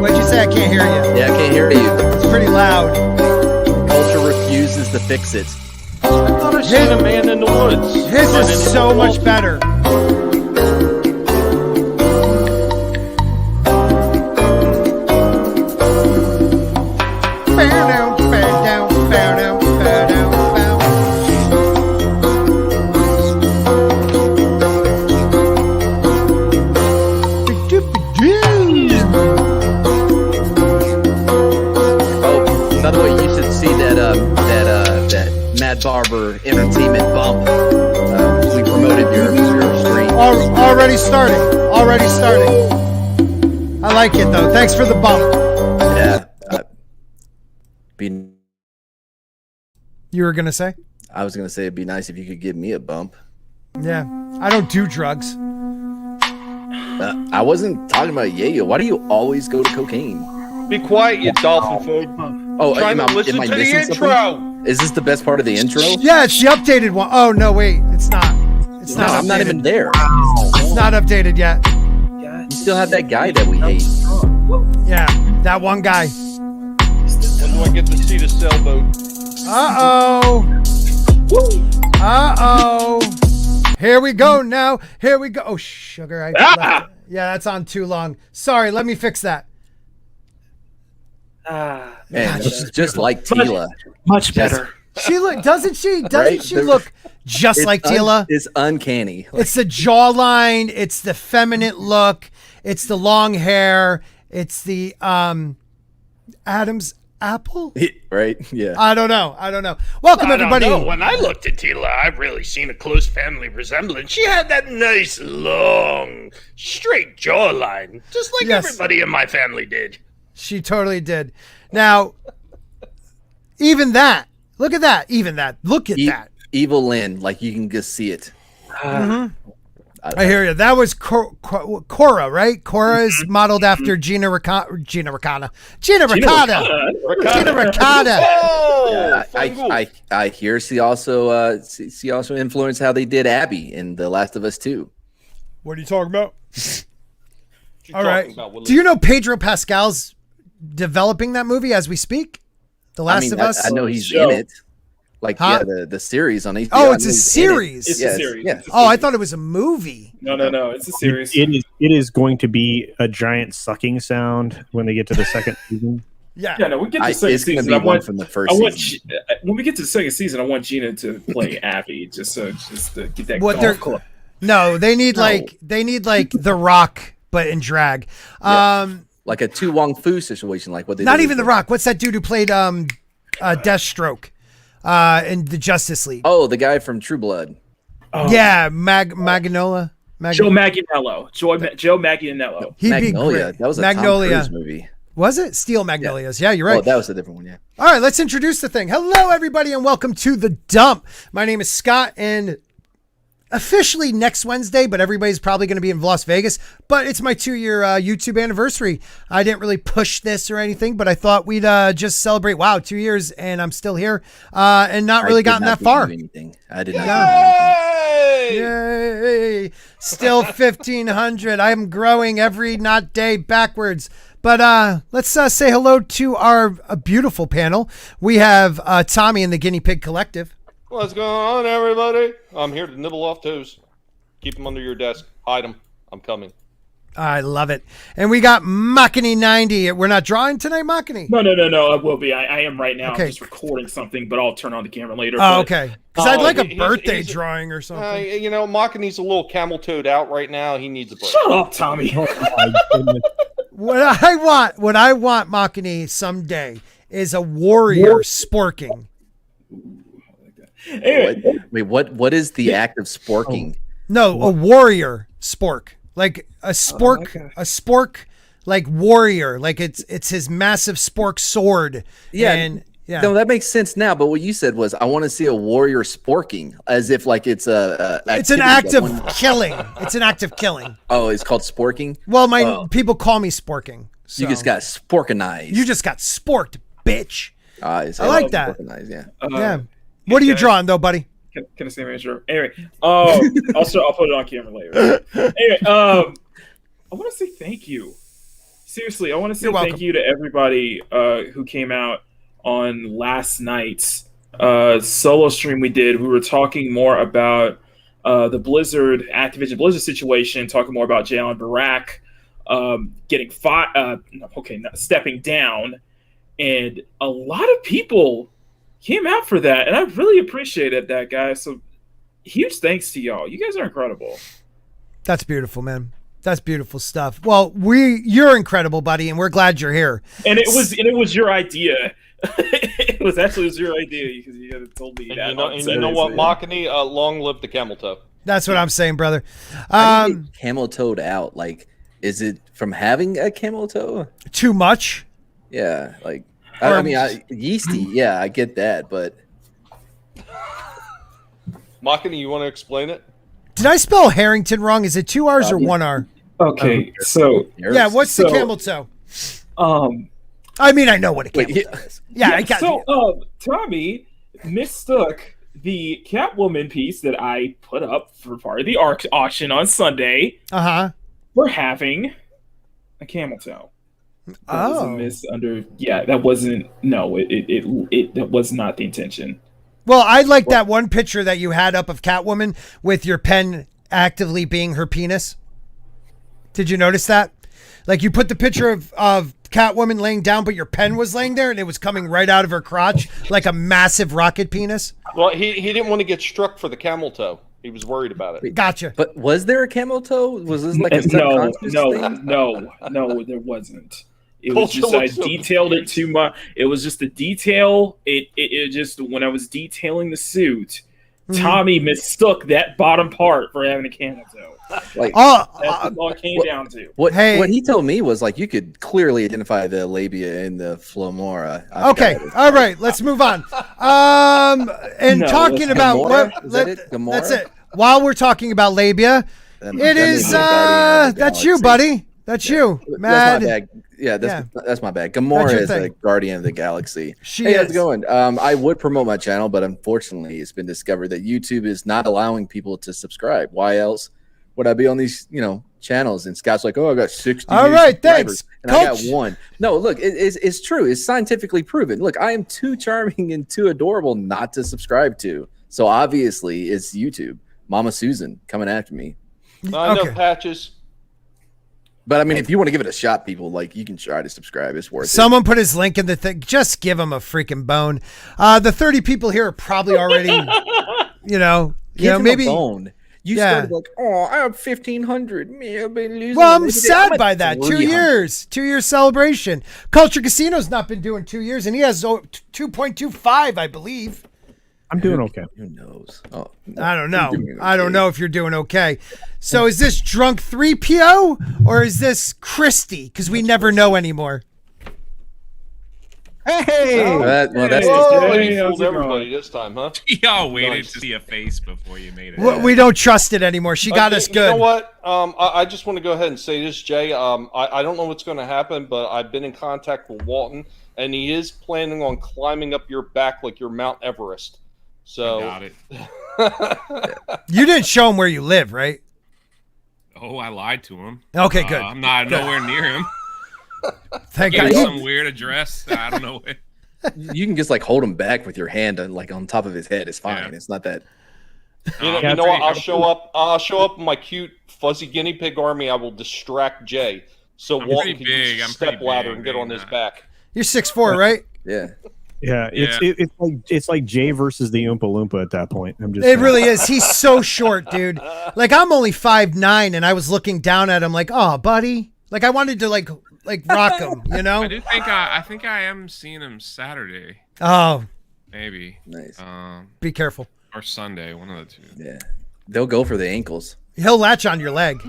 What'd you say? I can't hear you. Yeah, I can't hear you. It's pretty loud. Culture refuses to fix it. I thought I seen a man in the woods. His is so much better. Barber Entertainment bump. We promoted your stream. Already starting. I like it though. Thanks for the bump. Yeah. You were gonna say? I was gonna say it'd be nice if you could give me a bump. Yeah. I don't do drugs. I wasn't talking about yayo. Why do you always go to cocaine? Be quiet, you dolphin food. Oh, Trying to listen to the intro. Something? Is this the best part of the intro? Yeah, it's the updated one. Oh no, wait, it's not. It's not. I'm not even there. It's not updated yet. You still have that guy that we hate. Yeah, that one guy. When do I get to see the sailboat? Here we go now. Here we go. Oh, sugar. Yeah, that's on too long. Sorry, let me fix that. Man, just like Tila. Much better. She doesn't she Right? look just like Tila? It's uncanny. It's the jawline, it's the feminine look, it's the long hair, it's the Adam's apple? Right? Yeah. I don't know. Welcome everybody. When I looked at Tila, I've really seen a close family resemblance. She had that nice, long, straight jawline, just like everybody in my family did. She totally did. Now, even that. Look at that. Even that. Look at that. Evil Lynn, like you can just see it. I hear you. That was Cora, right? Cora is modeled after Gina Ricotta. Oh, I hear she also influenced how they did Abby in The Last of Us 2. What are you talking about? All right. Do you know Pedro Pascal's developing that movie as we speak? The Last of Us? I know he's in it. Like, the series on HBO. Oh, it's a series. It's a series. Yeah. Oh, I thought it was a movie. No. It's a series. It is going to be a giant sucking sound when they get to the second season. Yeah. No, we get to the second it's season. Gonna be one from the first season. When we get to the second season, I want Gina to play Abby, just to get that golf club. No, they need like The Rock, but in drag. Like a Tu Wong Fu situation, like what they Not did even The Rock. What's that dude who played Deathstroke in the Justice League? Oh, the guy from True Blood. Oh. Yeah, Magnolia. Joe Manganiello. Joe Manganiello. Magnolia. That was a Magnolia. Tom Cruise movie. Was it? Steel Magnolias. Yeah, you're right. Oh, that was a different one, yeah. All right, let's introduce the thing. Hello, everybody, and welcome to The Dump. My name is Scott, and officially next Wednesday, but everybody's probably going to be in Las Vegas. But it's my 2-year YouTube anniversary. I didn't really push this or anything, but I thought we'd just celebrate. Wow, 2 years, and I'm still here, and not really gotten that far. I did not. Yay! Yay! Still 1,500. I'm growing every not day backwards. But let's say hello to our beautiful panel. We have Tommy and the Guinea Pig Collective. What's going on, everybody? I'm here to nibble off toes. Keep them under your desk. Hide them. I'm coming. I love it. And we got Makini 90. We're not drawing tonight, Makini? No. I will be. I am right now. Okay. I'm just recording something, but I'll turn on the camera later. Oh, okay. Because I'd like a birthday drawing or something. Makini's a little camel toed out right now. He needs a break. Shut up, Tommy. What I want, Makini, someday is a warrior sporking. Wait, what is the act of sporking? No, a warrior spork. Like a spork, like warrior. Like it's his massive spork sword. Yeah. And No, that makes sense now. But what you said was, I want to see a warrior sporking, as if like it's it's an act of killing. It's an act of killing. Oh, it's called sporking. Well, people call me sporking. So. You just got sporkinized. You just got sporked, bitch. I like that. Yeah. Yeah. What are you drawing though, buddy? Can I say my intro? Anyway, I'll put it on camera later. Anyway, I want to say thank you. Seriously, I want to say thank you to everybody who came out on last night's solo stream we did. We were talking more about the Activision Blizzard situation, talking more about Jalen Barak stepping down, and a lot of people came out for that, and I really appreciated that, guys. So huge thanks to y'all. You guys are incredible. That's beautiful, man. That's beautiful stuff. Well, you're incredible, buddy, and we're glad you're here. And it was your idea. It was your idea because you had told me that. You know what, Machini, long live the camel toe. That's what I'm saying, brother. Camel toed out. Like, is it from having a camel toe? Too much? Yeah, like yeasty. Yeah, I get that, but Machini, you want to explain it? Did I spell Harrington wrong? Is it 2 R's or 1 R? Okay, so yeah, what's the camel toe? I mean, I know what a camel toe is. Yeah, I got it. So, Tommy mistook the Catwoman piece that I put up for part of the auction on Sunday for having a camel toe. That was not the intention. Well, I like that one picture that you had up of Catwoman with your pen actively being her penis. Did you notice that? Like you put the picture of Catwoman laying down, but your pen was laying there and it was coming right out of her crotch like a massive rocket penis. Well, he didn't want to get struck for the camel toe. He was worried about it. Gotcha. But was there a camel toe? Was this like a subconscious thing? No, there wasn't. It was just I detailed it too much. It was just the detail. It just when I was detailing the suit, Tommy mistook that bottom part for having a camel toe. Like that's all it came down to. What he told me was like you could clearly identify the labia and the femora. Okay, all right, let's move on. Talking about what? That's it. While we're talking about labia, it is that's you, buddy. That's you, Mad. That's my bad. Yeah, that's my bad. Gamora is a guardian of the galaxy. Hey, how's it going? I would promote my channel, but unfortunately, it's been discovered that YouTube is not allowing people to subscribe. Why else would I be on these, channels? And Scott's like, "Oh, I got 60." All right, thanks. And Coach. I got 1. No, look, it's true. It's scientifically proven. Look, I am too charming and too adorable not to subscribe to. So obviously, it's YouTube. Mama Susan coming after me. I know Patches. But I mean, if you want to give it a shot, people, like you can try to subscribe. It's worth it. Someone put his link in the thing. Just give him a freaking bone. The 30 people here are probably already, maybe. Bone. You started like, oh, I have 1,500. Me, I've been losing. Well, I'm sad by that. 2 years, 2 years celebration. Culture Casino's not been doing 2 years, and he has 2.25, I believe. I'm doing okay. Who knows? Oh, I don't know. I don't know if you're doing okay. So is this drunk 3PO or is this Christy? Because we never know anymore. Hey! That's fooled everybody this time, huh? Y'all waited to see a face before you made it. We don't trust it anymore. She got us good. You know what? I just want to go ahead and say this, Jay. I don't know what's going to happen, but I've been in contact with Walton, and he is planning on climbing up your back like you're Mount Everest. So I got it. You didn't show him where you live, right? Oh, I lied to him. Okay, good. I'm not nowhere near him. Thank God. Some weird address. I don't know. You can just like hold him back with your hand and like on top of his head. It's fine. Yeah. It's not that. You know what? I'll show up in my cute fuzzy guinea pig army. I will distract Jay so Walton can use a step ladder and get on his back. You're 6'4", right? Yeah. Yeah, it's like Jay versus the Oompa Loompa at that point. It really is. He's so short, dude. Like I'm only 5'9", and I was looking down at him like, "Oh, buddy." Like I wanted to like rock him, I do think I think I am seeing him Saturday. Oh, maybe. Nice. Be careful. Or Sunday, one of the two. Yeah, they'll go for the ankles. He'll latch on your leg.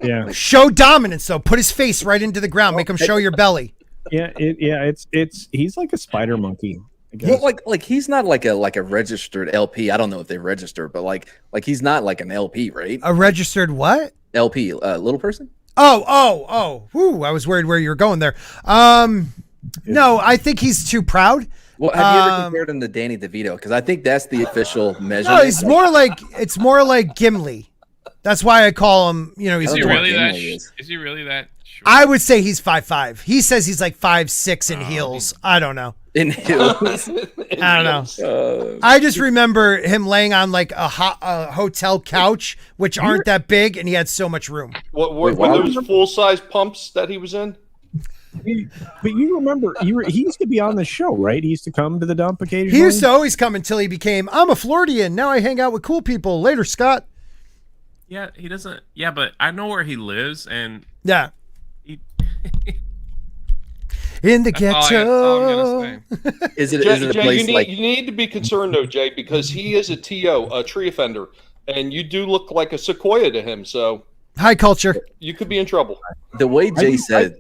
Yeah. Show dominance though. Put his face right into the ground. Make him show your belly. Yeah, it's he's like a spider monkey. Well, like he's not like a registered LP. I don't know if they registered, but like he's not like an LP, right? A registered what? LP, little person. Oh. Whew, I was worried where you were going there. No, I think he's too proud. Well, have you ever compared him to Danny DeVito? Because I think that's the official measurement. No, he's more like Gimli. That's why I call him. You know, Is he really that? Is he really that? Short? I would say he's 5'5". He says he's like 5'6" in heels. I don't know. In heels. I don't know. I just remember him laying on like a hotel couch, which aren't that big, and he had so much room. Were those full-size pumps that he was in? But you remember, he used to be on the show, right? He used to come to the dump occasionally. He used to always come until he became, I'm a Floridian. Now I hang out with cool people. Later, Scott. Yeah, he doesn't. Yeah, but I know where he lives, and yeah. In the ghetto. Is it a place you need to be concerned though, Jay, because he is a TO, a tree offender, and you do look like a sequoia to him. So high culture. You could be in trouble. The way Jay said,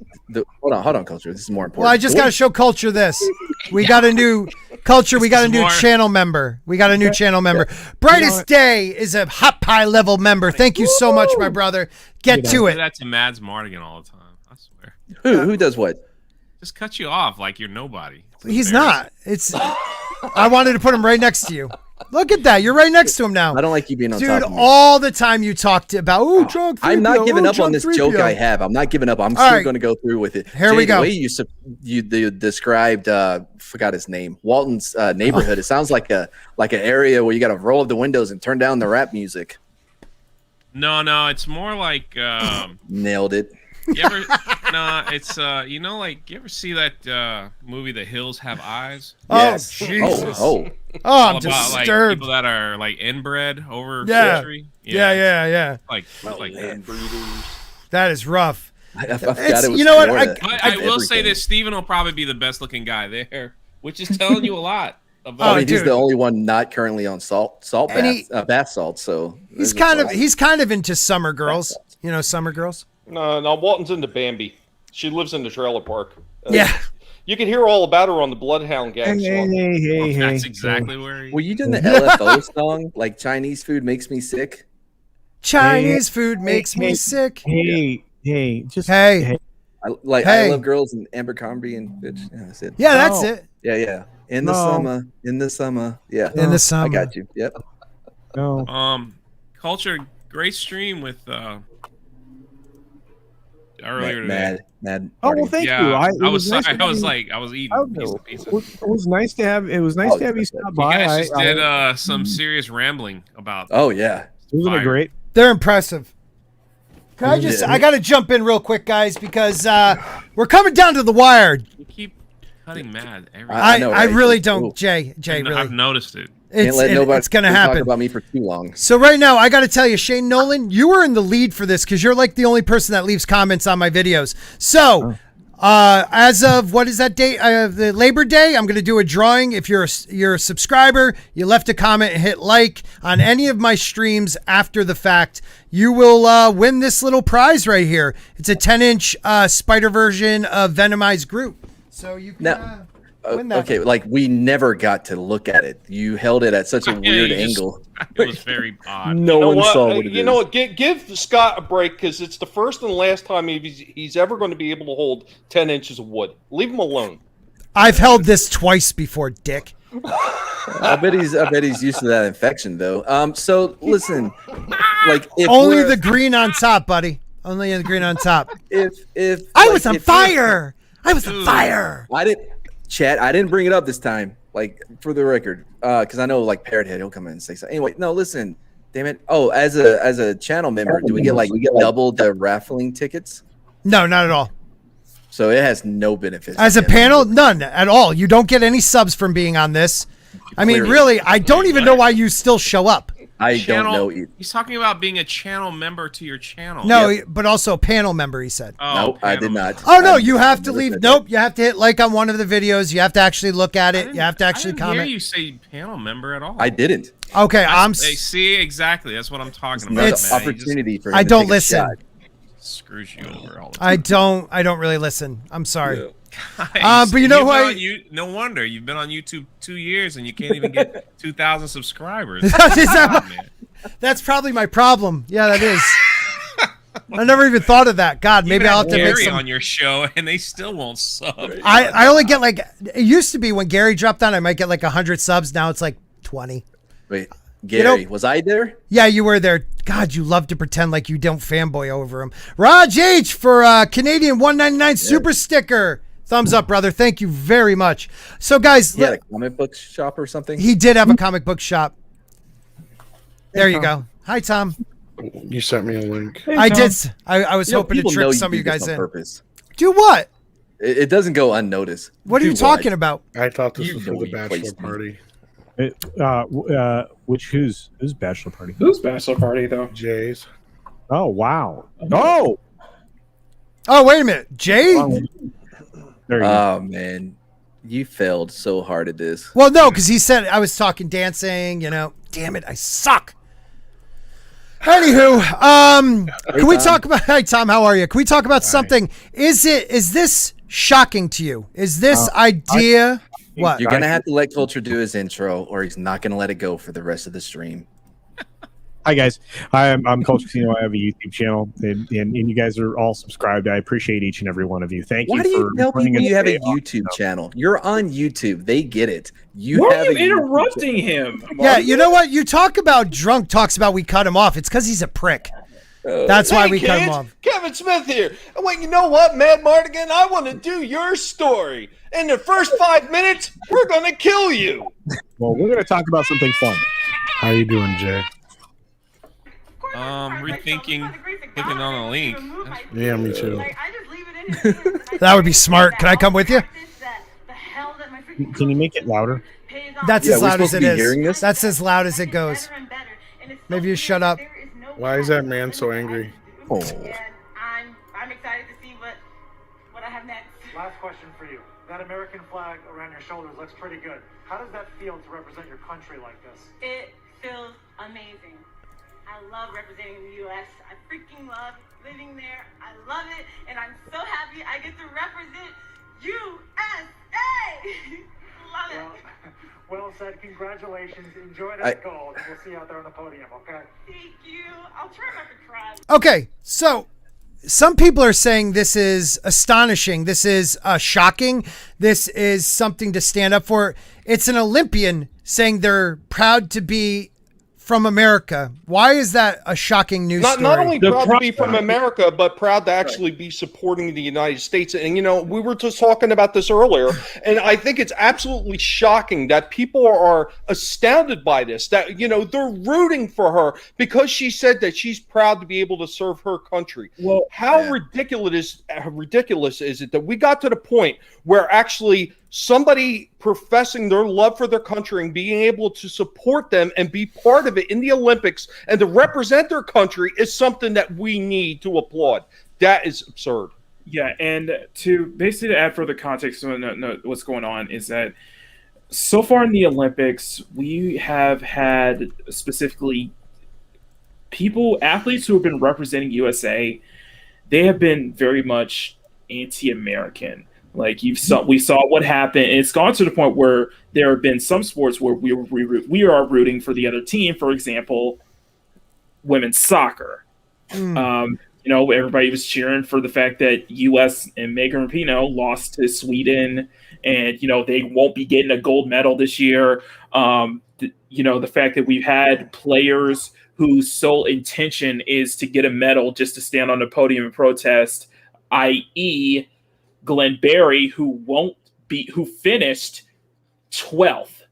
hold on, culture. This is more important. Well, I just got to show culture this. We got a new culture. We got a new channel member. Brightest Day is a hot pie level member. Thank you so much, my brother. Get to it. That's Mads Martigan all the time. I swear. Who does what? Just cut you off like you're nobody. He's not. I wanted to put him right next to you. Look at that. You're right next to him now. I don't like you being on top of me. Dude, all the time you talked about, drug 3PO. I'm not giving up on this joke I have. I'm not giving up. I'm still going to go through with it. Here we go. The way you described, forgot his name, Walton's neighborhood. It sounds like an area where you got to roll up the windows and turn down the rap music. No, it's more like nailed it. You ever? No, it's you ever see that movie The Hills Have Eyes? Yes. Jesus. Oh, I'm disturbed. Like, people that are like inbred over century. Yeah. Like inbreeders. That is rough. I forgot it was you know what? I will say this: Steven will probably be the best looking guy there, which is telling you a lot. About he's the only one not currently on bath salts. So he's kind of into summer girls. You know, summer girls. No, Walton's into Bambi. She lives in the trailer park. Yeah. You can hear all about her on the Bloodhound Gang song. Hey, that's exactly where Were you doing the LFO song? Like Chinese food makes me sick? Chinese food makes me sick. Hey. I love girls and Abercrombie and bitch. Yeah, that's it. Yeah, that's it. Yeah. In the summer. Yeah. In the summer. I got you. Yep. No. Culture, great stream with earlier today. Mad. Oh well, thank you. I was eating a piece of pizza. It was nice to have. It was nice to have you stop by. You guys just did some serious rambling about. Oh yeah, wasn't it great? They're impressive. I got to jump in real quick, guys, because we're coming down to the wire. You keep cutting Mad. I really don't, Jay. Really, I've noticed it. It's going to happen. Talk about me for too long. So right now, I got to tell you, Shane Nolan, you were in the lead for this because you're like the only person that leaves comments on my videos. So as of, what is that date? The Labor Day, I'm going to do a drawing. If you're a subscriber, you left a comment and hit like on any of my streams after the fact, you will win this little prize right here. It's a 10-inch spider version of Venomized Groot. So you can... Okay, like we never got to look at it. You held it at such a weird angle. It was very odd. No one saw what it is. You know what? Give Scott a break because it's the first and last time he's ever going to be able to hold 10 inches of wood. Leave him alone. I've held this twice before, Dick. I bet he's used to that infection though. So listen, like only the green on top, buddy. Only the green on top. If I was on fire. I was on fire. I didn't bring it up this time, like for the record, because I know like Parrothead, he'll come in and say so. Anyway, no, listen, damn it. Oh, as a channel member, do we get double the raffling tickets? No, not at all. So it has no benefits. As a panel, none at all. You don't get any subs from being on this. I mean, really, I don't even know why you still show up. I don't know either. He's talking about being a channel member to your channel. No, but also a panel member, he said. Nope, I did not. Oh, no, you have to leave. Nope, you have to hit like on one of the videos. You have to actually look at it. You have to actually comment. I didn't hear you say panel member at all. I didn't. Okay, See, exactly. That's what I'm talking about. It's opportunity for him I to don't take listen. a shot. screws you over all the time. I don't really listen. I'm sorry. Yeah. Guys, but you know what? No wonder you've been on YouTube 2 years and you can't even get 2,000 subscribers. That's probably my problem. Yeah, that is. I never even thought of that. God, maybe I'll have to make some on your show, and they still won't sub. I only get like, it used to be when Gary dropped down, I might get like 100 subs. Now it's like 20. Wait, Gary, was I there? Yeah, you were there. God, you love to pretend like you don't fanboy over him. Raj H for Canadian 199 super sticker. Thumbs up, brother. Thank you very much. So, guys, he had a comic book shop or something. He did have a comic book shop. There you go. Hi, Tom. You sent me a link. Hey, I did. I was hoping to trick some of you guys in. Purpose. Do what? It doesn't go unnoticed. What are you talking about? I thought this was for the bachelor party. Whose bachelor party? Whose bachelor party though? Jay's. Oh wow. Oh wait a minute, Jay. Oh man, you failed so hard at this. Well, no, because he said I was talking dancing. You know, damn it, I suck. Anywho, can we talk about? Hi, Tom. How are you? Can we talk about something? Is this shocking to you? Is this idea? What? You're gonna have to let Culture do his intro, or he's not gonna let it go for the rest of the stream. Hi guys, I'm Culture Casino. I have a YouTube channel, and you guys are all subscribed. I appreciate each and every one of you. Thank you. Why do you tell people you have a YouTube channel? You're on YouTube. They get it. Why are you interrupting him? Yeah, you know what? You talk about Drunk talks about we cut him off. It's because he's a prick. That's why we cut him off. Kevin Smith here. Wait, you know what, Mad Martigan? I want to do your story. In the first 5 minutes, we're going to kill you. Well, we're going to talk about something fun. How you doing, Jay? Rethinking clicking on a link. Yeah, me too. That would be smart. Can I come with you? Can you make it louder? That's as loud as it is. That's as loud as it goes. Maybe you shut up. Why is that man so angry? Oh. I'm excited to see what I have next. Last question for you. That American flag around your shoulders looks pretty good. How does that feel to represent your country like this? It feels amazing. I love representing the U.S. I freaking love living there. I love it, and I'm so happy I get to represent USA. Love it. Well said. Congratulations. Enjoy that gold. We'll see you out there on the podium, okay? Thank you. I'll try not to cry. Okay, so some people are saying this is astonishing. This is shocking. This is something to stand up for. It's an Olympian saying they're proud to be from America. Why is that a shocking news story? Not only proud to be from America, but proud to actually be supporting the United States. And, you know, we were just talking about this earlier, and I think it's absolutely shocking that people are astounded by this, that, you know, they're rooting for her because she said that she's proud to be able to serve her country. Well, how ridiculous is it that we got to the point where actually somebody professing their love for their country and being able to support them and be part of it in the Olympics and to represent their country is something that we need to applaud. That is absurd. Yeah, and to basically add further context to what's going on is that so far in the Olympics, we have had specifically athletes who have been representing USA, they have been very much anti-American. Like we saw what happened. And it's gone to the point where there have been some sports where we are rooting for the other team. For example, women's soccer. You know, everybody was cheering for the fact that U.S. and Megan Rapinoe lost to Sweden, and you know they won't be getting a gold medal this year. You know, the fact that we've had players whose sole intention is to get a medal just to stand on the podium and protest, i.e. Glenn Berry, who finished 12th,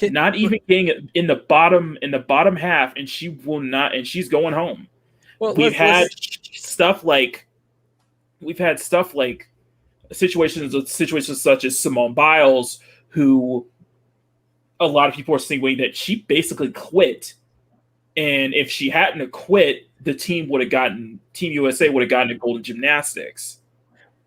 not even getting in the bottom half, and she will not, and she's going home. Well, we've had stuff like situations such as Simone Biles, who a lot of people are saying that she basically quit, and if she hadn't quit, the Team USA would have gotten a gold in gymnastics.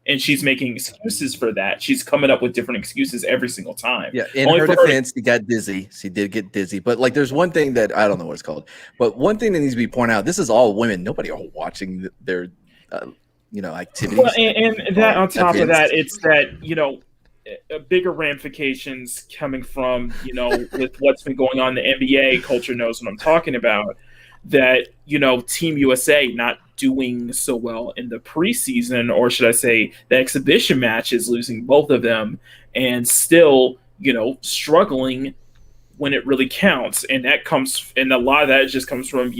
And she's making excuses for that. She's coming up with different excuses every single time. Yeah, in her defense, she got dizzy. She did get dizzy. But, like, there's one thing that I don't know what it's called. But one thing that needs to be pointed out, this is all women. Nobody are watching their activities. Well, and that on top of that, it's that bigger ramifications coming from with what's been going on in the NBA. Culture knows what I'm talking about. That Team USA not doing so well in the preseason, or should I say, the exhibition matches, losing both of them, and still struggling when it really counts. And a lot of that just comes from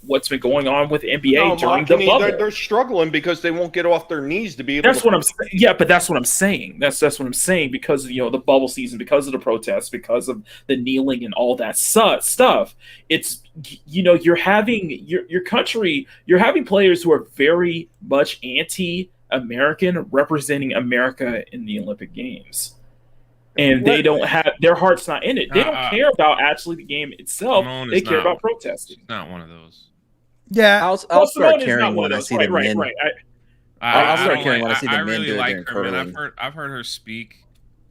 what's been going on with NBA during the bubble. They're struggling because they won't get off their knees to be able. That's what I'm saying. Yeah, but that's what I'm saying. That's what I'm saying, because of the bubble season, because of the protests, because of the kneeling and all that stuff. It's you're having your country. You're having players who are very much anti-American, representing America in the Olympic Games. And they don't have their heart's not in it. They don't care about actually the game itself. They care about protesting. It's not one of those. Yeah, I'll start caring when I see the men. I'll start caring when I see the men really doing like their her, man. curling. I've heard her speak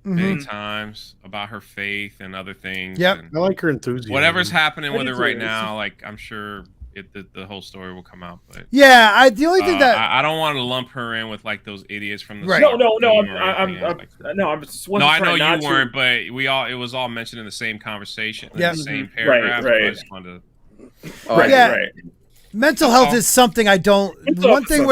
many times about her faith and other things. Yep, I like her enthusiasm. Whatever's happening with her right now, like I'm sure the whole story will come out. But yeah, the only thing that I don't want to lump her in with like those idiots from the right. No, I know you weren't, but it was all mentioned in the same conversation, in the same paragraph. Right. I just wanted to... Right. Mental health is something I don't. The one thing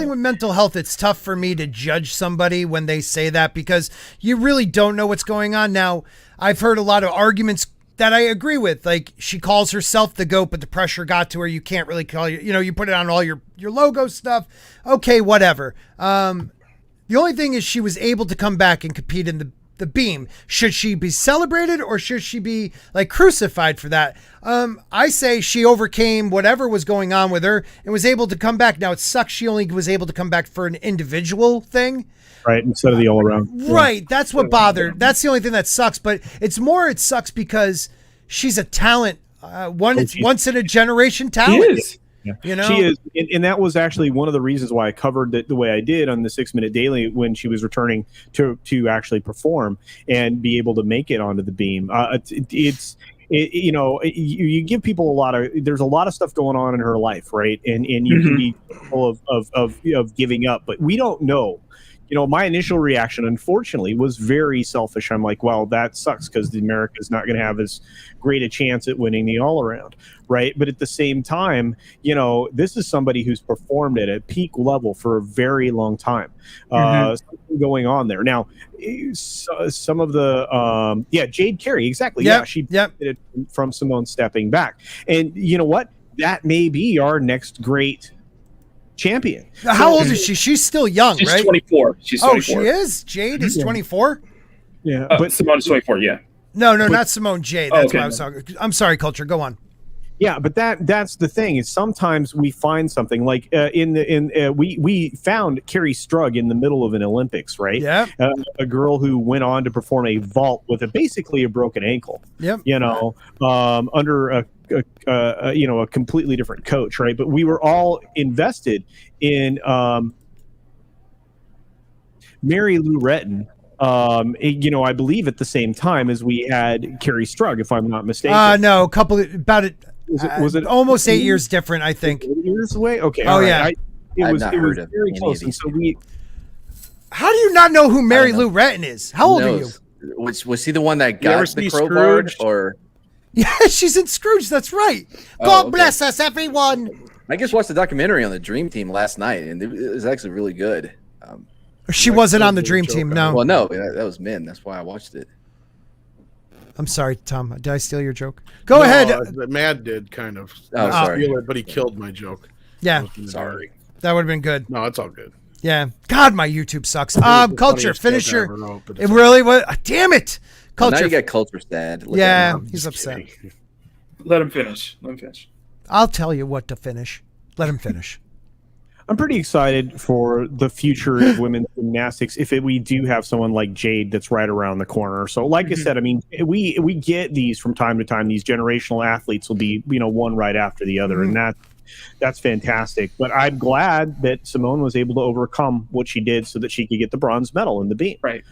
with mental health, it's tough for me to judge somebody when they say that, because you really don't know what's going on. Now, I've heard a lot of arguments that I agree with. Like, she calls herself the GOAT, but the pressure got to her. You can't really call you put it on all your logo stuff. Okay, whatever. The only thing is she was able to come back and compete in the beam. Should she be celebrated, or should she be like crucified for that? I say she overcame whatever was going on with her and was able to come back. Now, it sucks she only was able to come back for an individual thing. Right, instead of the all around. Right, that's what bothered. That's the only thing that sucks, but it sucks because she's a talent. Once in a generation talent. She is. Yeah. She is, and that was actually one of the reasons why I covered it the way I did on the 6 Minute Daily when she was returning to actually perform and be able to make it onto the beam. You give people there's a lot of stuff going on in her life, right? And you can be full of giving up, but we don't know. My initial reaction, unfortunately, was very selfish. I'm like, well, that sucks because America's not going to have as great a chance at winning the all-around, right? But at the same time, this is somebody who's performed at a peak level for a very long time. Something going on there. Now, some of the, Jayne Theory, exactly. Yep. Yeah, she benefited from Simone stepping back. And you know what? That may be our next great champion. How old is she? She's still young, She's right? 24. She's 24. Oh, she is? Jade is 24? Yeah. But Simone is 24, yeah. No, not Simone. Jade. That's what I was talking. I'm sorry, Culture. Go on. Yeah, but that's the thing, is sometimes we find something like we found Carrie Strug in the middle of an Olympics, right? Yeah. A girl who went on to perform a vault with basically a broken ankle. Yep. Under a completely different coach, right? But we were all invested in Mary Lou Retton. I believe at the same time as we had Carrie Strug, if I'm not mistaken. No, was it almost 8 years different, I think. 8 years away? Okay. Oh, yeah. It was very close. And so how do you not know who Mary Lou Retton is? How old are you? Was he the one that got the crowbar? Or yeah, she's in Scrooge. That's right. God bless us, everyone. I just watched the documentary on the Dream Team last night, and it was actually really good. She wasn't on the Dream Team, no. Well, no, that was men. That's why I watched it. I'm sorry, Tom. Did I steal your joke? Go ahead. Matt did kind of. Oh, sorry. But he killed my joke. Yeah. Sorry. That would have been good. No, it's all good. Yeah. God, my YouTube sucks. Culture, finish your. It really was. Damn it. Culture. Well, now you got Culture sad. Yeah, he's upset. Let him finish. I'll tell you what to finish. Let him finish. I'm pretty excited for the future of women's gymnastics if we do have someone like Jade that's right around the corner. So like I said, I mean, we get these from time to time. These generational athletes will be, one right after the other. And That's fantastic. But I'm glad that Simone was able to overcome what she did so that she could get the bronze medal in the beam. Right.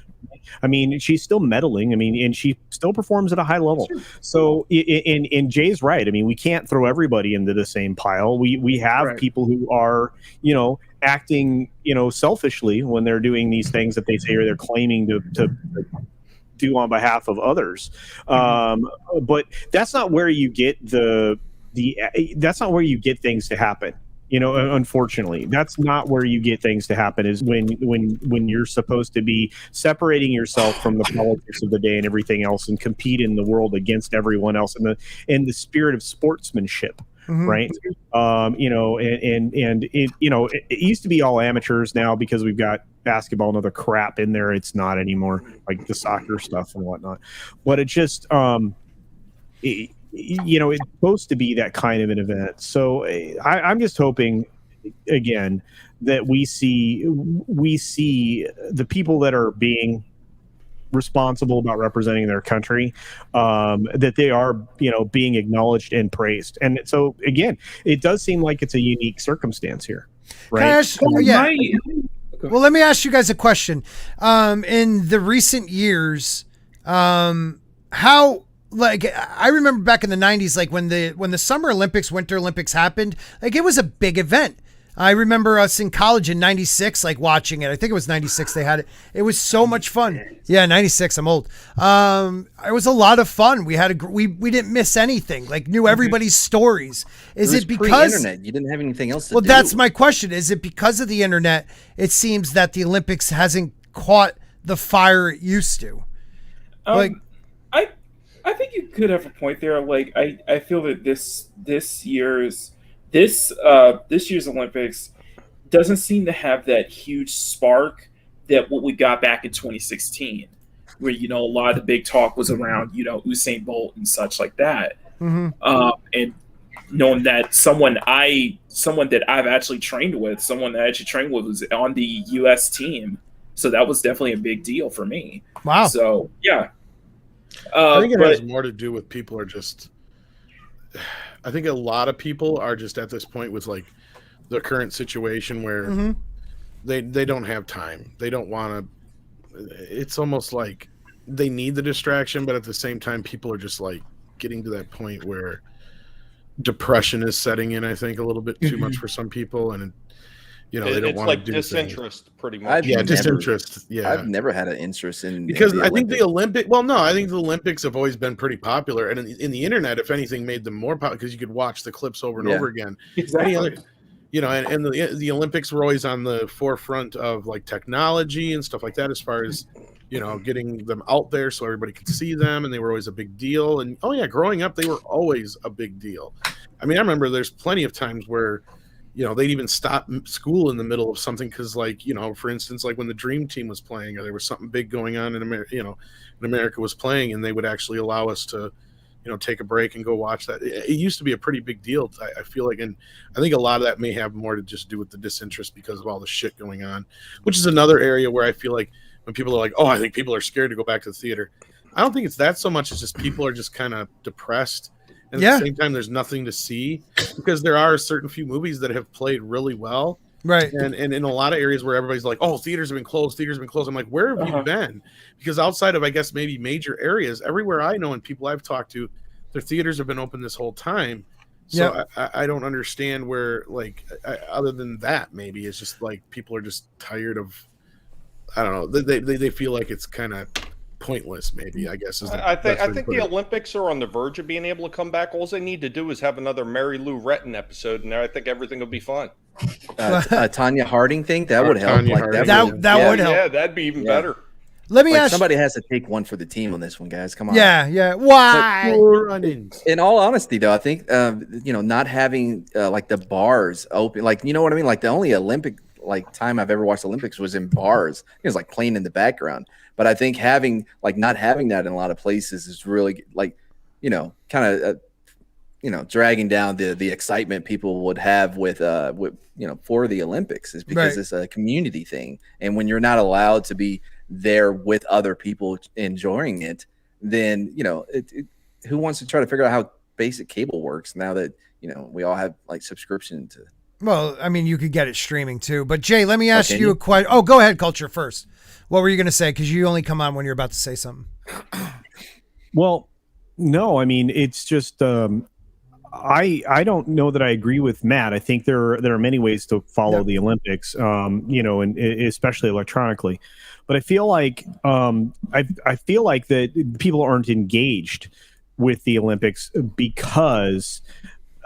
I mean, she's still medaling. I mean, and she still performs at a high level. Sure. So, and Jay's right. I mean, we can't throw everybody into the same pile. We have people who are, acting, selfishly when they're doing these things that they say or they're claiming to do on behalf of others. But that's not where you get that's not where you get things to happen. Unfortunately, that's not where you get things to happen, is when you're supposed to be separating yourself from the politics of the day and everything else and compete in the world against everyone else in the spirit of sportsmanship. Right. And it used to be all amateurs. Now, because we've got basketball and other crap in there, it's not anymore, like the soccer stuff and whatnot. But it just, it's supposed to be that kind of an event. So I'm just hoping, again, that we see the people that are being responsible about representing their country, that they are, being acknowledged and praised. And so, again, it does seem like it's a unique circumstance here, right? Well, let me ask you guys a question. In the recent years, how, like, I remember back in the 90s, like when the Summer Olympics, Winter Olympics happened, like it was a big event. I remember us in college in 96, like watching it. I think it was 96 they had it. It was so much fun. Yeah, 96, I'm old. It was a lot of fun. We had we didn't miss anything. Like, knew everybody's stories. Is it because pre-internet, you didn't have anything else to do? Well, that's my question. Is it because of the internet? It seems that the Olympics hasn't caught the fire it used to. I think you could have a point there. Like, I feel that this year's Olympics doesn't seem to have that huge spark that what we got back in 2016, where, a lot of the big talk was around, Usain Bolt and such like that. And knowing that someone that I've actually trained with, was on the U.S. team. So that was definitely a big deal for me. Wow. So, yeah. I think it has more to do with people are just... I think a lot of people are just at this point with, like, the current situation where they don't have time. They don't want to. It's almost like they need the distraction, but at the same time, people are just, like, getting to that point where depression is setting in, I think, a little bit too much for some people, and they don't want to do disinterest things. Pretty much. Disinterest. Yeah, I've never had an interest in because I think the Olympic. Well, no, I think the Olympics have always been pretty popular, and in the internet, if anything, made them more popular because you could watch the clips over and over again. Exactly. And the Olympics were always on the forefront of, like, technology and stuff like that, as far as getting them out there so everybody could see them, and they were always a big deal. And growing up, they were always a big deal. I mean, I remember there's plenty of times where they'd even stop school in the middle of something because, like, for instance, like when the Dream Team was playing or there was something big going on in America, America was playing, and they would actually allow us to, take a break and go watch that. It used to be a pretty big deal, I feel like, and I think a lot of that may have more to just do with the disinterest because of all the shit going on, which is another area where I feel like when people are like, oh, I think people are scared to go back to the theater. I don't think it's that so much as just people are just kind of depressed. And at the same time, there's nothing to see because there are a certain few movies that have played really well. Right. And in a lot of areas where everybody's like, oh, theaters have been closed. I'm like, where have you been? Because outside of, I guess, maybe major areas, everywhere I know and people I've talked to, their theaters have been open this whole time. So I don't understand where, like, other than that, maybe it's just like people are just tired of, I don't know. They feel like it's kind of pointless, maybe, I guess. I think the Olympics are on the verge of being able to come back. All they need to do is have another Mary Lou Retton episode, and I think everything will be fine. Tanya Harding thing, that would help. Like, that would help. Yeah, that'd be even better. Let me ask. Somebody has to take one for the team on this one, guys. Come on. Yeah. Why? In all honesty, though, I think not having like the bars open, like, you know what I mean. Like, the only Olympic time I've ever watched Olympics was in bars. It was like playing in the background. But I think not having that in a lot of places is really, like, kind of dragging down the excitement people would have with for the Olympics, is because it's a community thing, and when you're not allowed to be there with other people enjoying it, then who wants to try to figure out how basic cable works now that we all have like subscription to. Well, I mean, you could get it streaming too. But Jay, let me ask you a question. Oh, go ahead, Culture first. What were you going to say? Because you only come on when you're about to say something. Well, no, I mean, it's just I don't know that I agree with Matt. I think there are many ways to follow the Olympics, and especially electronically. But I feel like I feel like that people aren't engaged with the Olympics because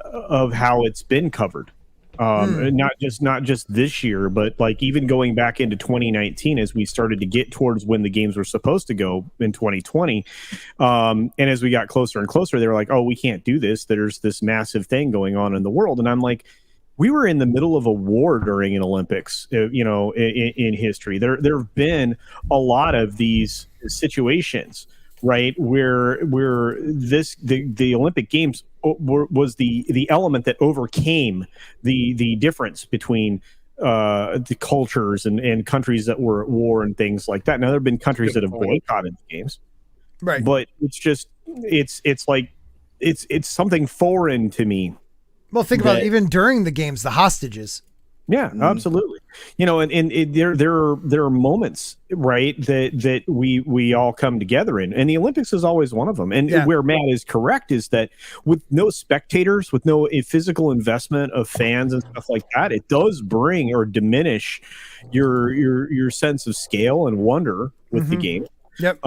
of how it's been covered. Not just this year, but like even going back into 2019 as we started to get towards when the games were supposed to go in 2020. And as we got closer and closer, they were like, oh, we can't do this. There's this massive thing going on in the world. And I'm like, we were in the middle of a war during an Olympics, in history. There have been a lot of these situations, right, where the Olympic Games was the element that overcame the difference between the cultures and countries that were at war and things like that. Now there have been countries that have boycotted the games, right? But it's just it's like it's something foreign to me. Well, think about it, even during the games, the hostages. Yeah, absolutely. And there are moments, right, that we all come together in, and the Olympics is always one of them. And where Matt is correct is that with no spectators, with no physical investment of fans and stuff like that, it does bring or diminish your sense of scale and wonder with the game. Yep.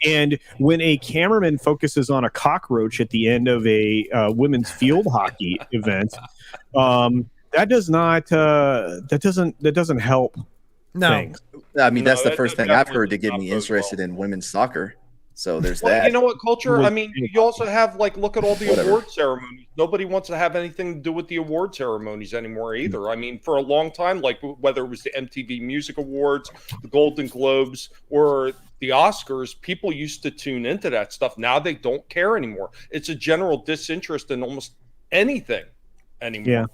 And when a cameraman focuses on a cockroach at the end of a women's field hockey event, that doesn't help. No, things. I mean, that's the first thing I've heard to get me interested in women's soccer. So there's that. You know what, Culture? I mean, you also have look at all the award ceremonies. Nobody wants to have anything to do with the award ceremonies anymore either. I mean, for a long time, whether it was the MTV Music Awards, the Golden Globes, or the Oscars, people used to tune into that stuff. Now they don't care anymore. It's a general disinterest in almost anything anymore.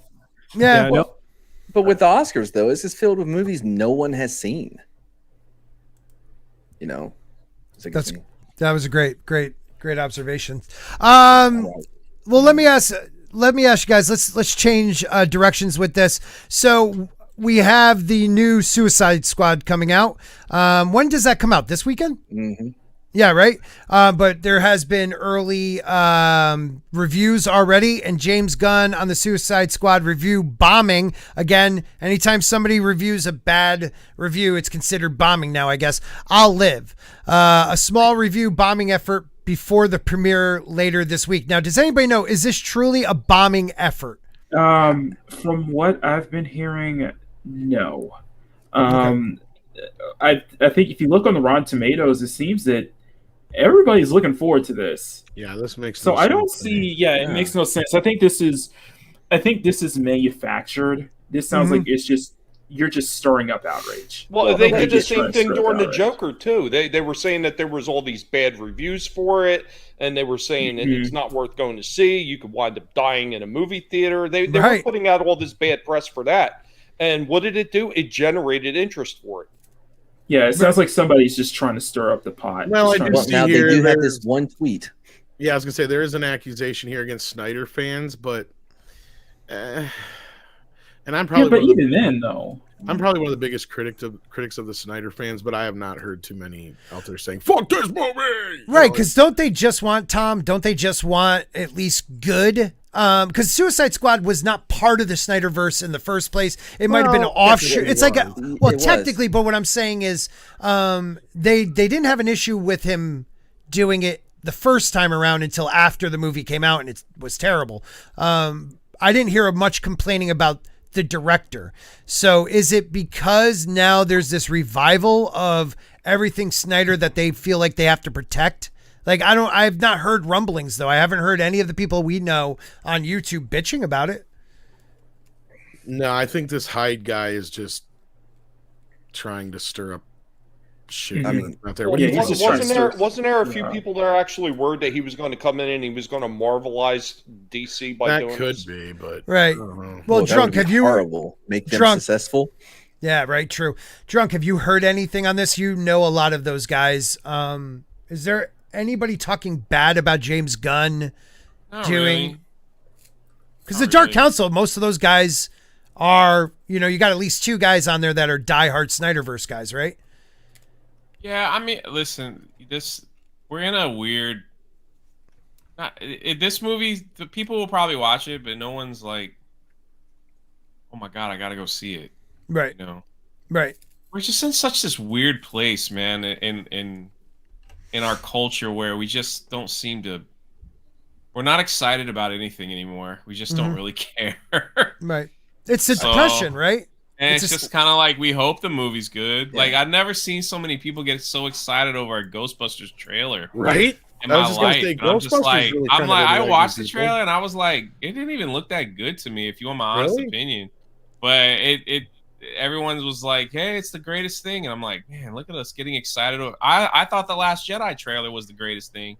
Yeah. But with the Oscars, though, it's just filled with movies no one has seen. That was a great observation. Well, let me ask you guys. Let's change directions with this. So we have the new Suicide Squad coming out. When does that come out? This weekend? Mm-hmm. Yeah, right. But there has been early reviews already, and James Gunn on the Suicide Squad review bombing. Again, anytime somebody reviews a bad review, it's considered bombing now, I guess. I'll live. A small review bombing effort before the premiere later this week. Now, does anybody know, is this truly a bombing effort? From what I've been hearing, no. I think if you look on the Rotten Tomatoes, it seems that everybody's looking forward to this. Yeah, this makes so. I don't see. It makes no sense. I think this is manufactured. This sounds like you're just stirring up outrage. Well, they did the same thing during the Joker too. They were saying that there was all these bad reviews for it, and they were saying it's not worth going to see. You could wind up dying in a movie theater. They were putting out all this bad press for that. And what did it do? It generated interest for it. Yeah, it sounds like somebody's just trying to stir up the pot. Well, they do have this one tweet. Yeah, I was gonna say there is an accusation here against Snyder fans, but and I'm probably but even then though, I'm probably one of the biggest critics of the Snyder fans, but I have not heard too many out there saying "fuck this movie." Right? Because don't they just want at least good? Because Suicide Squad was not part of the Snyderverse in the first place. It might have been an offshoot. It's like technically, but what I'm saying is, they didn't have an issue with him doing it the first time around until after the movie came out, and it was terrible. I didn't hear much complaining about the director. So is it because now there's this revival of everything Snyder that they feel like they have to protect? I've not heard rumblings though. I haven't heard any of the people we know on YouTube bitching about it. No, I think this Hyde guy is just trying to stir up shit. I mean, out there. Wasn't there a few people that are actually worried that he was going to come in and he was going to Marvelize DC by doing this? That could be, but right. Well, Drunk, have you make them successful? Yeah, right. True. Drunk, have you heard anything on this? You know a lot of those guys. Is there anybody talking bad about James Gunn doing. Because the Dark Council, most of those guys are, you got at least 2 guys on there that are diehard Snyderverse guys, right? Yeah, I mean, listen, we're in a weird. This movie, the people will probably watch it, but no one's like, "Oh my god, I gotta go see it." Right. Right. We're just in such this weird place, man, in our culture where we just don't seem to. We're not excited about anything anymore. We just don't really care. Right. It's a depression, right? And it's just kind of like, we hope the movie's good. Yeah. Like, I've never seen so many people get so excited over a Ghostbusters trailer. Right? In my life. I'm just like, I watched the trailer and I was like, it didn't even look that good to me, if you want my honest opinion. But everyone was like, hey, it's the greatest thing. And I'm like, man, look at us getting excited. I thought the Last Jedi trailer was the greatest thing.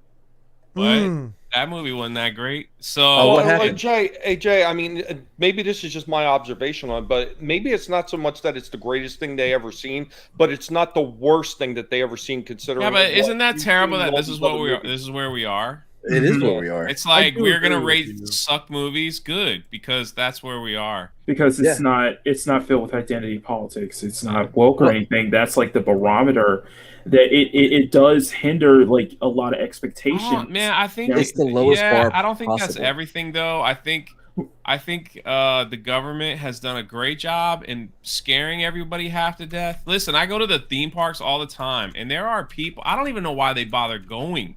But that movie wasn't that great. So what happened? Jay, I mean, maybe this is just my observation on it, but maybe it's not so much that it's the greatest thing they ever seen, but it's not the worst thing that they ever seen, considering. Yeah, but isn't that terrible that this is what we are? This is where we are. It is where we are. It's like we're gonna rate suck movies good because that's where we are. Because it's not filled with identity politics. It's not woke or anything. That's like the barometer. That it does hinder like a lot of expectations. Oh, man, I think it's the lowest bar. I don't think possible. That's everything though. I think the government has done a great job in scaring everybody half to death. Listen, I go to the theme parks all the time, and there are people. I don't even know why they bother going.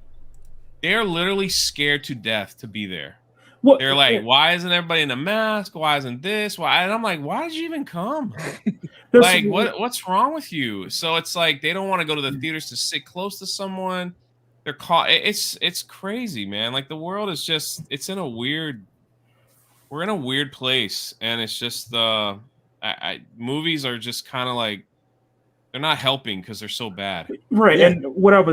They're literally scared to death to be there. They're like, why isn't everybody in a mask? Why isn't this? Why? And I'm like, why did you even come? Like, what's wrong with you? So it's like they don't want to go to the theaters to sit close to someone. They're caught. It's crazy, man. Like the world is just we're in a weird place, and it's just movies are just kind of like they're not helping because they're so bad. Right. And what I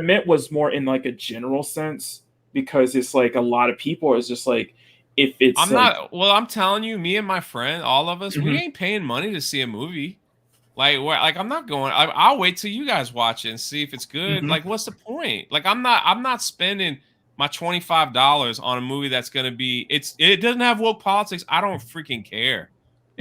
meant was more in like a general sense, because it's like a lot of people is just like, if it's I'm telling you, me and my friend, all of us, we ain't paying money to see a movie. Like I'm not going. I'll wait till you guys watch it and see if it's good. Like, what's the point? Like, I'm not spending my $25 on a movie that's gonna be. It doesn't have woke politics. I don't freaking care.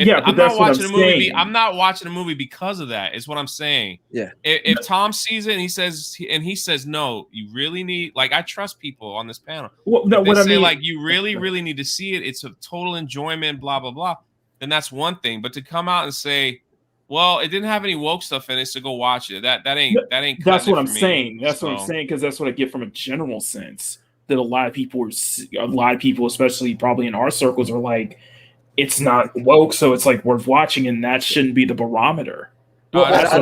I'm not watching a movie. I'm not watching a movie because of that. Is what I'm saying. Yeah. If Tom sees it and he says no, you really need. Like, I trust people on this panel. Well, no, what I mean, like, you really need to see it. It's a total enjoyment. Blah blah blah. Then that's one thing. But to come out and say, well, it didn't have any woke stuff in it, so go watch it. That ain't. That's what I'm saying. That's what I'm saying, because that's what I get from a general sense that a lot of people, especially probably in our circles, are like, it's not woke, so it's like worth watching, and that shouldn't be the barometer. Well, I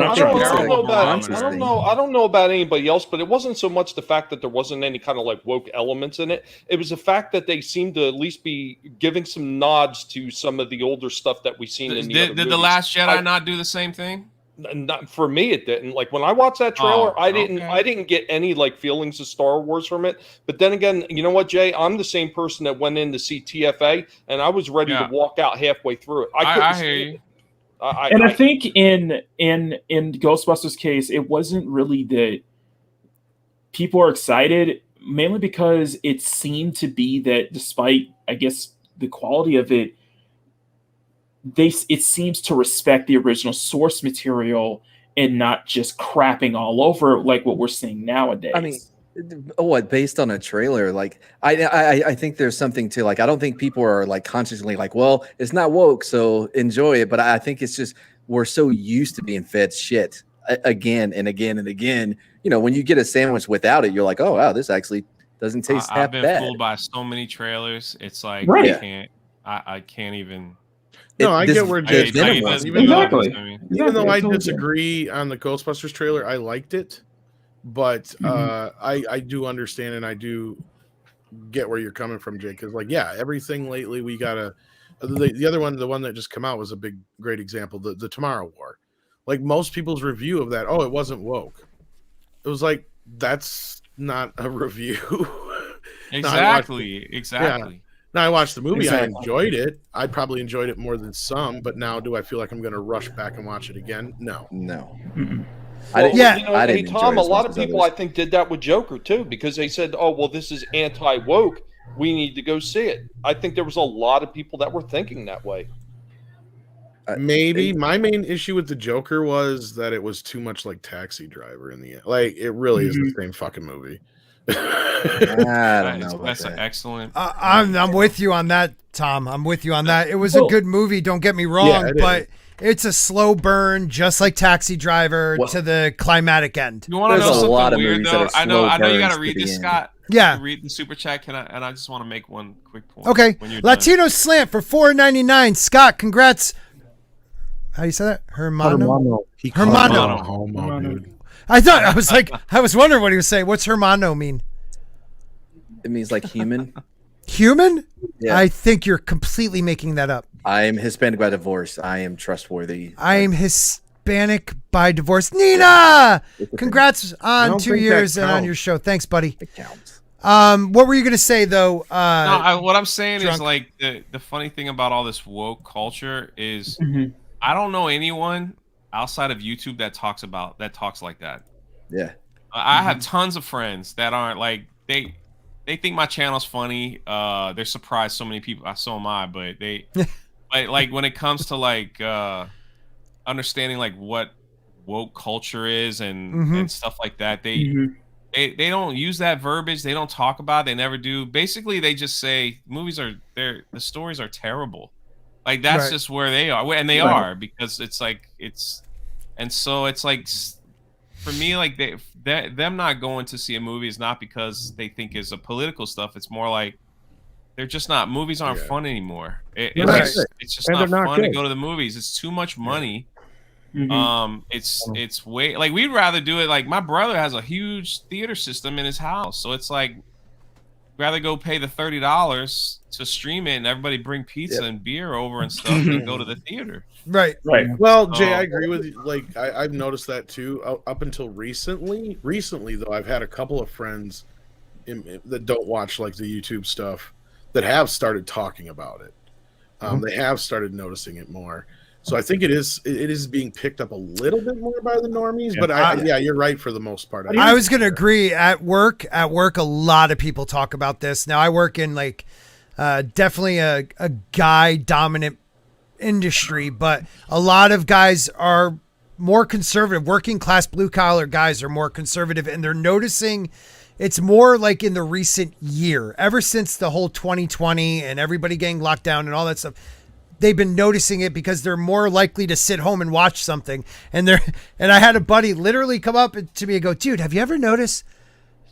don't know about anybody else, but it wasn't so much the fact that there wasn't any kind of like woke elements in it. It was the fact that they seemed to at least be giving some nods to some of the older stuff that we've seen in the other movies. Did The Last Jedi not do the same thing? Not for me, it didn't. Like when I watched that trailer, I didn't get any like feelings of Star Wars from it. But then again, you know what, Jay? I'm the same person that went in to see TFA, and I was ready to walk out halfway through it. I hear you. I think in Ghostbusters' case, it wasn't really that people are excited, mainly because it seemed to be that despite, I guess, the quality of it, it seems to respect the original source material and not just crapping all over like what we're seeing nowadays. I mean, based on a trailer? Like, I think there's something to, like, I don't think people are like consciously like, well, it's not woke, so enjoy it. But I think it's just we're so used to being fed shit again and again and again. You know, when you get a sandwich without it, you're like, oh wow, this actually doesn't taste half bad. I've been fooled by so many trailers. It's like I can't even. No, I get where Jay's coming from. Even though I disagree on the Ghostbusters trailer, I liked it. But I do understand, and I do get where you're coming from, Jay. Because, like, everything lately we gotta. The other one, the one that just came out, was a great example. The Tomorrow War. Like, most people's review of that, it wasn't woke. It was like, that's not a review. Exactly. Yeah. Now, I watched the movie. I enjoyed it. I probably enjoyed it more than some. But now, do I feel like I'm going to rush back and watch it again? No. No. Well, yeah. You know, hey, Tom, a lot of people I think did that with Joker too, because they said, "Oh, well, this is anti-woke. We need to go see it." I think there was a lot of people that were thinking that way. Maybe my main issue with the Joker was that it was too much like Taxi Driver in the end. Like it really is the same fucking movie. I don't know. That's an excellent. I'm with you on that, Tom. I'm with you on that. It was a good movie. Don't get me wrong, but it's a slow burn, just like Taxi Driver, to the climatic end. You want to know something weird though? I know you got to read this, Scott. Yeah, read the super chat. And I just want to make one quick point. Okay, Latino Slant for $4.99. Scott, congrats. How do you say that? Hermano. Hermano, dude. I was wondering what he was saying. What's Hermano mean? It means like human. Human? Yeah. I think you're completely making that up. I am Hispanic by divorce. I am trustworthy. I am Hispanic by divorce. Nina! Congrats on 2 years and on your show. Thanks, buddy. It counts. What were you going to say, though? What I'm saying is, like, the funny thing about all this woke culture is I don't know anyone outside of YouTube that talks like that. Yeah. I have tons of friends that aren't like, they think my channel's funny. They're surprised so many people, so am I, but but like when it comes to like understanding like what woke culture is and stuff like that, they don't use that verbiage. They don't talk about it. They never do. Basically, they just say the stories are terrible. Like that's just where they are, and they are, because it's like and so it's like, for me, like them not going to see a movie is not because they think it's a political stuff. It's more like they're just not. Movies aren't fun anymore. It's just not fun to go to the movies. It's too much money. It's way, like, we'd rather do it. Like, my brother has a huge theater system in his house, so it's like, rather go pay the $30 to stream it and everybody bring pizza and beer over and stuff and go to the theater. Right. Well, Jay, I agree with you. Like, I've noticed that too. Up until recently, though, I've had a couple of friends that don't watch like the YouTube stuff that have started talking about it. They have started noticing it more. So I think it is being picked up a little bit more by the normies, but you're right for the most part. I was going to agree. At work, a lot of people talk about this. Now I work in like definitely a guy dominant industry, but a lot of guys are more conservative. Working class blue collar guys are more conservative, and they're noticing it's more like in the recent year, ever since the whole 2020 and everybody getting locked down and all that stuff. They've been noticing it because they're more likely to sit home and watch something. And I had a buddy literally come up to me and go, "Dude, have you ever noticed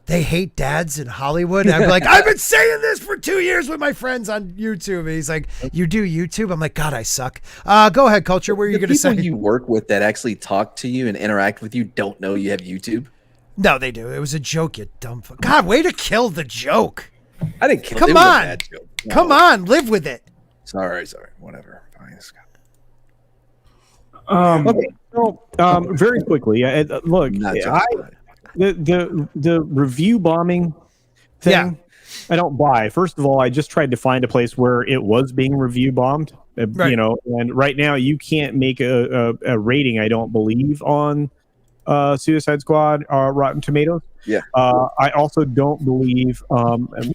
they hate dads in Hollywood?" And I'm like, "I've been saying this for 2 years with my friends on YouTube." And he's like, "You do YouTube?" I'm like, "God, I suck." Go ahead, Culture. What are you going to say? People you work with that actually talk to you and interact with you don't know you have YouTube? No, they do. It was a joke, you dumb fuck. God, way to kill the joke. I didn't kill it. Come on. No. Come on, live with it. Sorry, whatever. Fine. Okay, so very quickly, look, the review bombing thing, I don't buy. First of all, I just tried to find a place where it was being review bombed, you know, and right now you can't make a rating, I don't believe, on Suicide Squad or Rotten Tomatoes. Yeah. I also don't believe.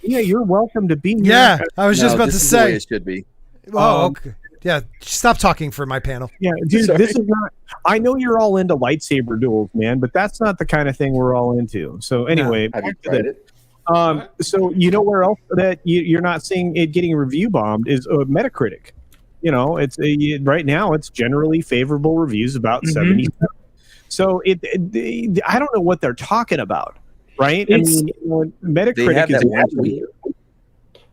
You're welcome to be here. Yeah, I was just about to say the way it should be. Oh, okay. Yeah, stop talking for my panel. Yeah, dude, this is not. I know you're all into lightsaber duels, man, but that's not the kind of thing we're all into. So anyway, have you tried it? So you know where else that you're not seeing it getting review bombed is Metacritic. You know, it's right now it's generally favorable reviews, about 77. So I don't know what they're talking about, right? I mean, Metacritic is actually.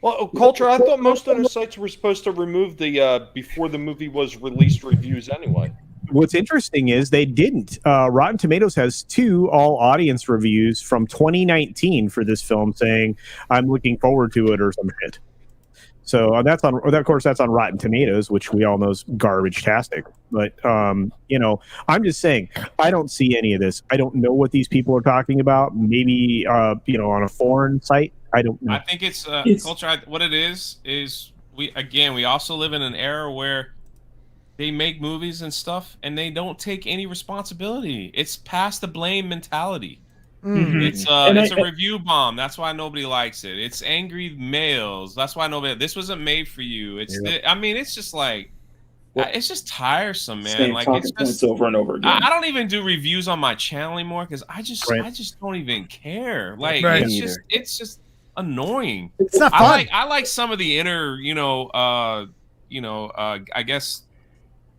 Well, Culture, I thought most of the sites were supposed to remove the before the movie was released reviews anyway. What's interesting is they didn't. Rotten Tomatoes has 2 all audience reviews from 2019 for this film saying, "I'm looking forward to it" or some shit. So that's on, of course, that's on Rotten Tomatoes, which we all know is garbage-tastic. But, you know, I'm just saying, I don't see any of this. I don't know what these people are talking about. Maybe, you know, on a foreign site. I don't know. I think it's Culture. What it is we also live in an era where they make movies and stuff, and they don't take any responsibility. It's pass the blame mentality. It's a review bomb. That's why nobody likes it. It's angry males. That's why nobody. This wasn't made for you. I mean, it's just like. It's just tiresome, man. Like it's just over and over again. I don't even do reviews on my channel anymore because I just don't even care. Like it's just annoying. It's not fun. I like some of the inner, I guess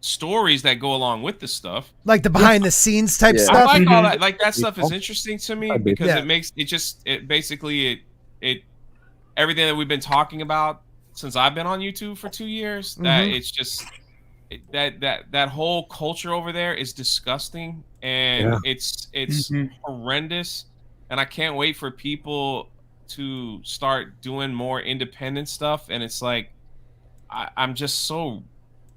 stories that go along with this stuff, like the behind the scenes type stuff. I like all that. Like that stuff is interesting to me because it makes it basically everything that we've been talking about since I've been on YouTube for 2 years. That it's just. That whole culture over there is disgusting, and it's horrendous, and I can't wait for people to start doing more independent stuff. And it's like I'm just so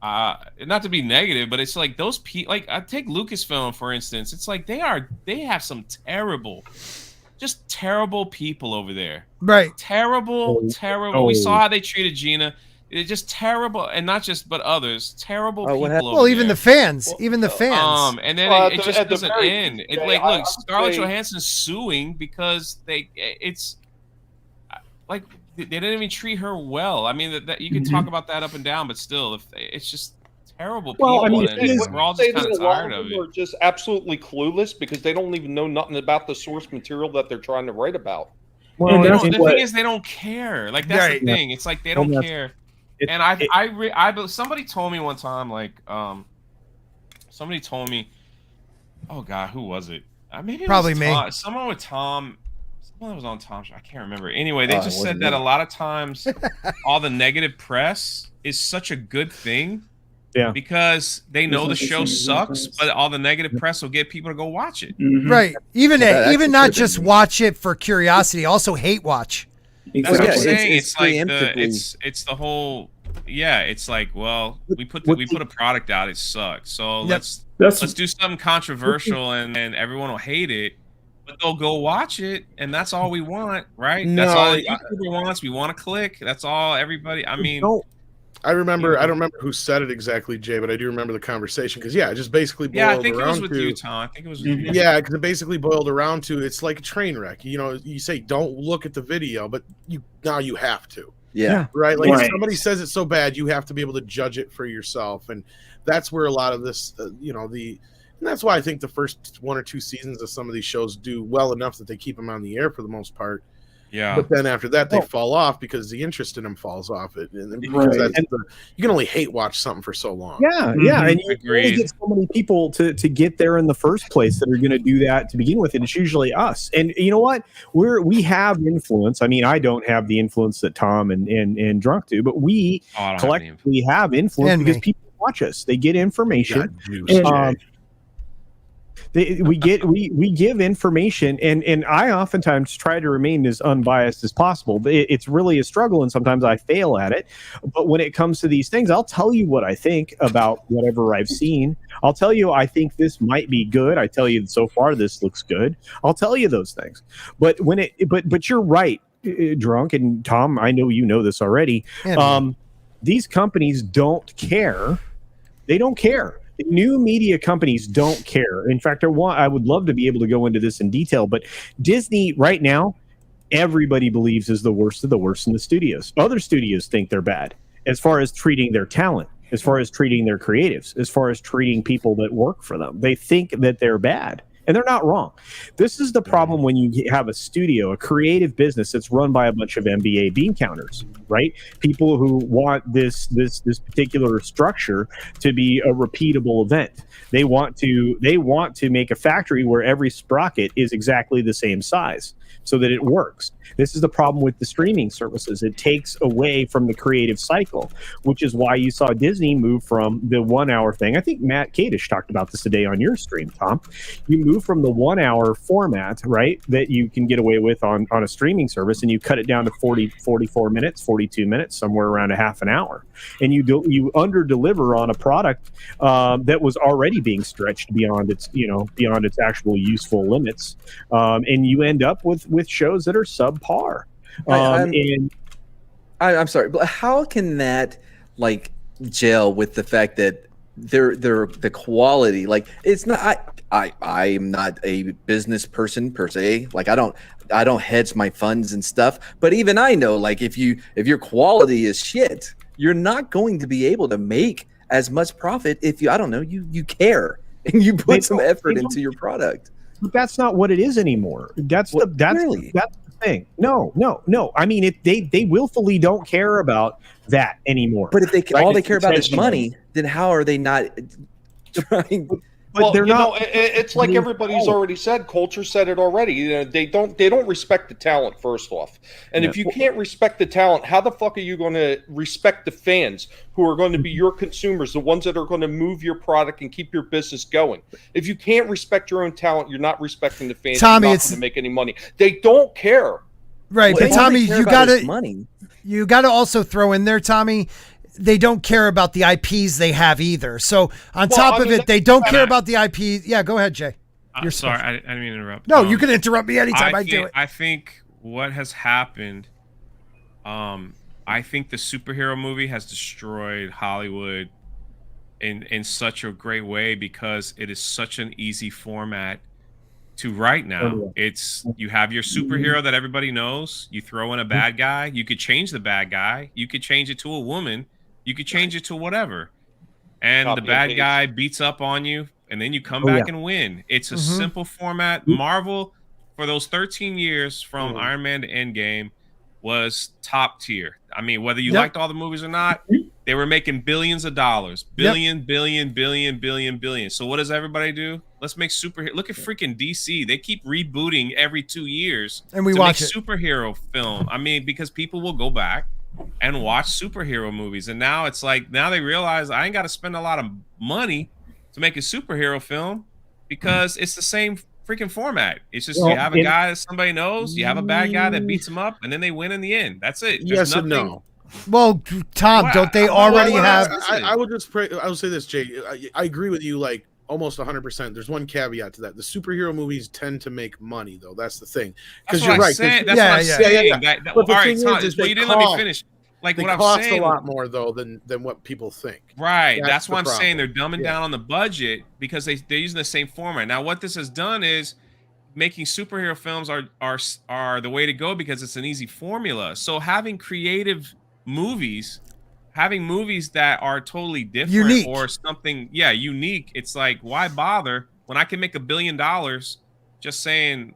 not to be negative, but it's like those people, like I take Lucasfilm for instance. It's like they have some terrible people over there, right? Terrible. We saw how they treated Gina. It's just terrible, and not just, but others. Terrible people. Well, even the fans, And then it just doesn't end. Look, Scarlett Johansson's suing because it's like they didn't even treat her well. I mean, that you can talk about that up and down, but still, it's just terrible people. Well, I mean, we're all just kind of tired of it. Are just absolutely clueless because they don't even know nothing about the source material that they're trying to write about. Well, the thing is, they don't care. Like that's the thing. It's like they don't care. And somebody told me one time, like, somebody told me, oh God, who was it? Maybe it probably was me. Someone with Tom. Someone was on Tom's show. I can't remember. Anyway, they just said that a lot of times, all the negative press is such a good thing. Yeah. Because they know the show sucks, but all the negative press will get people to go watch it. Right. Even not just watch it for curiosity, also hate watch. That's what I'm saying. It's the whole. Yeah, it's like, well, we put a product out, it sucks. So let's do something controversial and everyone will hate it, but they'll go watch it, and that's all we want, right? No, that's all the YouTuber wants. We want to click. That's all everybody. I mean, I remember. I don't remember who said it exactly, Jay, but I do remember the conversation because it just basically boiled around to. I think it was with you, Tom. I think it was with you. Yeah, because it basically boiled around to it's like a train wreck. You know, you say don't look at the video, but now you have to. Yeah. Right. Like if somebody says it's so bad, you have to be able to judge it for yourself, and that's where a lot of this, and that's why I think the first 1 or 2 seasons of some of these shows do well enough that they keep them on the air for the most part. Yeah. But then after that, they fall off because the interest in them falls off. You can only hate watch something for so long. Yeah, and you only get so many people to get there in the first place that are going to do that to begin with, and it's usually us. And you know what? We have influence. I mean, I don't have the influence that Tom and Drunk do, but we collectively have influence because people watch us. They get information. We give information, and I oftentimes try to remain as unbiased as possible. But it's really a struggle, and sometimes I fail at it. But when it comes to these things, I'll tell you what I think about whatever I've seen. I'll tell you I think this might be good. I tell you so far this looks good. I'll tell you those things. But but you're right, Drunk and Tom. I know you know this already. These companies don't care. They don't care. New media companies don't care. In fact, I would love to be able to go into this in detail, but Disney right now, everybody believes is the worst of the worst in the studios. Other studios think they're bad as far as treating their talent, as far as treating their creatives, as far as treating people that work for them. They think that they're bad. And they're not wrong. This is the problem when you have a studio, a creative business that's run by a bunch of MBA bean counters, right? People who want this particular structure to be a repeatable event. They want to make a factory where every sprocket is exactly the same size so that it works. This is the problem with the streaming services. It takes away from the creative cycle, which is why you saw Disney move from the 1 hour thing. I think Matt Kadish talked about this today on your stream, Tom. You move from the 1 hour format, right, that you can get away with on a streaming service, and you cut it down to 44 minutes, 42 minutes, somewhere around a half an hour. And you under deliver on a product that was already being stretched beyond its actual useful limits. And you end up with shows that are subpar. I'm sorry, but how can that gel with the fact that the quality. Like, it's not. I'm not a business person per se. Like, I don't hedge my funds and stuff. But even I know, like, if your quality is shit, you're not going to be able to make as much profit if you care and you put some effort into your product. But that's not what it is anymore. That's the thing. No. I mean, they willfully don't care about that anymore. But if all they care about is money, then how are they not trying? But they're not. It's like everybody's already said. Culture said it already. They don't respect the talent, first off. And if you can't respect the talent, how the fuck are you going to respect the fans who are going to be your consumers, the ones that are going to move your product and keep your business going? If you can't respect your own talent, you're not respecting the fans. Tommy, you're not going to make any money. They don't care. Right, well, but Tommy, money. You got to also throw in there, Tommy. They don't care about the IPs they have either. So on top of it, they don't care about the IPs. Yeah, go ahead, Jay. You're sorry, I didn't mean to interrupt. No, you can interrupt me anytime I do it. I think what has happened, I think the superhero movie has destroyed Hollywood in such a great way because it is such an easy format to write now. It's you have your superhero that everybody knows. You throw in a bad guy. You could change the bad guy. You could change it to a woman. You could change it to whatever. And the bad guy beats up on you, and then you come back and win. It's a simple format. Marvel, for those 13 years from Iron Man to Endgame, was top tier. I mean, whether you liked all the movies or not, they were making billions of dollars. Billion. So what does everybody do? Let's make superhero. Look at freaking DC. They keep rebooting every 2 years and we to watch make superhero film. I mean, because people will go back and watch superhero movies. And now it's like, now they realize I ain't got to spend a lot of money to make a superhero film because it's the same freaking format. It's just you have a guy that somebody knows, you have a bad guy that beats him up, and then they win in the end. That's it. Yes and no. Well, Tom, don't they already have? I would say this, Jay. I agree with you, like almost 100%. There's one caveat to that: the superhero movies tend to make money, though. That's the thing. Because you're right. That's what I'm saying. All right, Tom, you didn't let me finish. Like they what I'm cost saying, a lot more though than what people think. Right. That's why I'm saying they're dumbing down on the budget because they're using the same format. Now, what this has done is making superhero films are the way to go because it's an easy formula. So having creative movies, having movies that are totally different or something, unique. It's like, why bother when I can make $1 billion just saying,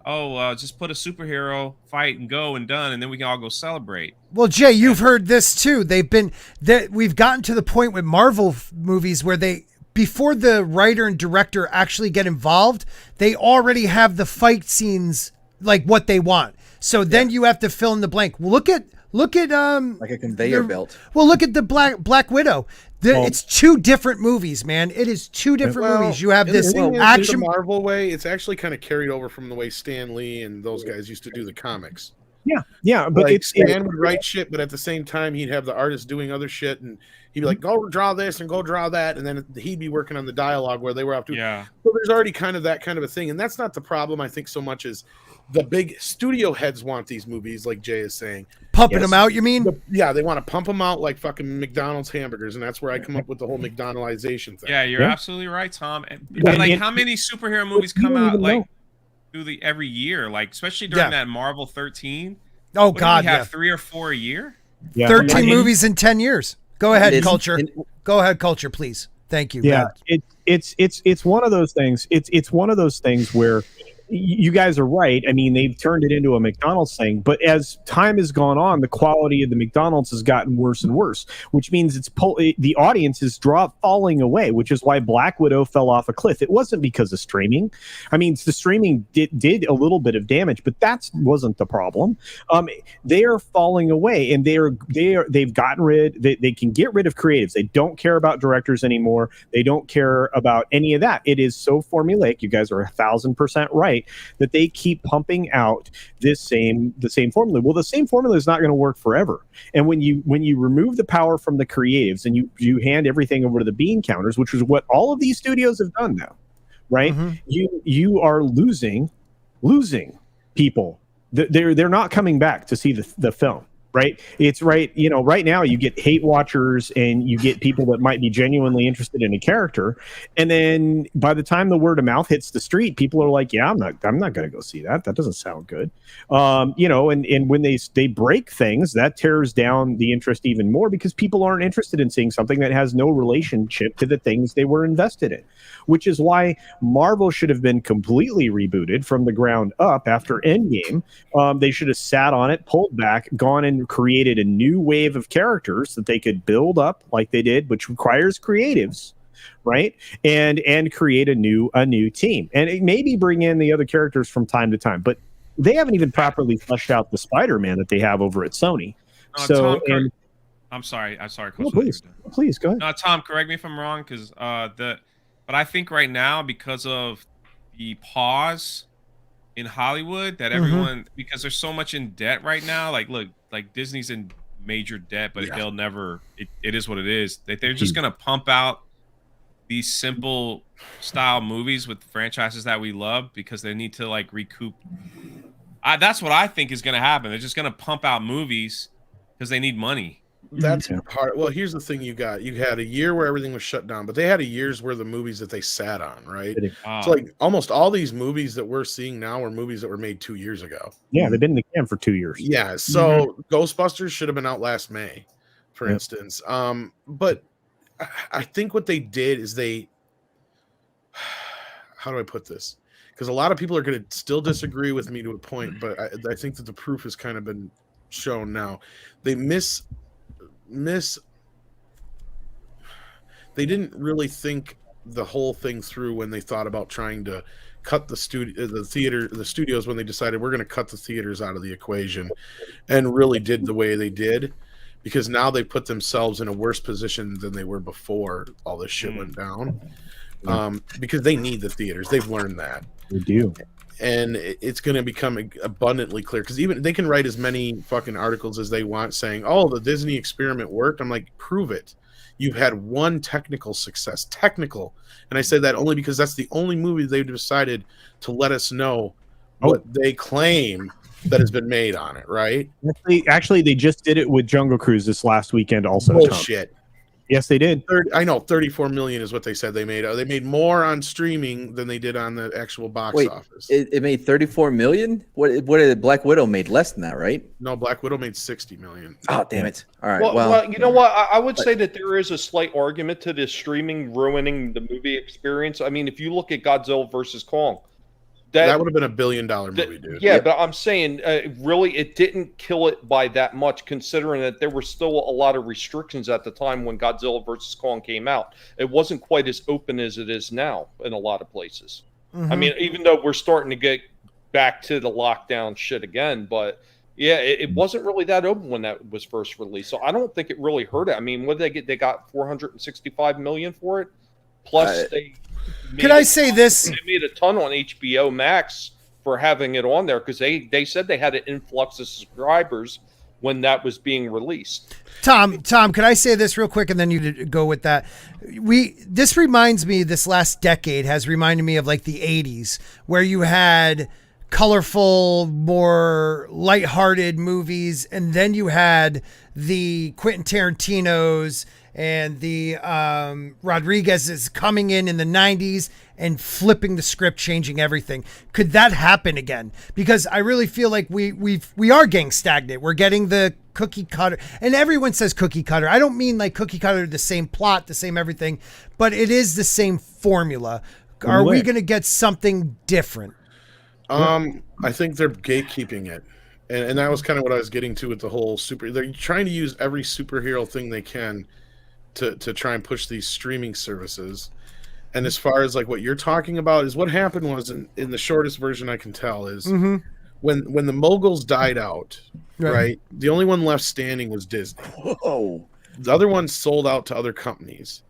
just put a superhero fight and go and done, and then we can all go celebrate. Well, Jay, you've heard this too. We've gotten to the point with Marvel movies where before the writer and director actually get involved, they already have the fight scenes like what they want. So then you have to fill in the blank. Look at like a conveyor belt. Well, look at the Black Widow. It's two different movies, man. It is two different movies. You have this action the Marvel way. It's actually kind of carried over from the way Stan Lee and those guys used to do the comics. Yeah, but like Stan would write shit, but at the same time he'd have the artist doing other shit, and he'd be like, "Go draw this and go draw that," and then he'd be working on the dialogue where they were up to. Yeah. So there's already kind of that kind of a thing, and that's not the problem. I think so much as the big studio heads want these movies, like Jay is saying, pumping them out. You mean? They want to pump them out like fucking McDonald's hamburgers, and that's where I come up with the whole McDonaldization thing. Yeah, you're absolutely right, Tom. And how many superhero movies come out every year, like especially during that Marvel 13? Oh God, we have 3 or 4 a year. 13 movies in 10 years. Go ahead, Culture. Go ahead, Culture, please. Thank you. Yeah, it's one of those things. It's one of those things where you guys are right. I mean, they've turned it into a McDonald's thing, but as time has gone on, the quality of the McDonald's has gotten worse and worse, which means the audience is falling away, which is why Black Widow fell off a cliff. It wasn't because of streaming. I mean, the streaming did a little bit of damage, but that wasn't the problem. They are falling away, and they've gotten rid. They can get rid of creatives. They don't care about directors anymore. They don't care about any of that. It is so formulaic. You guys are 1,000% right. That they keep pumping out the same formula. Well, the same formula is not going to work forever. And when you remove the power from the creatives and you hand everything over to the bean counters, which is what all of these studios have done now, right? Mm-hmm. You are losing people. They're not coming back to see the film. right? It's right. You know, right now you get hate watchers and you get people that might be genuinely interested in a character, and then by the time the word of mouth hits the street, people are like, "Yeah, I'm not going to go see that. That doesn't sound good." You know, and when they break things, that tears down the interest even more because people aren't interested in seeing something that has no relationship to the things they were invested in, which is why Marvel should have been completely rebooted from the ground up after Endgame. They should have sat on it, pulled back, gone and created a new wave of characters that they could build up like they did, which requires creatives, right? And create a new team, and maybe bring in the other characters from time to time. But they haven't even properly fleshed out the Spider-Man that they have over at Sony. So, Tom, I'm sorry. Please go ahead. No, Tom, correct me if I'm wrong, but I think right now, because of the pause in Hollywood, that everyone, because there's so much in debt right now. Like, look, like Disney's in major debt, but they'll never. It is what it is. They're just gonna pump out these simple style movies with franchises that we love because they need to like recoup. That's what I think is gonna happen. They're just gonna pump out movies because they need money. That's part. Well, here's the thing: you had a year where everything was shut down, but they had a year's worth of movies that they sat on, right? So like almost all these movies that we're seeing now are movies that were made 2 years ago. Yeah, they've been in the can for 2 years. Yeah, so Ghostbusters should have been out last May, for instance. But I think what they did is how do I put this? Because a lot of people are going to still disagree with me to a point, but I think that the proof has kind of been shown now. They they didn't really think the whole thing through when they thought about trying to cut the studios when they decided we're going to cut the theaters out of the equation, and really did the way they did, because now they put themselves in a worse position than they were before all this shit went down. Because they need the theaters. They've learned that. They do. And it's going to become abundantly clear, because even they can write as many fucking articles as they want saying, oh, the Disney experiment worked. I'm like, prove it. You've had one technical success. Technical. And I say that only because that's the only movie they've decided to let us know what they claim that has been made on it, right? Actually, they just did it with Jungle Cruise this last weekend also. Bullshit. Yes, they did. I know 34 million is what they said they made. They made more on streaming than they did on the actual box office. It made 34 million? What did Black Widow made less than that, right? No, Black Widow made 60 million. Oh, damn it. All right. Well, you know what? I would say that there is a slight argument to this streaming ruining the movie experience. I mean, if you look at Godzilla versus Kong, that would have been $1 billion movie, dude. Yeah, but I'm saying, really, it didn't kill it by that much, considering that there were still a lot of restrictions at the time when Godzilla vs. Kong came out. It wasn't quite as open as it is now in a lot of places. I mean, even though we're starting to get back to the lockdown shit again, but yeah, it wasn't really that open when that was first released. So I don't think it really hurt it. I mean, what did they get? They got $465 million for it. Plus, Can I say this? They made a ton on HBO Max for having it on there because they said they had an influx of subscribers when that was being released. Tom, can I say this real quick and then you go with that? This reminds me, this last decade has reminded me of like the 80s where you had colorful, more lighthearted movies, and then you had the Quentin Tarantinos and the Rodriguez is coming in the 90s and flipping the script, changing everything. Could that happen again? Because I really feel like we are getting stagnant. We're getting the cookie cutter, and everyone says cookie cutter. I don't mean like cookie cutter, the same plot, the same everything, but it is the same formula. Are we going to get something different? I think they're gatekeeping it. And that was kind of what I was getting to with the whole they're trying to use every superhero thing they can to try and push these streaming services. And as far as like what you're talking about is what happened was in the shortest version I can tell is when the moguls died out, right? The only one left standing was Disney. Whoa. The other ones sold out to other companies.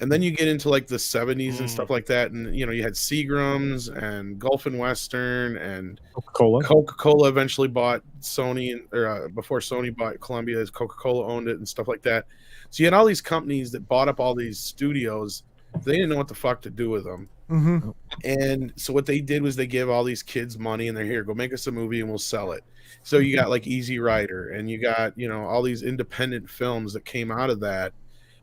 And then you get into like the 70s and stuff like that. And, you know, you had Seagram's and Gulf and Western and Coca-Cola. Coca-Cola eventually bought Sony, or before Sony bought Columbia, Coca-Cola owned it and stuff like that. So you had all these companies that bought up all these studios. They didn't know what the fuck to do with them. Mm-hmm. And so what they did was they give all these kids money, and they're here, go make us a movie and we'll sell it. So you got like Easy Rider, and you got, you know, all these independent films that came out of that,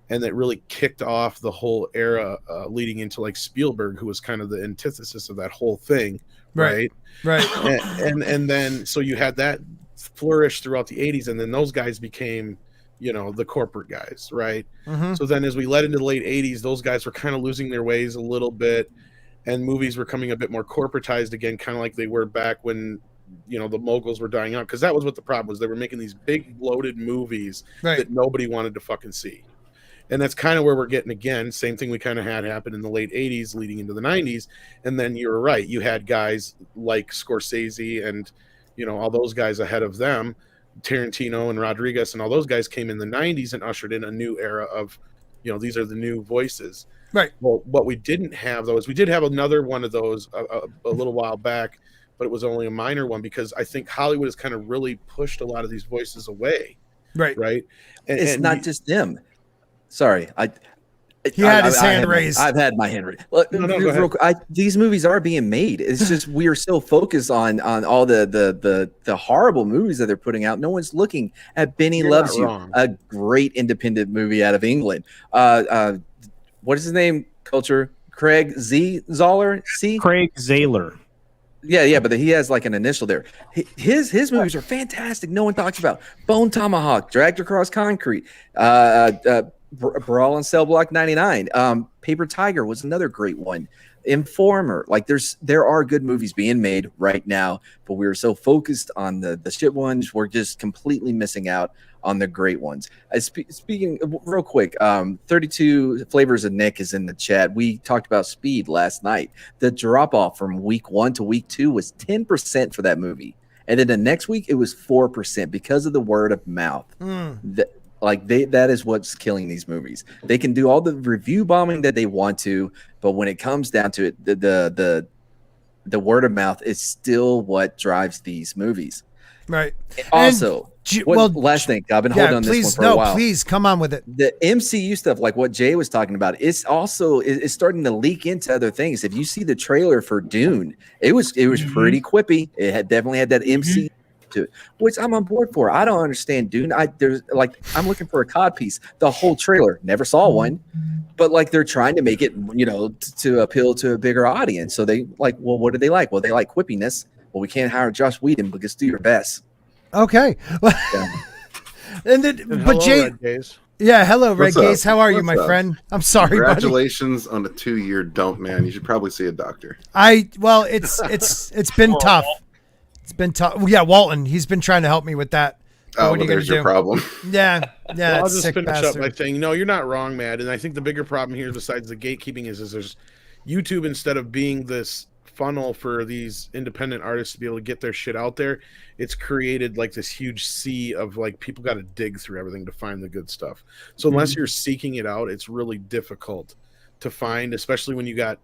and that really kicked off the whole era leading into like Spielberg, who was kind of the antithesis of that whole thing. Right. And then so you had that flourish throughout the 80s, and then those guys became, you know, the corporate guys, right? Mm-hmm. So then as we led into the late 80s, those guys were kind of losing their ways a little bit, and movies were coming a bit more corporatized again, kind of like they were back when, you know, the moguls were dying out, because that was what the problem was. They were making these big bloated movies that nobody wanted to fucking see. And that's kind of where we're getting again. Same thing we kind of had happen in the late 80s leading into the 90s. And then you were right. You had guys like Scorsese and, you know, all those guys ahead of them, Tarantino and Rodriguez and all those guys came in the 90s and ushered in a new era of, you know, these are the new voices. Right. Well, what we didn't have, though, is we did have another one of those a little while back, but it was only a minor one, because I think Hollywood has kind of really pushed a lot of these voices away. Right. Right. It's not just them. Sorry, he had his hand raised. I've had my hand raised. Look, these movies are being made. It's just we are so focused on all the horrible movies that they're putting out. No one's looking at Benny Loves You, a great independent movie out of England. What is his name? Culture. Craig Zahler. Craig Zahler. Yeah, but he has like an initial there. His movies are fantastic. No one talks about Bone Tomahawk, Dragged Across Concrete, Brawl on Cell Block 99. Paper Tiger was another great one. Informer. Like there are good movies being made right now, but we're so focused on the shit ones, we're just completely missing out on the great ones. Speaking real quick, 32 Flavors of Nick is in the chat. We talked about Speed last night. The drop off from week 1 to week 2 was 10% for that movie, and then the next week it was 4% because of the word of mouth. That is what's killing these movies. They can do all the review bombing that they want to, but when it comes down to it, the word of mouth is still what drives these movies. Right. Also, last thing, I've been holding on this one for a while. Please come on with it. The MCU stuff, like what Jay was talking about, it's starting to leak into other things. If you see the trailer for Dune, it was pretty quippy. It had definitely had that MCU to it, which I'm on board for. I don't understand Dune. I'm looking for a cod piece. The whole trailer, never saw one, but like they're trying to make it, you know, to appeal to a bigger audience. So they like, well, what do they like? Well, they like quippiness. Well, we can't hire Josh Whedon, but just do your best. Okay. But Jay, hello, Red Gaze. How are you, my friend? I'm sorry. Congratulations on a 2-year dump, man. You should probably see a doctor. It's been tough. It's been tough. Yeah, Walton. He's been trying to help me with that. What are you going to do? Your problem. Yeah. Well, I'll just finish up by saying, no, you're not wrong, Matt. And I think the bigger problem here, besides the gatekeeping, is there's YouTube, instead of being this funnel for these independent artists to be able to get their shit out there, it's created like this huge sea of like people got to dig through everything to find the good stuff. So unless you're seeking it out, it's really difficult to find, especially when you got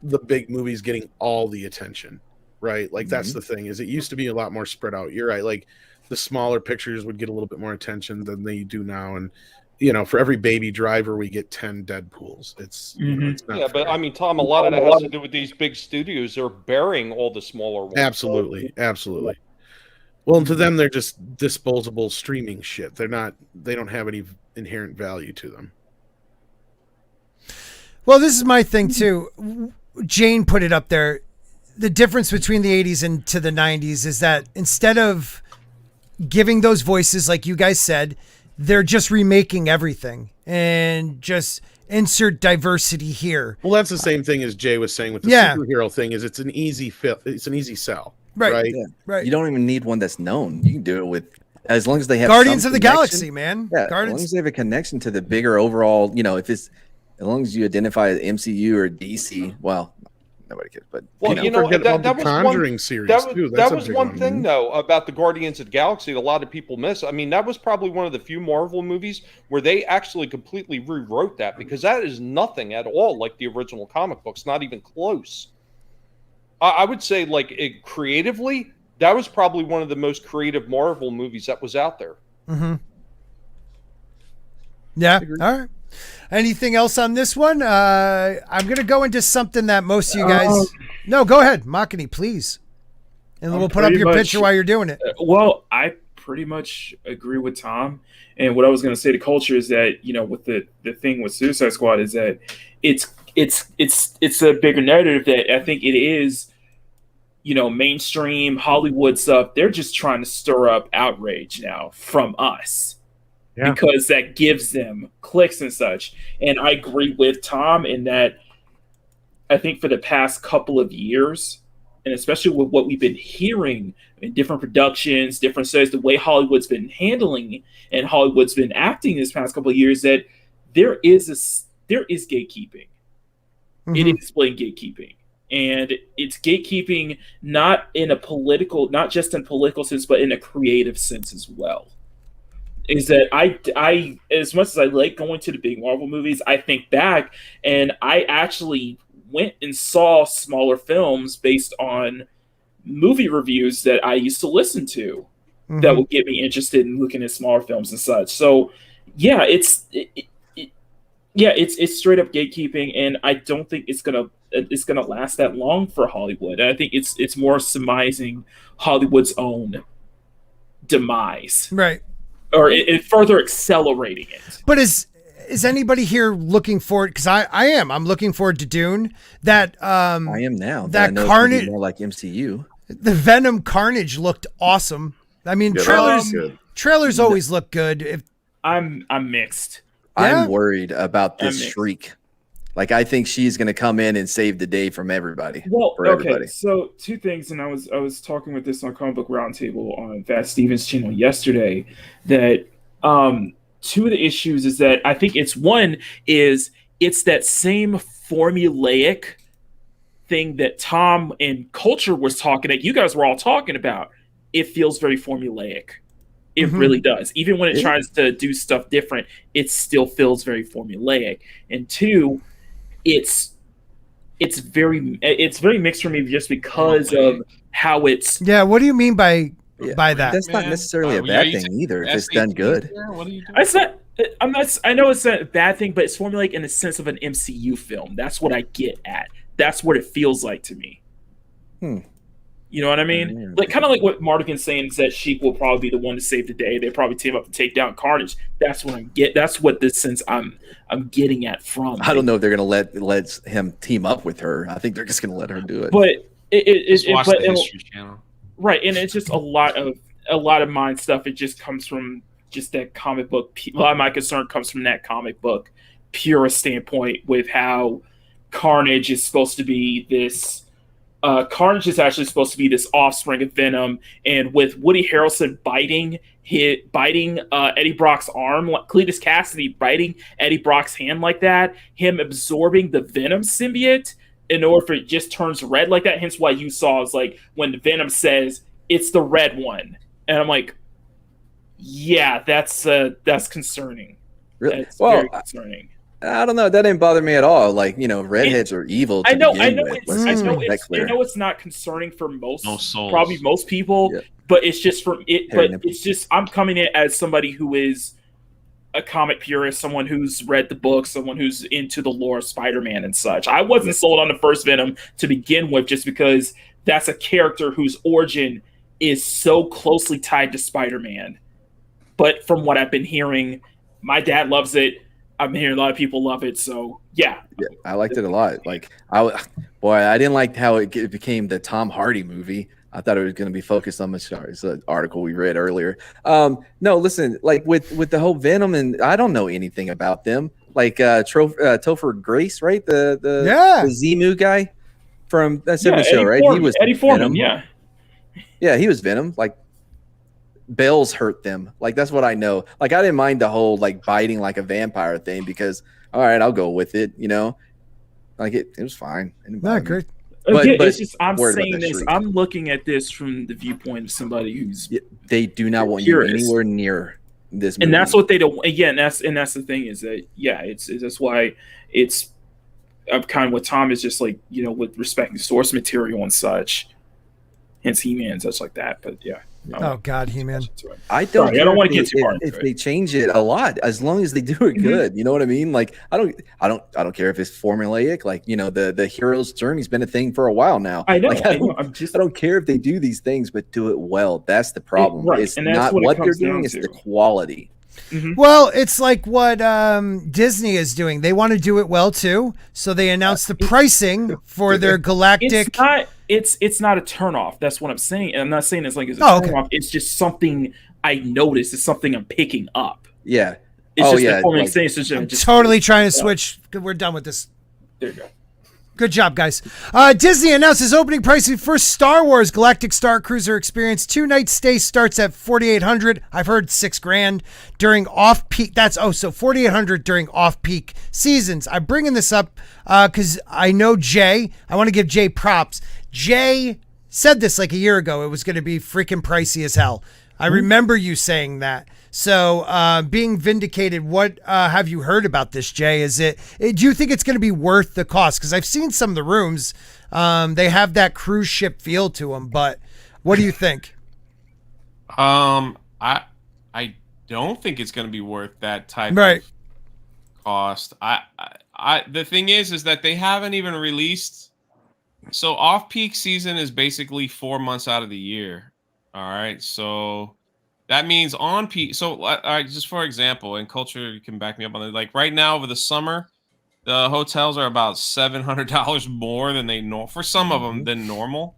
the big movies getting all the attention, right? Like that's the thing, is it used to be a lot more spread out. You're right. Like the smaller pictures would get a little bit more attention than they do now. And you know, for every Baby Driver, we get 10 Deadpools. It's, you know, it's not fair. But I mean, Tom, a lot of that has to do with these big studios. They're burying all the smaller ones. Absolutely. Well, and to them, they're just disposable streaming shit. They don't have any inherent value to them. Well, this is my thing too. Jayne put it up there. The difference between the 80s and to the 90s is that instead of giving those voices, like you guys said, they're just remaking everything and just insert diversity here. Well, that's the same thing as Jay was saying with the superhero thing. Is it's an easy sell, right? Yeah. Right. You don't even need one that's known. You can do it with, as long as they have Guardians of the Galaxy, man. Yeah, as long as they have a connection to the bigger overall. You know, as long as you identify as MCU or DC, well, nobody cares. But that was Conjuring series too. That was one thing though about the Guardians of the Galaxy that a lot of people miss. I mean, that was probably one of the few Marvel movies where they actually completely rewrote that, because that is nothing at all like the original comic books, not even close. I would say, like, creatively, that was probably one of the most creative Marvel movies that was out there. Yeah. All right. Anything else on this one? I'm going to go into something that most of you guys... No, go ahead. Makani, please. And we'll put up your picture while you're doing it. Well, I pretty much agree with Tom. And what I was going to say to culture is that, with the thing with Suicide Squad is that it's a bigger narrative that I think it is, mainstream Hollywood stuff. They're just trying to stir up outrage now from us. Yeah. Because that gives them clicks and such. And I agree with Tom in that I think for the past couple of years, and especially with what we've been hearing in different productions, different studies, the way Hollywood's been handling and Hollywood's been acting this past couple of years, that there is gatekeeping. Mm-hmm. It is blatant gatekeeping. And it's gatekeeping not just in political sense, but in a creative sense as well. Is that I as much as I like going to the big Marvel movies, I think back and I actually went and saw smaller films based on movie reviews that I used to listen to that would get me interested in looking at smaller films and such. So yeah, it's straight up gatekeeping, and I don't think it's gonna last that long for Hollywood. And I think it's more surmising Hollywood's own demise, right? Or it further accelerating it. But is anybody here looking forward? Because I am. I'm looking forward to Dune. I am now. That Carnage, more like MCU. The Venom Carnage looked awesome. I mean, trailers always look good. I'm mixed. I'm worried about this Shriek. Like, I think she's going to come in and save the day from everybody. Well, okay. So two things, and I was talking with this on Comic Book Roundtable on Fast Stevens' channel yesterday. That two of the issues is that I think it's that same formulaic thing that Tom and Culture was talking that you guys were all talking about. It feels very formulaic. It really does. Even when it tries to do stuff different, it still feels very formulaic. And two, it's very mixed for me just because of how it's. Yeah, what do you mean by that? That's not necessarily a bad thing either if it's done good. What are you doing? I know it's a bad thing, but it's formulaic in the sense of an MCU film. That's what I get at. That's what it feels like to me. You know what I mean? Like kind of like what Martigan's saying is that Sheik will probably be the one to save the day. They probably team up to take down Carnage. That's what that's what the sense I'm getting at from. I don't know if they're gonna let him team up with her. I think they're just gonna let her do it. But watch the History Channel. Right, and it's just a lot of mind stuff. It just comes from just that comic book. A lot of my concern comes from that comic book purist standpoint with how Carnage is supposed to be this. Carnage is actually supposed to be this offspring of Venom, and with Woody Harrelson biting Eddie Brock's arm, Cletus Cassidy biting Eddie Brock's hand like that, him absorbing the Venom symbiote in order for it just turns red like that. Hence why you saw is like when the Venom says it's the red one, and I'm like, yeah, that's concerning. Really? That's very concerning. I don't know. That didn't bother me at all. Like, redheads are evil. I know it's not concerning for probably most people, but it's just I'm coming in as somebody who is a comic purist, someone who's read the books, someone who's into the lore of Spider-Man and such. I wasn't sold on the first Venom to begin with, just because that's a character whose origin is so closely tied to Spider-Man. But from what I've been hearing, my dad loves it. I'm hearing a lot of people love it, so yeah. I liked it a lot. Like, I didn't like how it became the Tom Hardy movie. I thought it was going to be focused on it's an article we read earlier. No, listen, like with the whole Venom, and I don't know anything about them. Like Topher Grace, right? The Zemu guy from that 70 show, right? He was Eddie Foreman, Venom. Yeah, he was Venom. Like, bells hurt them. Like, that's what I know. Like, I didn't mind the whole like biting like a vampire thing, because all right, I'll go with it. Like it was fine. Not great. But it's just I'm saying this. I'm looking at this from the viewpoint of somebody who's they do not want you anywhere near this movie. And that's what they don't. Yeah, and that's the thing is that that's why it's. I'm kind of with Tom is just like with respecting source material and such. Hence He-Man and such like that. But yeah. Oh God, He-Man. I don't want to get too far if they change it a lot, as long as they do it good. You know what I mean? Like I don't care if it's formulaic. Like the hero's journey's been a thing for a while now. I know. Like, I don't care if they do these things, but do it well. That's the problem. It's not what they're doing; it's the quality. Well, it's like what Disney is doing. They want to do it well too, so they announced the pricing for their galactic. It's not a turnoff. That's what I'm saying. And I'm not saying it's like it's a turnoff. It's just something I noticed. It's something I'm picking up. Yeah. It's just I'm totally trying to switch. We're done with this. There you go. Good job, guys. Disney announces opening pricing for Star Wars Galactic Star Cruiser Experience. 2-night stay starts at $4,800. I've heard $6,000 during off-peak. So $4,800 during off-peak seasons. I'm bringing this up because I know Jay. I want to give Jay props. Jay said this like a year ago. It was going to be freaking pricey as hell. I remember you saying that. So being vindicated, what have you heard about this, Jay? Do you think it's going to be worth the cost? Because I've seen some of the rooms. They have that cruise ship feel to them, but what do you think? I don't think it's going to be worth that type of cost. The thing is that they haven't even released. So off-peak season is basically 4 months out of the year. All right, so that means on peak. So, just for example, in culture, you can back me up on it. Like right now, over the summer, the hotels are about $700 more than they know for some of them than normal.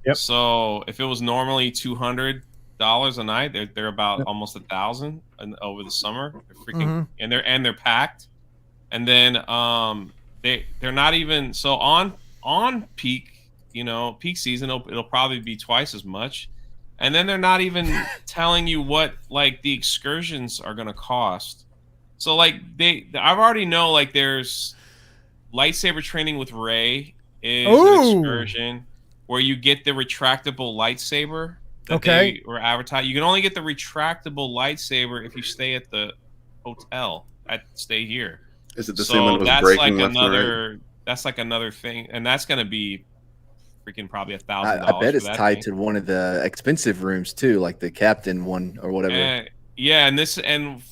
Yep. So if it was normally $200 a night, they're about almost $1,000 over the summer. They're freaking and they're packed. And then they're not even so on peak. Peak season, it'll probably be twice as much. And then they're not even telling you what like the excursions are going to cost. So like I've already know like there's lightsaber training with Rey is an excursion where you get the retractable lightsaber that they were advertising. You can only get the retractable lightsaber if you stay at the hotel Stay Here. Is it the same one that was breaking left and right? That's like another thing, and that's going to be freaking probably $1,000. I bet it's tied to one of the expensive rooms too, like the captain one or whatever. And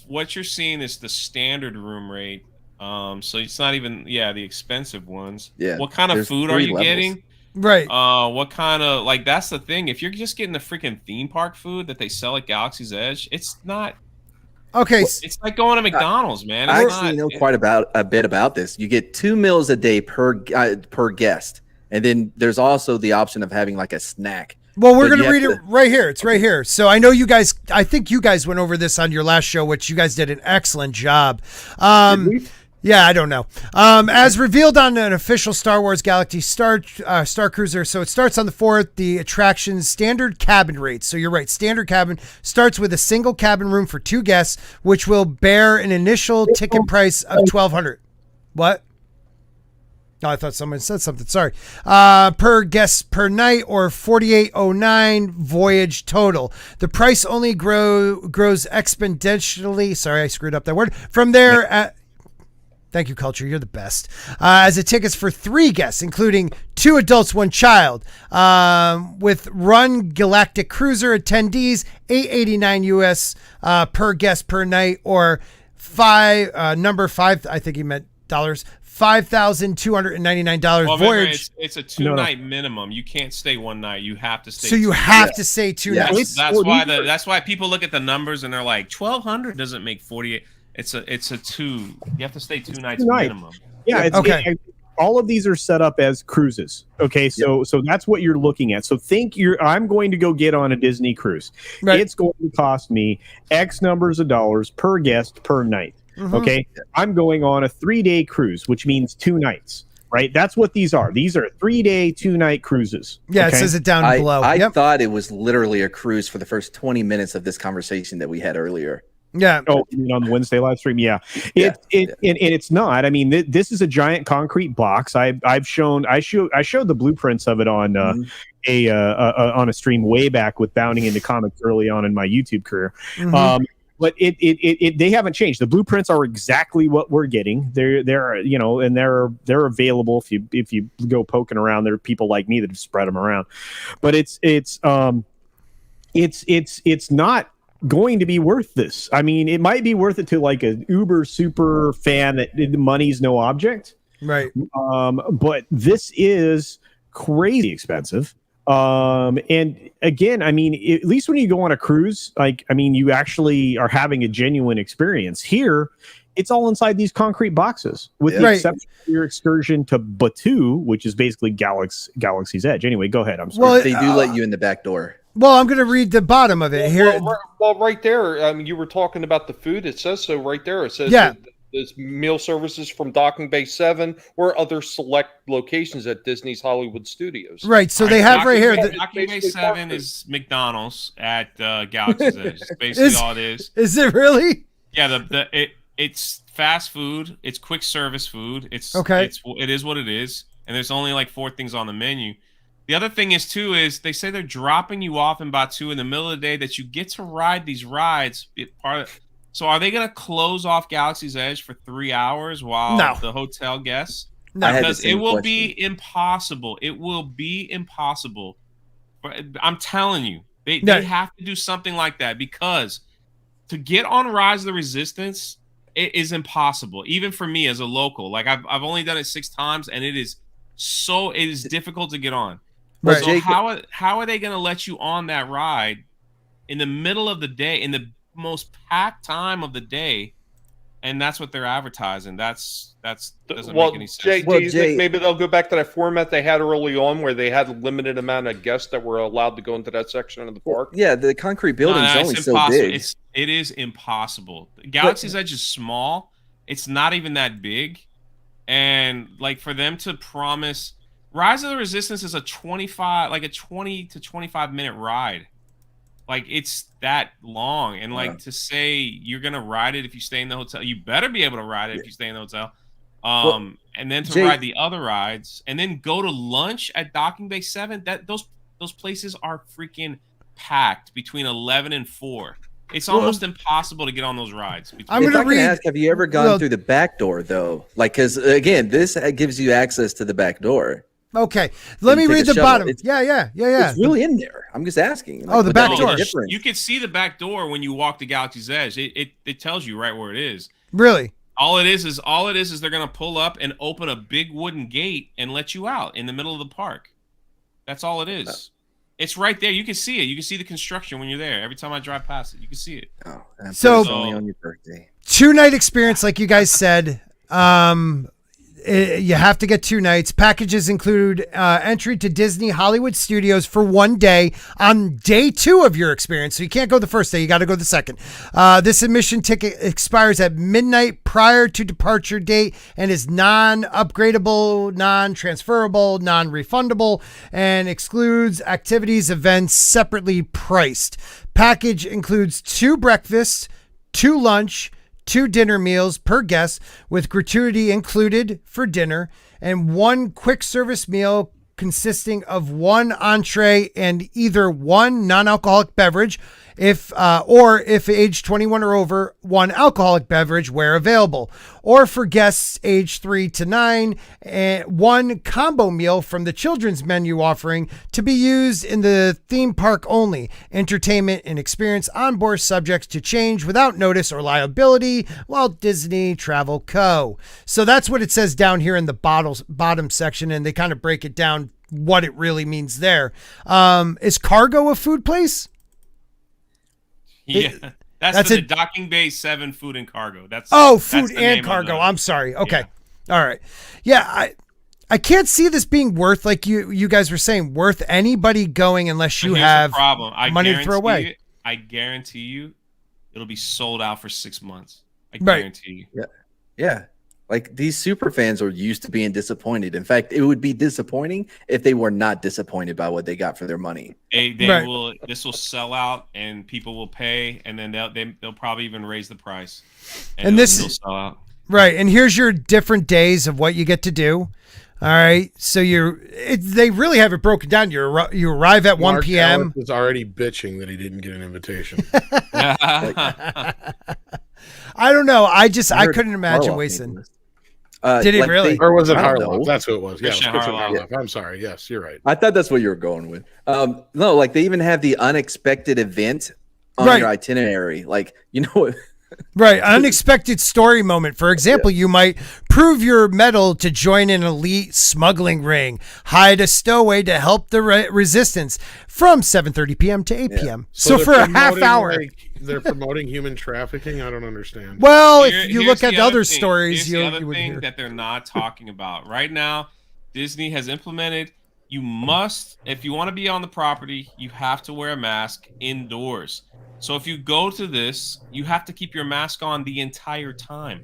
what you're seeing is the standard room rate. So it's not even the expensive ones. Yeah. What kind of food are you getting? Right. What kind of that's the thing. If you're just getting the freaking theme park food that they sell at Galaxy's Edge, it's not. Okay. It's like going to McDonald's, man. I actually know quite a bit about this. You get 2 meals a day per guest. And then there's also the option of having like a snack. Well, we're going to read it right here. It's right here. So I know I think you guys went over this on your last show, which you guys did an excellent job. Yeah, I don't know. As revealed on an official Star Wars Galaxy Star Cruiser, so it starts on the 4th, the attraction's standard cabin rates. So you're right, standard cabin starts with a single cabin room for 2 guests, which will bear an initial ticket price of $1,200. What? Oh, I thought someone said something. Sorry. Per guest per night or $4,809 voyage total. The price only grows exponentially. Sorry, I screwed up that word. From there, thank you, Culture. You're the best. As it tickets for 3 guests, including 2 adults, 1 child. With Run Galactic Cruiser attendees, $889 US per guest per night, or number 5. I think he meant dollars. $5,299 voyage. It's a 2-night minimum. You can't stay 1 night. You have to stay. So you have to stay 2 nights. That's why people look at the numbers and they're like, 1,200 doesn't make 48. It's a 2. You have to stay 2 nights minimum. Yeah. All of these are set up as cruises. Okay, so that's what you're looking at. So I'm going to go get on a Disney cruise. Right. It's going to cost me X numbers of dollars per guest per night. Okay, I'm going on a 3-day cruise, which means 2 nights, right? That's what these are. These are 3-day, 2-night cruises. Yeah, okay? It says it down below. I thought it was literally a cruise for the first 20 minutes of this conversation that we had earlier. Yeah. Oh, you mean on the Wednesday live stream? Yeah. And it's not. I mean, this is a giant concrete box. I showed the blueprints of it on on a stream way back with Bounding into Comics early on in my YouTube career. But they haven't changed. The blueprints are exactly what we're getting. They're and they're available if you go poking around. There are people like me that have spread them around. But it's it's not going to be worth this. I mean, it might be worth it to like an uber super fan that money's no object. Right. But this is crazy expensive. And again, I mean, at least when you go on a cruise, like, I mean, you actually are having a genuine experience. Here, it's all inside these concrete boxes, with the exception of your excursion to Batuu, which is basically Galaxy's Edge. Anyway, go ahead. I'm sorry. Well, they do let you in the back door. Well, I'm going to read the bottom of it here. Well, right there. I mean, you were talking about the food. It says so right there. It says there's meal services from Docking Bay 7 or other select locations at Disney's Hollywood Studios. Right. So they have right here. Docking Bay 7 is McDonald's at Galaxy's Edge. It's basically all it is. Is it really? Yeah. It's fast food. It's quick service food. It is what it is. And there's only like 4 things on the menu. The other thing is they say they're dropping you off in Batuu in the middle of the day that you get to ride these rides. So are they going to close off Galaxy's Edge for 3 hours while the hotel guests? No, because it will be impossible. It will be impossible. I'm telling you, they have to do something like that, because to get on Rise of the Resistance, it is impossible. Even for me as a local, like I've only done it 6 times, and it is difficult to get on. Right. So how are they going to let you on that ride in the middle of the day, in the most packed time of the day? And that's what they're advertising. That doesn't make any sense. Jay, do you think maybe they'll go back to that format they had early on, where they had a limited amount of guests that were allowed to go into that section of the park? Yeah, the concrete building is only so big. It is impossible. Galaxy's Edge is small. It's not even that big. And like, for them to promise Rise of the Resistance is a 20 to 25 minute ride. Like, it's that long. And like, to say you're going to ride it if you stay in the hotel, you better be able to ride it if you stay in the hotel. And then to ride the other rides and then go to lunch at Docking Bay 7, those places are freaking packed between 11 and 4. It's almost impossible to get on those rides. I'm going to ask, have you ever gone through the back door, though? Like, because, again, this gives you access to the back door. Okay, let me read the bottom. Yeah. It's really in there. I'm just asking. Like, the back door. You can see the back door when you walk to Galaxy's Edge. It tells you right where it is. Really? All it is they're going to pull up and open a big wooden gate and let you out in the middle of the park. That's all it is. It's right there. You can see it. You can see the construction when you're there. Every time I drive past it, you can see it. Oh, so only on your birthday. 2-night experience, like you guys said. You have to get 2 nights. Packages include entry to Disney Hollywood Studios for 1 day on day 2 of your experience. So you can't go the first day. You got to go the second. This admission ticket expires at midnight prior to departure date and is non-upgradable, non-transferable, non-refundable, and excludes activities, events separately priced. Package includes 2 breakfasts, 2 lunch, 2 dinner meals per guest with gratuity included for dinner, and 1 quick service meal consisting of 1 entree and either 1 non-alcoholic beverage, if age 21 or over, 1 alcoholic beverage where available, or for guests age 3 to 9, and 1 combo meal from the children's menu offering to be used in the theme park only. Entertainment and experience on board subject to change without notice or liability. Walt Disney Travel Co. So that's what it says down here in the bottom section, and they kind of break it down what it really means there. Is Cargo a food place? Yeah, that's the Docking Bay 7 food and cargo. Food and cargo. I'm sorry. Okay. Yeah. All right. Yeah, I can't see this being worth, like you guys were saying, worth anybody going unless you have money to throw away. I guarantee you it'll be sold out for 6 months. I guarantee you. Yeah. Like, these super fans are used to being disappointed. In fact, it would be disappointing if they were not disappointed by what they got for their money. Will. This will sell out, and people will pay, and then they'll probably even raise the price. And this will sell out. Right. And here's your different days of what you get to do. All right. So they really have it broken down. You arrive at 1 p.m. Alex was already bitching that he didn't get an invitation. I don't know. I couldn't imagine wasting. Did he really? Or was it Harlow? That's who it was. Yeah, Christian Harlow. I'm sorry. Yes, you're right. I thought that's what you were going with. No, like they even have the unexpected event on your itinerary. Like, you know what? Right. Unexpected story moment. For example, you might prove your mettle to join an elite smuggling ring, hide a stowaway to help the resistance from 7:30 p.m. to 8 p.m. So for a half hour. They're promoting human trafficking? I don't understand. Well, if you look at the other stories, you would hear that they're not talking about. Right now, Disney has implemented, you must, if you want to be on the property, you have to wear a mask indoors. So if you go to this, you have to keep your mask on the entire time.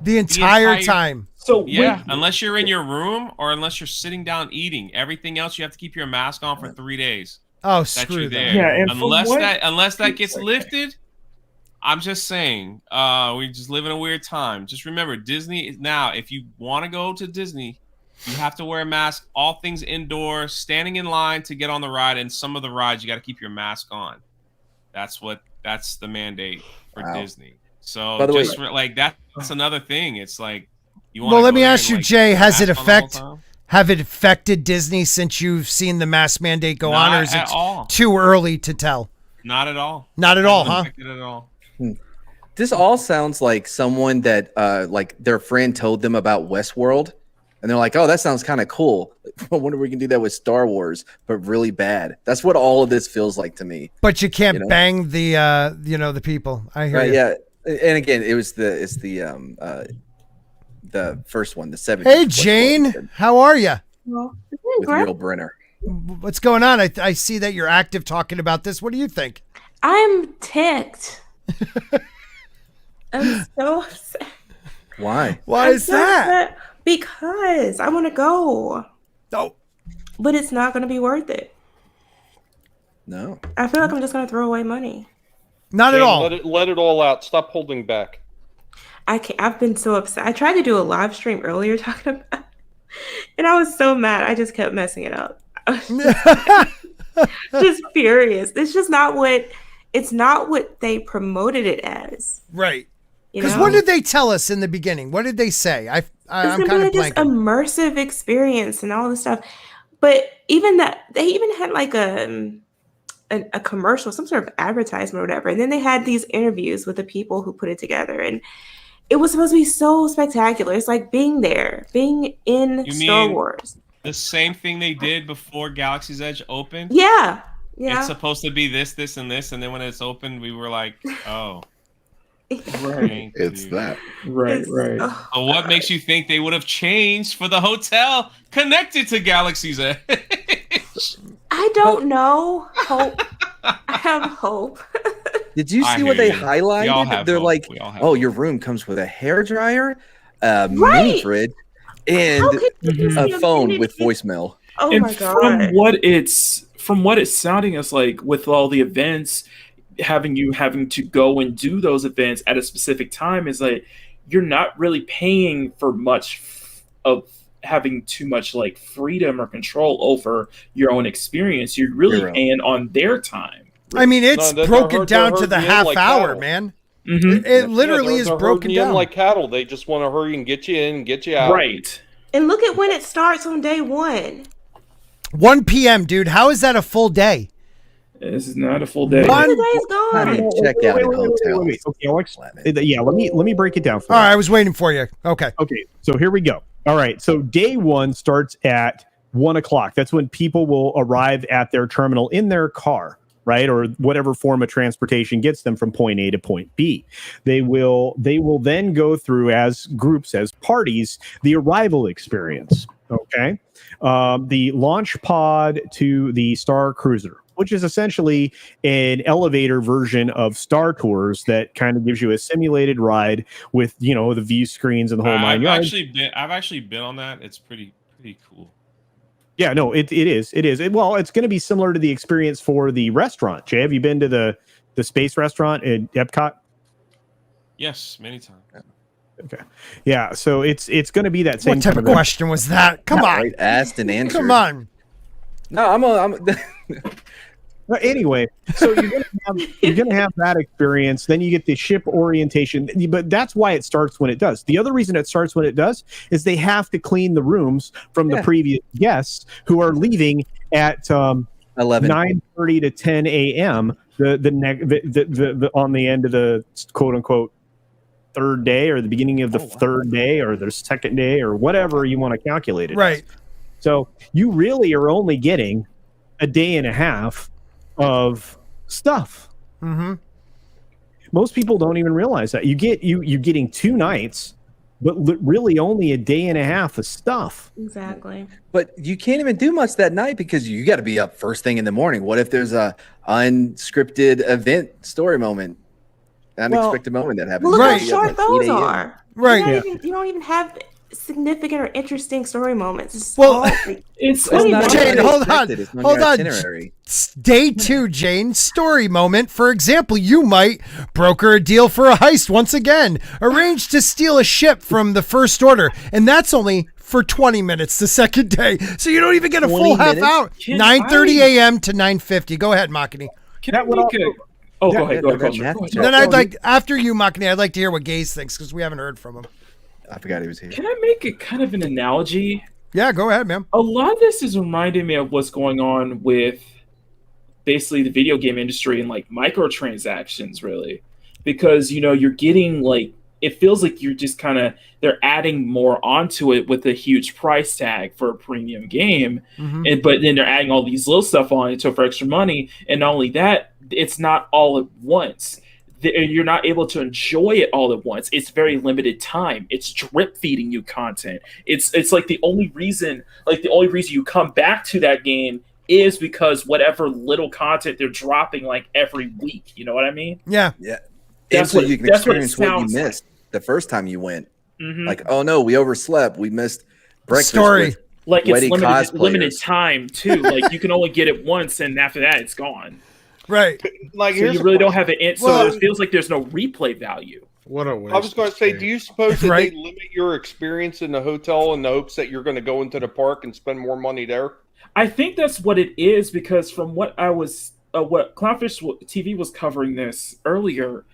The entire time. So yeah, unless you're in your room or unless you're sitting down eating. Everything else, you have to keep your mask on for 3 days. Oh, screw that. Yeah, and unless that gets lifted, I'm just saying, we just live in a weird time. Just remember, Disney now, if you want to go to Disney, you have to wear a mask, all things indoors, standing in line to get on the ride, and some of the rides you got to keep your mask on. That's the mandate for Disney. So by the way, like that's another thing. It's like you want. Well, let me ask you, Jay, has it affected Disney since you've seen the mask mandate go on, or is it too early to tell? Not at all. Not at all, huh? At all. This all sounds like someone that like their friend told them about Westworld. And they're like, oh, that sounds kind of cool. I wonder if we can do that with Star Wars, but really bad. That's what all of this feels like to me. But you can't bang the the people. I hear you. Yeah. And again, it's the first one, the 70s. Hey, Jayne, how are you? Well, with Real Brenner. What's going on? I see that you're active talking about this. What do you think? I'm ticked. I'm so upset. Why? Why is that? Because I want to go. Oh. But it's not going to be worth it. No. I feel like I'm just going to throw away money. Not at all. Let it all out. Stop holding back. I've been so upset. I tried to do a live stream earlier talking about it, and I was so mad. I just kept messing it up. Just furious. It's just not what they promoted it as. Right. Because what did they tell us in the beginning? What did they say? I'm kind of this immersive experience and all this stuff. But even that, they even had like a commercial, some sort of advertisement or whatever. And then they had these interviews with the people who put it together. And it was supposed to be so spectacular. It's like being there, being in Star Wars. The same thing they did before Galaxy's Edge opened? Yeah. Yeah. It's supposed to be this, and this. And then when it's opened, we were like, oh. Right. It's that. Right. So what makes you think they would have changed for the hotel connected to Galaxy's Edge? I don't know. Hope. I have hope. Did you see what they highlighted? They're like, oh, your room comes with a hairdryer, a mini fridge, and a phone with voicemail. Oh and my god! From what it's sounding as like with all the events, having to go and do those events at a specific time is like you're not really paying for much of having too much like freedom or control over your own experience. You're really paying on their time. I mean, it's broken down to the half hour, man. Mm-hmm. It literally is broken down like cattle. They just want to hurry and get you in and get you out. Right. And look at when it starts on day 1. 1 p.m., dude. How is that a full day? This is not a full day. The day's gone. Check out a hotel. Wait. Okay, yeah, let me break it down for you. All right, I was waiting for you. Okay, so here we go. All right, so day 1 starts at 1 o'clock. That's when people will arrive at their terminal in their car, right, or whatever form of transportation gets them from point A to point B. They will then go through as groups, as parties, the arrival experience. Okay, the launch pod to the Star Cruiser, which is essentially an elevator version of Star Tours that kind of gives you a simulated ride with, the view screens and the whole 9 yards. I've actually been on that. It's pretty cool. Yeah, no, it is. Well, it's going to be similar to the experience for the restaurant. Jay, have you been to the space restaurant at Epcot? Yes, many times. Okay. Yeah, so it's going to be that same What type of question was that? Come on. Right, asked and answered. Come on. No, I'm Anyway, so you're gonna have that experience. Then you get the ship orientation, but that's why it starts when it does. The other reason it starts when it does is they have to clean the rooms from the previous guests who are leaving at 9:30 to 10 a.m. The on the end of the quote unquote third day, or the beginning of the third day, or the second day, or whatever you want to calculate it. Right. So you really are only getting a day and a half of stuff. Mm-hmm. Most people don't even realize that. You're getting 2 nights, but really only a day and a half of stuff. Exactly. But you can't even do much that night because you got to be up first thing in the morning. What if there's a unscripted event story moment, unexpected moment that happens? Look how short those are. Right. You don't even have significant or interesting story moments. It's not Jayne, hold on. It's on Hold your on. itinerary. Day 2, Jayne. Story moment. For example, you might broker a deal for a heist once again. Arrange to steal a ship from the First Order. And that's only for 20 minutes the second day. So you don't even get a full half hour. 9:30 a.m. to 9:50. Go ahead, Makini. Go ahead. Then I'd like, after you, Makini, I'd like to hear what Gaze thinks, because we haven't heard from him. I forgot he was here. Can I make it kind of an analogy? Yeah, go ahead, man. A lot of this is reminding me of what's going on with basically the video game industry and like microtransactions, really. Because, you're getting it feels like you're just they're adding more onto it with a huge price tag for a premium game. Mm-hmm. But then they're adding all these little stuff on it for extra money. And not only that, it's not all at once. You're not able to enjoy it all at once. It's very limited time. It's drip feeding you content. It's like the only reason you come back to that game is because whatever little content they're dropping every week. You know what I mean? Yeah. Yeah. That's what what you can that's what it experience what you sounds missed the first time you went. Mhm. Like, oh no, we overslept. We missed breakfast. Story. With it's limited time too. You can only get it once, and after that, it's gone. Right. So you really don't have it. So it feels like there's no replay value. What a waste. I was going to say, do you suppose that Right. they limit your experience in the hotel in the hopes that you're going to go into the park and spend more money there? I think that's what it is, because from what what Clownfish TV was covering this earlier,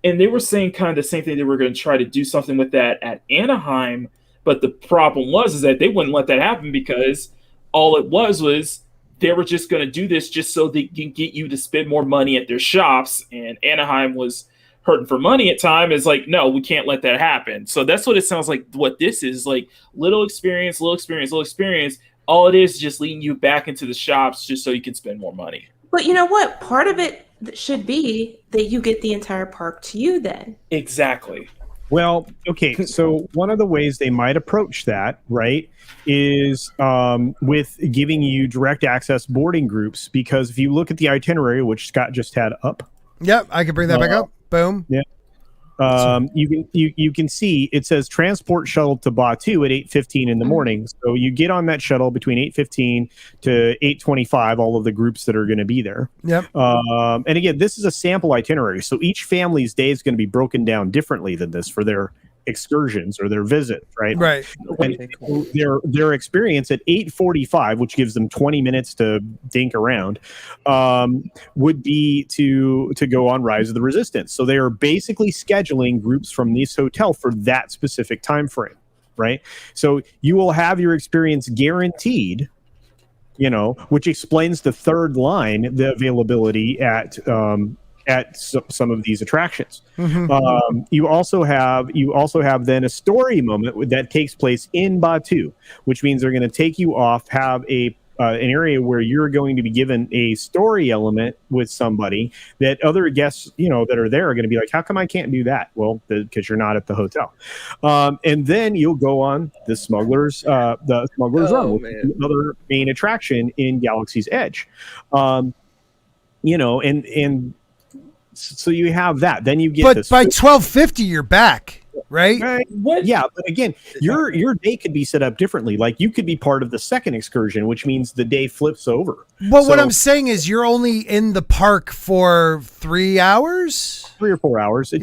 and they were saying kind of the same thing. They were going to try to do something with that at Anaheim, but the problem is that they wouldn't let that happen, because all it was they were just going to do this just so they can get you to spend more money at their shops, and Anaheim was hurting for money at time. Is no, we can't let that happen. So that's what it sounds like. What this is little experience. All it is just leading you back into the shops just so you can spend more money. But you know what? Part of it should be that you get the entire park to you then. Exactly. Well, okay, so one of the ways they might approach that, right, is with giving you direct access boarding groups, because if you look at the itinerary, which Scott just had up. Yep, I can bring that back up. Boom. Yeah. You can see it says transport shuttle to Batu at 8:15 in the morning. So you get on that shuttle between 8:15 to 8:25. All of the groups that are going to be there. Yep. And again, this is a sample itinerary, so each family's day is going to be broken down differently than this for their excursions or their visits, right? Right. And their experience at 8:45, which gives them 20 minutes to dink around, would be to go on Rise of the Resistance. So they are basically scheduling groups from this hotel for that specific time frame, right? So you will have your experience guaranteed, which explains the third line, the availability at some of these attractions. Mm-hmm. You also have then a story moment that takes place in Batu, which means they're going to take you off, have an area where you're going to be given a story element with somebody that other guests, that are there are going to be like, how come I can't do that? Well, because you're not at the hotel. And then you'll go on the Smuggler's Run, which is another main attraction in Galaxy's Edge. And so you have that. Then you get But by 12:50 you're back, right? What? Yeah, but again, your day could be set up differently. Like you could be part of the second excursion, which means the day flips over. But what I'm saying is you're only in the park for 3 hours? 3 or 4 hours. So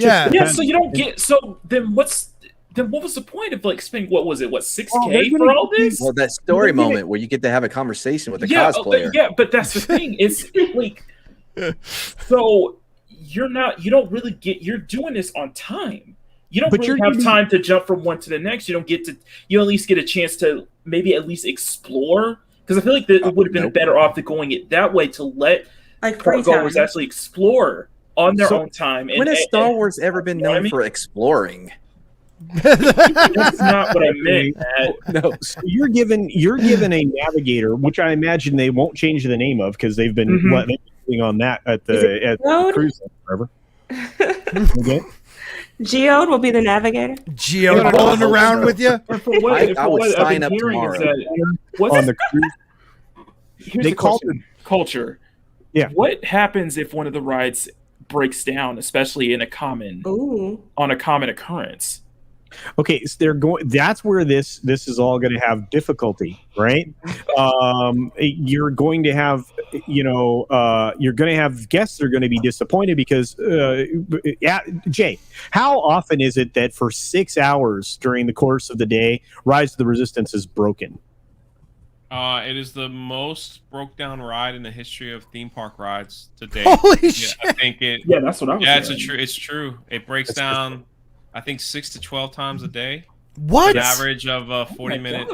you don't get then what was the point of spending $6K for all this? Well, that story moment where you get to have a conversation with a cosplayer. Yeah, but that's the thing. It's So you don't really you're doing this on time. You don't really have time to jump from one to the next. You at least get a chance to maybe at least explore. Because I feel like that it would have been better off to going it that way to let parkgoers actually explore on their own time. When has Star Wars ever been known for exploring? That's not what I meant. No. So you're given a navigator, which I imagine they won't change the name of because they've been letting on that at the cruise forever. Okay. Geode will be the navigator. Geode rolling around with you. I would sign up tomorrow. On the cruise. They call it culture. Yeah. What happens if one of the rides breaks down, especially on a common occurrence? Okay, so that's where this is all going to have difficulty, right? You're going to have, guests are going to be disappointed because, Jay, how often is it that for 6 hours during the course of the day, Rise of the Resistance is broken? It is the most broke down ride in the history of theme park rides to date. Holy shit! I think it. Yeah, that's what I was. Yeah, saying. It's true. It breaks down. I think 6 to 12 times a day. What? An average of 40 minutes.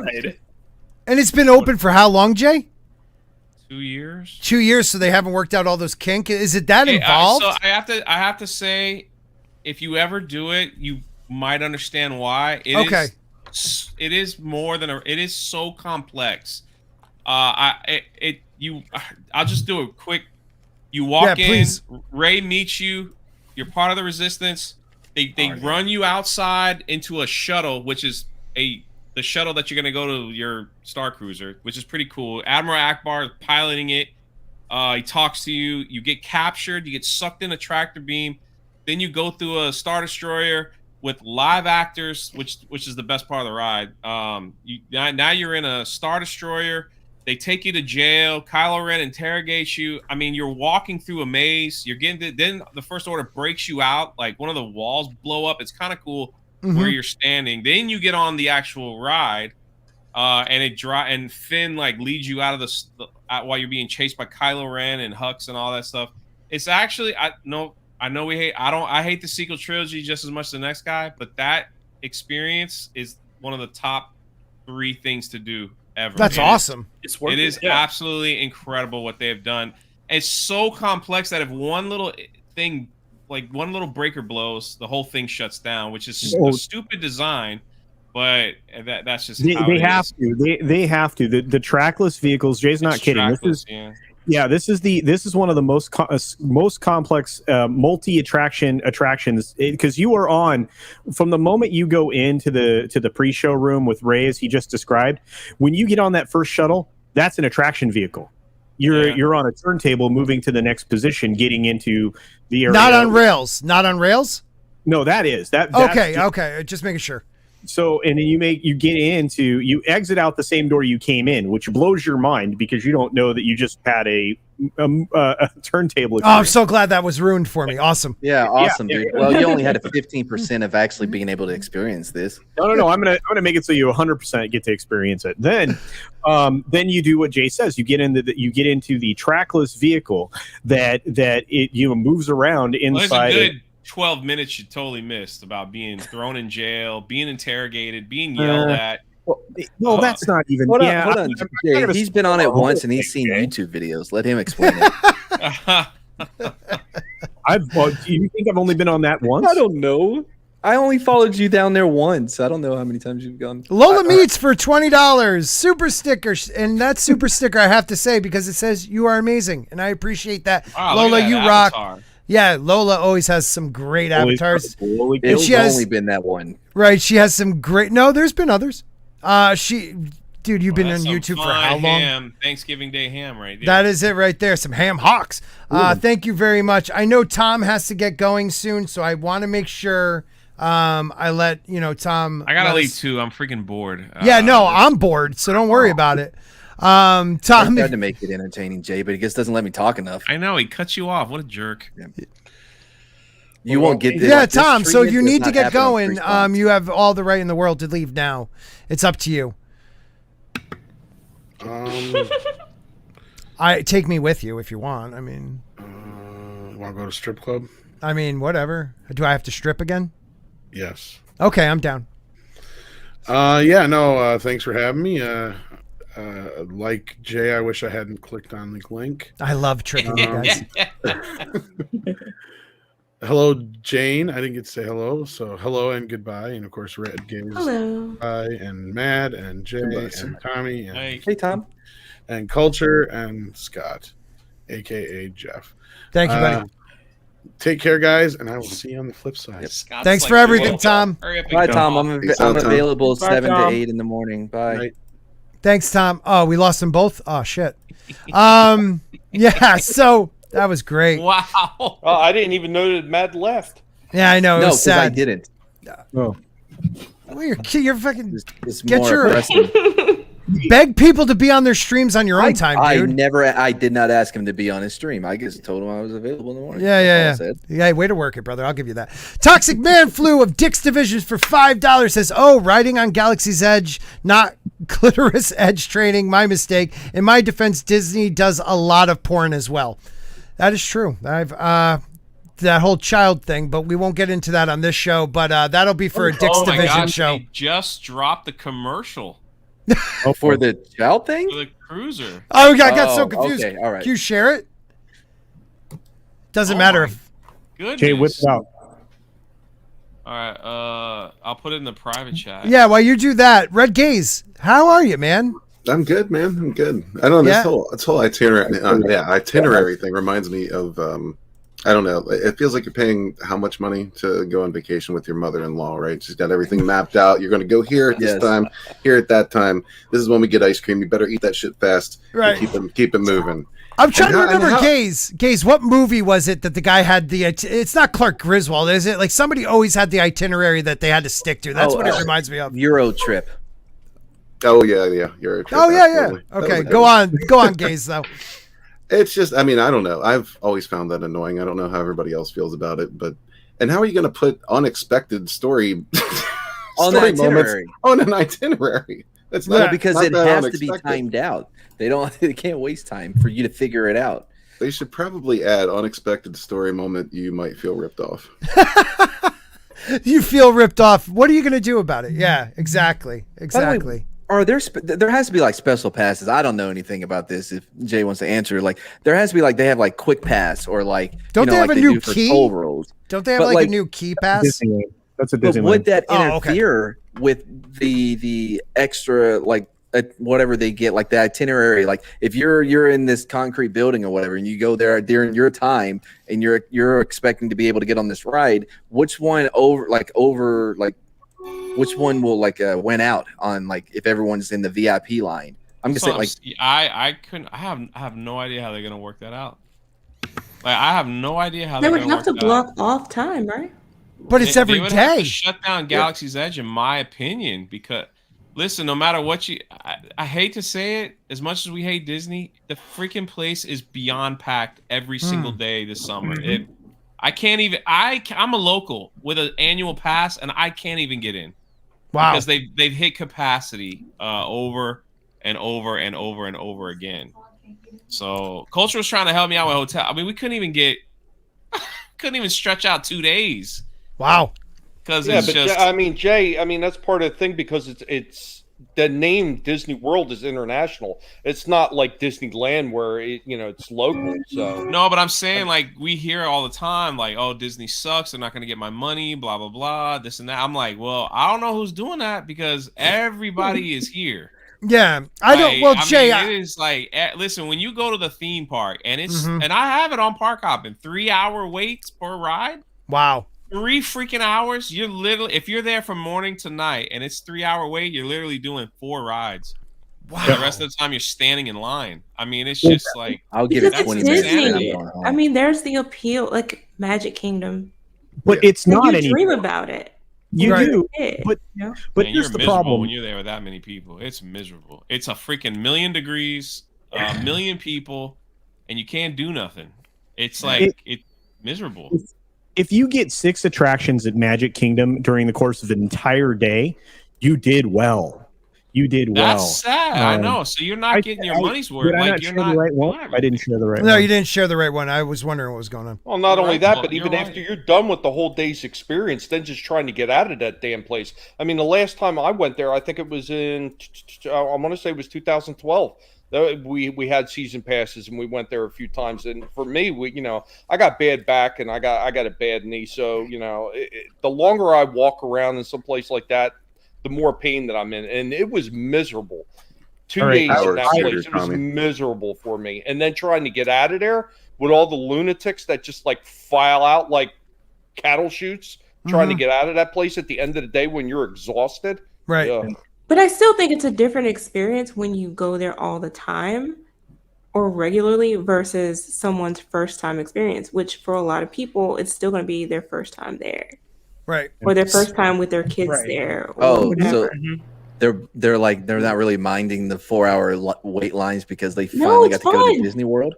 And it's been open for how long, Jay? 2 years. 2 years, so they haven't worked out all those kink. Is it that involved? So I have to say, if you ever do it, you might understand why. It is more than it is so complex. I'll just do a quick. You walk in. Please. Ray meets you. You're part of the Resistance. They run you outside into a shuttle, which is the shuttle that you're going to go to your Star Cruiser, which is pretty cool. Admiral Akbar is piloting it. He talks to you. You get captured. You get sucked in a tractor beam. Then you go through a Star Destroyer with live actors, which is the best part of the ride. Now you're in a Star Destroyer. They take you to jail. Kylo Ren interrogates you. I mean, you're walking through a maze. You're getting then the First Order breaks you out. Like one of the walls blow up. It's kind of cool where you're standing. Then you get on the actual ride, and Finn like leads you out of the while you're being chased by Kylo Ren and Hux and all that stuff. It's actually I hate the sequel trilogy just as much as the next guy, but that experience is one of the top 3 things to do ever. That's awesome. It's worth it is absolutely incredible what they have done. It's so complex that if one little thing, like one little breaker blows, the whole thing shuts down, which is a stupid design, but that's just how they have to. They have to. The trackless vehicles. Jay's not kidding. This is one of the most complex attractions because you are on from the moment you go into the pre-show room with Ray as he just described. When you get on that first shuttle, that's an attraction vehicle. You're on a turntable moving to the next position, getting into the area. Not on rails. Not on rails. No, that's okay. Just making sure. So, and then you exit out the same door you came in, which blows your mind because you don't know that you just had a turntable experience. Oh, I'm so glad that was ruined for me. Awesome. Yeah, awesome, dude. Well, you only had a 15% of actually being able to experience this. No. I'm gonna make it so you 100% get to experience it. Then you do what Jay says. You get into the trackless vehicle that it moves around inside. Well, there's a good 12 minutes you totally missed about being thrown in jail, being interrogated, being yelled at. Well, that's not even. Hold on. Jay, he's been on it once and he's seen YouTube videos. Let him explain it. Do you think I've only been on that once? I don't know. I only followed you down there once. I don't know how many times you've gone. Lola Meatz for $20. Super sticker. And that super sticker, I have to say, because it says you are amazing. And I appreciate that. Wow, Lola, you avatar. rock. Yeah, Lola always has some great avatars. It's only been that one. Right. She has some great. No, there's been others. Dude, you've been on YouTube for how long? Thanksgiving Day ham right there. That is it right there. Some ham hocks. Thank you very much. I know Tom has to get going soon, so I want to make sure I let Tom. I gotta leave too. I'm freaking bored. I'm bored, so don't worry about it. Tom, I tried to make it entertaining, Jay, but he just doesn't let me talk enough. I know, he cuts you off. What a jerk. Yeah. You won't get this. Yeah, Tom, so you need to get going. You have all the right in the world to leave now. It's up to you. Um, Take me with you if you want. I mean, Want to go to strip club? I mean, whatever. Do I have to strip again? Yes. Okay, I'm down. Thanks for having me. Like Jay, I wish I hadn't clicked on the link. I love tricking you guys. Hello, Jayne. I didn't get to say hello, so hello and goodbye. And of course, Red Games. Hello. And Matt and Jay and Tommy and hey Tom and Culture and Scott, aka Jeff. Thank you, buddy. Take care, guys, and I will see you on the flip side. Yep. Thanks for everything, Tom. Bye, Tom. I'm available 7 to 8 in the morning. Bye. Right. Thanks, Tom. Oh, we lost them both? Oh, shit. Yeah, so that was great. Wow. Oh, I didn't even know that Matt left. Yeah, I know. It was sad. I didn't. Oh. Well, you're fucking... It's get more your... Beg people to be on their streams on your own time, dude. I did not ask him to be on his stream. I just told him I was available in the morning. Yeah, way to work it, brother. I'll give you that. Toxic Man Flew of Dick's Divisions for $5 says, riding on Galaxy's Edge, not clitoris edge training. My mistake. In my defense, Disney does a lot of porn as well. That is true. I've that whole child thing, but we won't get into that on this show. But that'll be for a Dick's Division show. They just dropped the commercial. For the child thing? For the cruiser. Oh, I got so confused. Okay, all right. Can you share it? Doesn't matter if... Goodness. Jay, whip it out. All right, I'll put it in the private chat. Yeah, while you do that, Red Gaze, how are you, man? I'm good, man. I'm good. I don't know. This whole itinerary thing reminds me of I don't know. It feels like you're paying how much money to go on vacation with your mother-in-law, right? She's got everything mapped out. You're going to go here at this time, here at that time. This is when we get ice cream. You better eat that shit fast. Right. Keep it moving. I'm trying to remember, Gaze, what movie was it that the guy had the... It's not Clark Griswold, is it? Like, somebody always had the itinerary that they had to stick to. That's what it reminds me of. Euro Trip. Oh, yeah. Euro Trip. Oh, yeah. Okay, go on, Gaze, though. It's just, I mean, I don't know. I've always found that annoying. I don't know how everybody else feels about it, and how are you going to put unexpected story on an itinerary? On an itinerary. That's not because it has to be timed out. They can't waste time for you to figure it out. They should probably add unexpected story moment you might feel ripped off. You feel ripped off. What are you going to do about it? Yeah, exactly. Are there has to be like special passes? I don't know anything about this. If Jay wants to answer, like there has to be like they have like quick pass or like don't they have like a new key? Don't they have like a new key pass? That's a Disneyland. But would that interfere with the extra like whatever they get, like the itinerary? Like if you're in this concrete building or whatever, and you go there during your time, and you're expecting to be able to get on this ride, which one which one will win out on like if everyone's in the VIP line? I'm just saying like I have no idea how they're gonna work that out. Like I have no idea how they would have to block off time, right? But it's every day. They have to shut down Galaxy's Edge, in my opinion, because listen, no matter what I hate to say it, as much as we hate Disney, the freaking place is beyond packed every single day this summer. I can't even. I'm a local with an annual pass, and I can't even get in. Wow! Because they've hit capacity over and over and over and over again. So Culture was trying to help me out with hotel. I mean, we couldn't even stretch out 2 days. Wow! Because I mean, Jay, I mean that's part of the thing because it's the name Disney World is international. It's not like Disneyland where it's local. So no, but I'm saying like we hear all the time like, oh, Disney sucks. They're not going to get my money. Blah blah blah. This and that. I'm like, well, I don't know who's doing that because everybody is here. Yeah, I don't. Well, Jay, it is like listen, when you go to the theme park and it's and I have it on Park Hopping, 3-hour waits per ride. Wow. 3 freaking hours. You're literally, if you're there from morning to night and it's 3-hour wait, you're literally doing 4 rides. Wow. The rest of the time you're standing in line. I mean, it's just like I'll give it 20 minutes. I mean, there's the appeal, like Magic Kingdom, but it's not any. Dream about it. You do, but here's the problem when you're there with that many people. It's miserable. It's a freaking 1,000,000 degrees, 1,000,000 people, and you can't do nothing. It's like it's miserable. If you get 6 attractions at Magic Kingdom during the course of an entire day, you did well. You did well. That's sad. I know. So you're not getting your money's worth. Like you're not the right one. I didn't share the right one. No, you didn't share the right one. I was wondering what was going on. Well, not only that, but even after you're done with the whole day's experience, then just trying to get out of that damn place. I mean, the last time I went there, I think it was in, I want to say it was 2012. We had season passes and we went there a few times. And for me, I got bad back and I got a bad knee. So, the longer I walk around in some place like that, the more pain that I'm in. And it was miserable. 2 days in that place, it was miserable for me. And then trying to get out of there with all the lunatics that just like file out like cattle chutes, trying to get out of that place at the end of the day when you're exhausted. Right. But I still think it's a different experience when you go there all the time or regularly versus someone's first time experience, which for a lot of people, it's still going to be their first time there. Right. Or their first time with their kids there. Or so they're not really minding the 4-hour wait lines because they finally got to go to Disney World.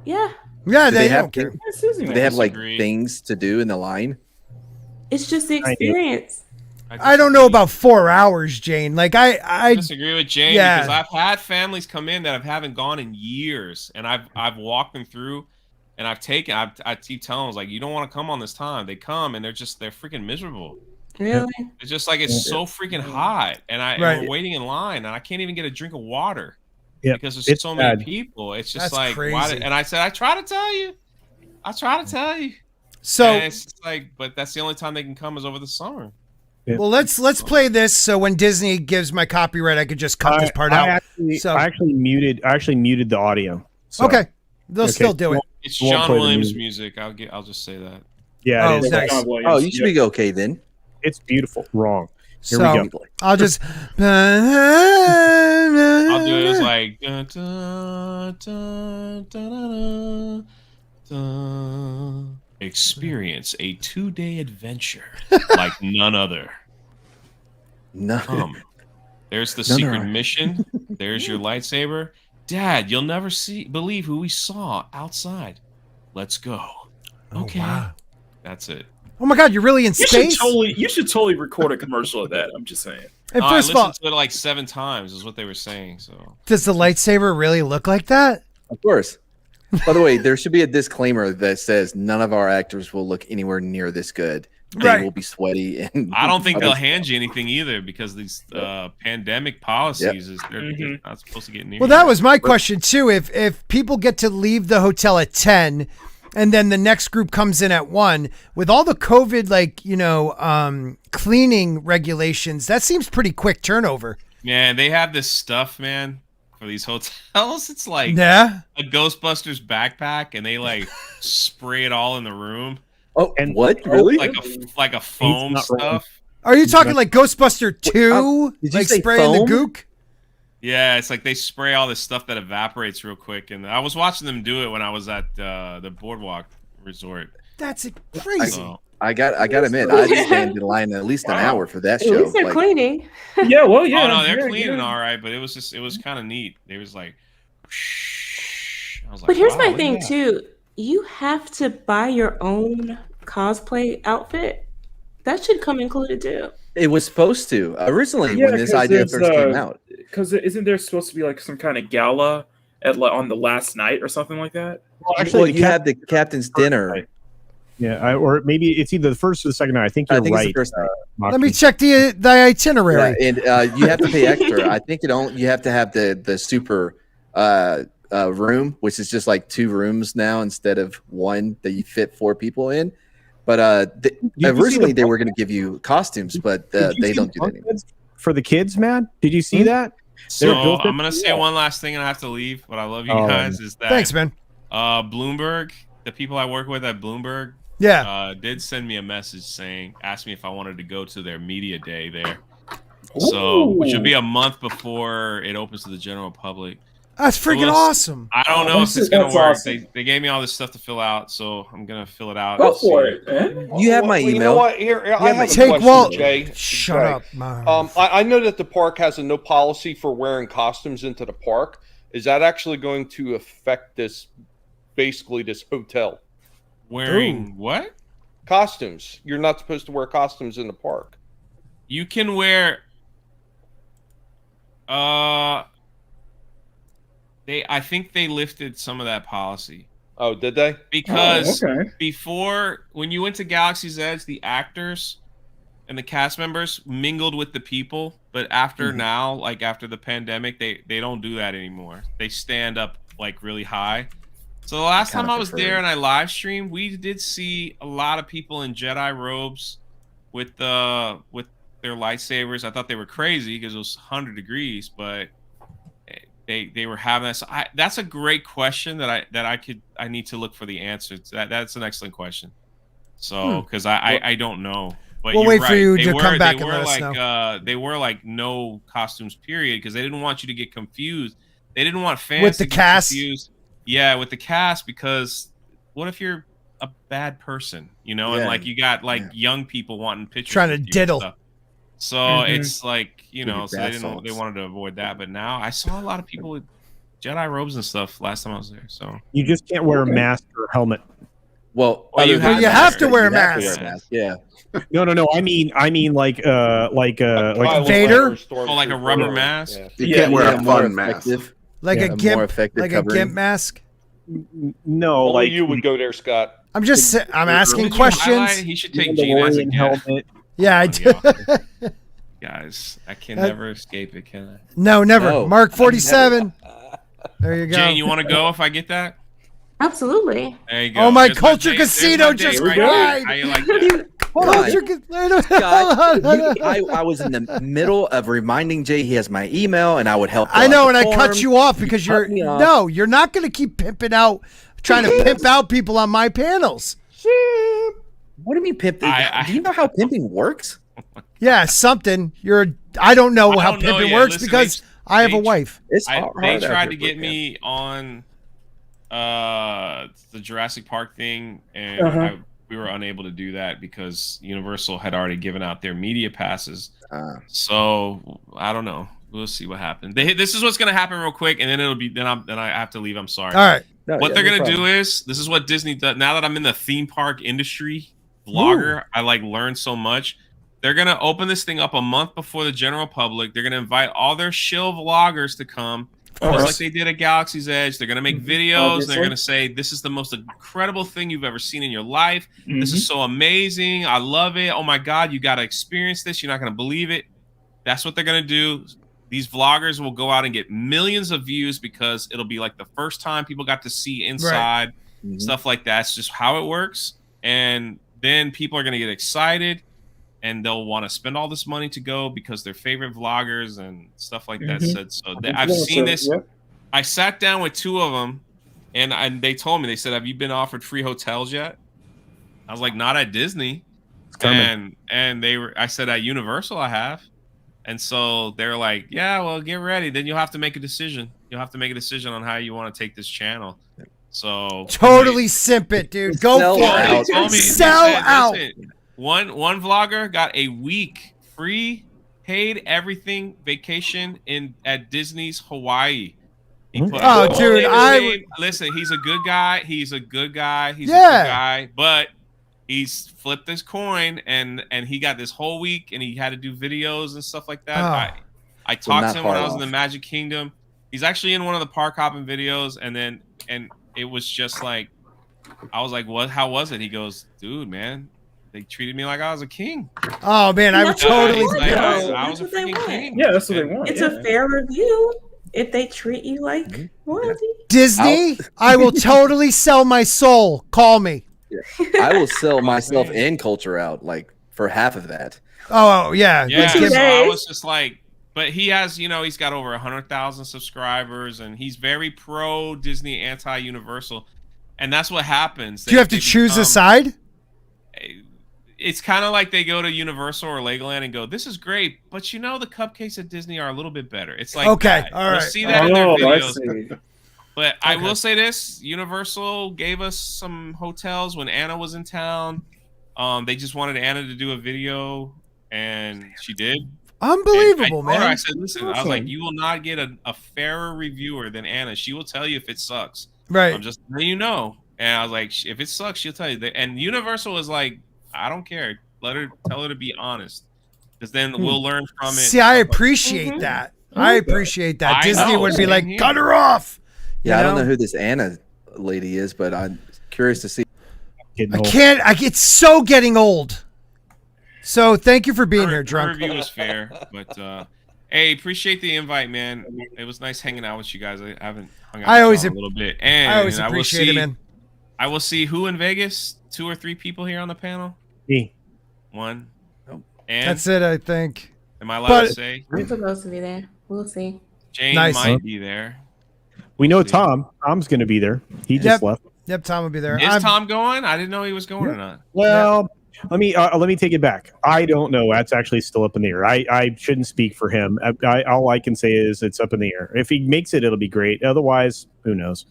Yeah. Yeah, they don't have care. They have like things to do in the line. It's just the experience. I don't know about 4 hours, Jayne. Like I disagree with Jayne because I've had families come in that haven't gone in years, and I've walked them through, and I keep telling them like, you don't want to come on this time. They come and they're freaking miserable. Really? It's just like it's so freaking hot, and we're waiting in line, and I can't even get a drink of water because there's so many people. It's just like crazy. And I said, I try to tell you. So and it's just like, but that's the only time they can come is over the summer. Well, let's play this so when Disney gives my copyright, I could just cut this part out. I actually muted the audio. So. Okay, they'll still do it. It's John Williams music. I'll just say that. Yeah. Oh, nice. Oh, you should be okay then. It's beautiful. Wrong. Here we go. I'll just. I'll do it. It's like. Experience a 2-day adventure like none other. There's the secret mission. There's your lightsaber. Dad, you'll never believe who we saw outside. Let's go. Okay. Wow. That's it. Oh my God, you're really in space? You should totally record a commercial of that. I'm just saying. And first of all, I listened to it like 7 times is what they were saying. So does the lightsaber really look like that? Of course. By the way, there should be a disclaimer that says none of our actors will look anywhere near this good. They will be sweaty. And I don't think they'll hand you anything either because these pandemic policies they're not supposed to get near. Well, that was my question too. If people get to leave the hotel at 10 and then the next group comes in at 1, with all the COVID, cleaning regulations, that seems pretty quick turnover. Yeah, they have this stuff, man. For these hotels, it's like a Ghostbusters backpack, and they like spray it all in the room. Oh, and what? Really? Like a foam stuff. Are you talking like Ghostbuster 2? Like spraying the gook? Yeah, it's like they spray all this stuff that evaporates real quick. And I was watching them do it when I was at the Boardwalk Resort. That's crazy. I got to admit, I stand in line at least an hour for that show. At least they're cleaning. Yeah, well, yeah. Oh no, they're cleaning all right, but it was kind of neat. They was like, I was like, but here's my thing too: you have to buy your own cosplay outfit. That should come included too. It was supposed to originally when this idea first came out. Because isn't there supposed to be like some kind of gala on the last night or something like that? Well, actually, you had the captain's dinner. Yeah, or maybe it's either the first or the second night. I think you're right. Let me check the itinerary. Yeah, and you have to pay extra. I think you have to have the super room, which is just like 2 rooms now instead of 1 that you fit 4 people in. But originally they were going to give you costumes, but they don't do that anymore. For the kids, man, did you see that? So I'm going to say one last thing and I have to leave, but I love you guys. Is that thanks, man. Bloomberg, the people I work with at Bloomberg, did send me a message asked me if I wanted to go to their media day there. So, which would be a month before it opens to the general public. That's freaking awesome. I don't know if it's going to work. Awesome. They gave me all this stuff to fill out, so I'm going to fill it out. Go for it, man. You have my email. You know what? Here, I have a question, Jay. Shut up, man. I know that the park has a no policy for wearing costumes into the park. Is that actually going to affect this hotel? Wearing what? Costumes. You're not supposed to wear costumes in the park. You can wear... I think they lifted some of that policy. Oh, did they? Because before, when you went to Galaxy's Edge, the actors and the cast members mingled with the people, but after now, like after the pandemic, they don't do that anymore. They stand up like really high. So the last time I was there and I live streamed, we did see a lot of people in Jedi robes with their lightsabers. I thought they were crazy because it was 100 degrees, but they were having that. So that's a great question that I need to look for the answer to. That's an excellent question. So because I don't know. But we'll wait for you to come back and let us know. They were like no costumes, period, because they didn't want you to get confused. They didn't want fans with the to get cast. Confused. Yeah, with the cast, because what if you're a bad person, and like you got like young people wanting pictures, trying to diddle. So it's like so they wanted to avoid that. But now I saw a lot of people with Jedi robes and stuff last time I was there. So you just can't wear a mask or a helmet. Well, you have to wear a mask. Yeah. No. I mean, like Vader, like a rubber mask. Yeah. You can't wear a fun mask, like a gimp mask. No, only you would go there, Scott. I'm asking questions. He should take Gene as a helmet. Yeah, I do. Guys, I can never escape it, can I? No, never. No, Mark 47. There you go. Jane, you want to go if I get that? Absolutely. There you go. Oh, my Culture Casino just cried. How you like that? I was in the middle of reminding Jay he has my email, and I would help. I know, and I cut you off because you're not going to keep pimping out, trying to pimp out people on my panels. What do you mean pimp? Do you know how pimping works? Yeah, something. I don't know how pimping works because I have a wife. They tried to get me on the Jurassic Park thing, and we were unable to do that because Universal had already given out their media passes. So I don't know. We'll see what happens. This is what's going to happen real quick, and then it'll be then I have to leave. I'm sorry. All right. What they're going to do is, this is what Disney does. Now that I'm in the theme park industry, vlogger, I learned so much. They're going to open this thing up a month before the general public. They're going to invite all their shill vloggers to come. Just like they did at Galaxy's Edge. They're going to make videos. And they're going to say, this is the most incredible thing you've ever seen in your life. This is so amazing. I love it. Oh, my God, you got to experience this. You're not going to believe it. That's what they're going to do. These vloggers will go out and get millions of views because it'll be like the first time people got to see inside, stuff like that. It's just how it works. And then people are going to get excited. And they'll want to spend all this money to go because they're favorite vloggers and stuff like that. So I've seen this. Yeah. I sat down with two of them, and they told me, they said, "Have you been offered free hotels yet?" I was like, "Not at Disney." And I said, "At Universal, I have." And so they're like, "Yeah, well, get ready. Then you'll have to make a decision. You'll have to make a decision on how you want to take this channel." So totally simp it, dude. Go for it. Sell out. One vlogger got a week free, paid everything vacation at Disney's Hawaii. Dude, listen. He's a good guy. He's a good guy, but he's flipped his coin and he got this whole week and he had to do videos and stuff like that. I talked to him when I was in the Magic Kingdom. He's actually in one of the park hopping videos, and it was just like, I was like, "What? How was it?" He goes, "Dude, man, they treated me like I was a king." Oh man, I would totally. I was a freaking king. Yeah, that's what they want. It's a fair review if they treat you like royalty. Disney, I will totally sell my soul. Call me. Yeah. I will sell myself and culture out for half of that. Oh yeah. So I was just like, but he has, he's got over 100,000 subscribers, and he's very pro Disney, anti Universal, and that's what happens. Do you have to choose a side? It's kind of like they go to Universal or Legoland and go, "This is great, but the cupcakes at Disney are a little bit better." It's like, okay, that. All right. See that in their videos. But I will say this: Universal gave us some hotels when Anna was in town. They just wanted Anna to do a video, and she did. Unbelievable, man! I said, "Listen," I was like, "You will not get a fairer reviewer than Anna. She will tell you if it sucks." Right. I'm just letting you know. And I was like, "If it sucks, she'll tell you." And Universal was like, "I don't care. Tell her to be honest, because then we'll learn from it." See, I appreciate that. I appreciate that. Disney would be like, cut her off. Yeah, I don't know who this Anna lady is, but I'm curious to see. It's so getting old. So thank you for being here, Drunk. Her review was fair, but hey, appreciate the invite, man. It was nice hanging out with you guys. I haven't hung out with you a little bit, and I always appreciate it, man. I will see who in Vegas. 2 or 3 people here on the panel. Me. 1. Nope. And that's it, I think. Am I allowed to say? I'm supposed to be there. We'll see. Jayne might be there. We know Tom. Tom's going to be there. He just left. Yep, Tom will be there. Is Tom going? I didn't know he was going or not. Well, let me take it back. I don't know. That's actually still up in the air. I shouldn't speak for him. All I can say is it's up in the air. If he makes it, it'll be great. Otherwise, who knows?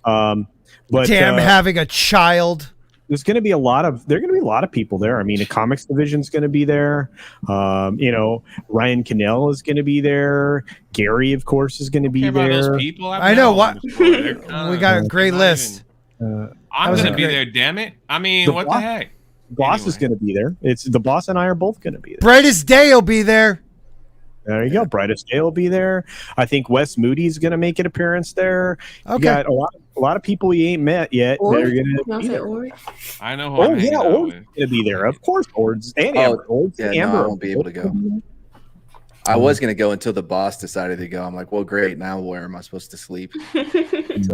But having a child. There's going to be a lot of people there. I mean, the comics division's going to be there. Ryan Cannell is going to be there. Gary, of course, is going to be there. Those people I know what we got a great list. I'm going to be there. Damn it! I mean, what the heck? Boss is going to be there. It's the boss and I are both going to be there. Brightest Day will be there. There you go. Brightest Day will be there. I think Wes Moody's going to make an appearance there. Okay. You got a lot of people you ain't met yet. They're going to be there. I know who I'm hanging out with. Going to be there. Of course, Ords and Amber. Amber. I won't be able to go. I was going to go until the boss decided to go. I'm like, well, great. Now where am I supposed to sleep?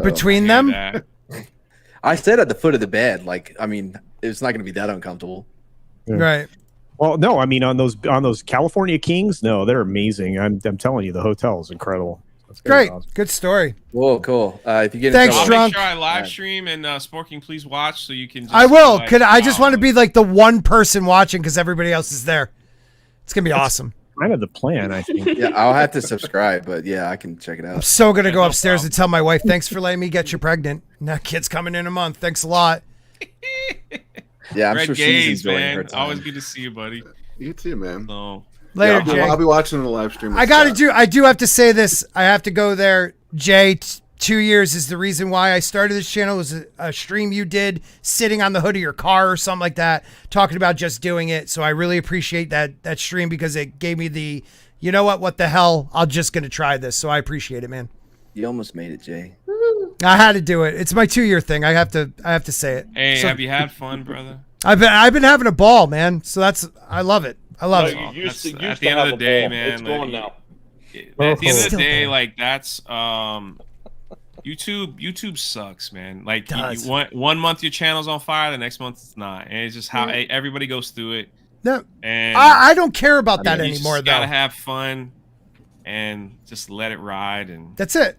Between them? I said at the foot of the bed. Like, I mean, it's not going to be that uncomfortable. Yeah. Right. Well, no, I mean on those California Kings, no, they're amazing. I'm telling you, the hotel is incredible. Great, awesome. Good story. Whoa, cool. If you get thanks, I'll Drunk. make sure I live stream and Sporking, please watch so you can. I will. I just want to be like the one person watching because everybody else is there. It's gonna be awesome. Kind of the plan, I think. Yeah, I'll have to subscribe, but yeah, I can check it out. I'm so gonna go upstairs and tell my wife, "Thanks for letting me get you pregnant. Now, kid's coming in a month. Thanks a lot." Yeah, I'm Red sure Gaze, she's enjoying man. her time. Always good to see you, buddy. You too, man. So later, Jay. I'll be watching the live stream. I do have to say this. I have to go there. Jay, 2 years is the reason why I started this channel. It was a stream you did sitting on the hood of your car or something like that, talking about just doing it. So I really appreciate that stream because it gave me the, you know what the hell? I'm just going to try this. So I appreciate it, man. You almost made it, Jay. I had to do it. It's my 2 year thing. I have to say it. Hey, so, have you had fun, brother? I've been having a ball, man. So I love it. I love it. At the end of the day, man. It's gone now. At the end of the day, like that's YouTube sucks, man. Like one month your channel's on fire, the next month it's not, and it's just how everybody goes through it. No, and I don't care about that anymore. You gotta have fun and just let it ride, and that's it.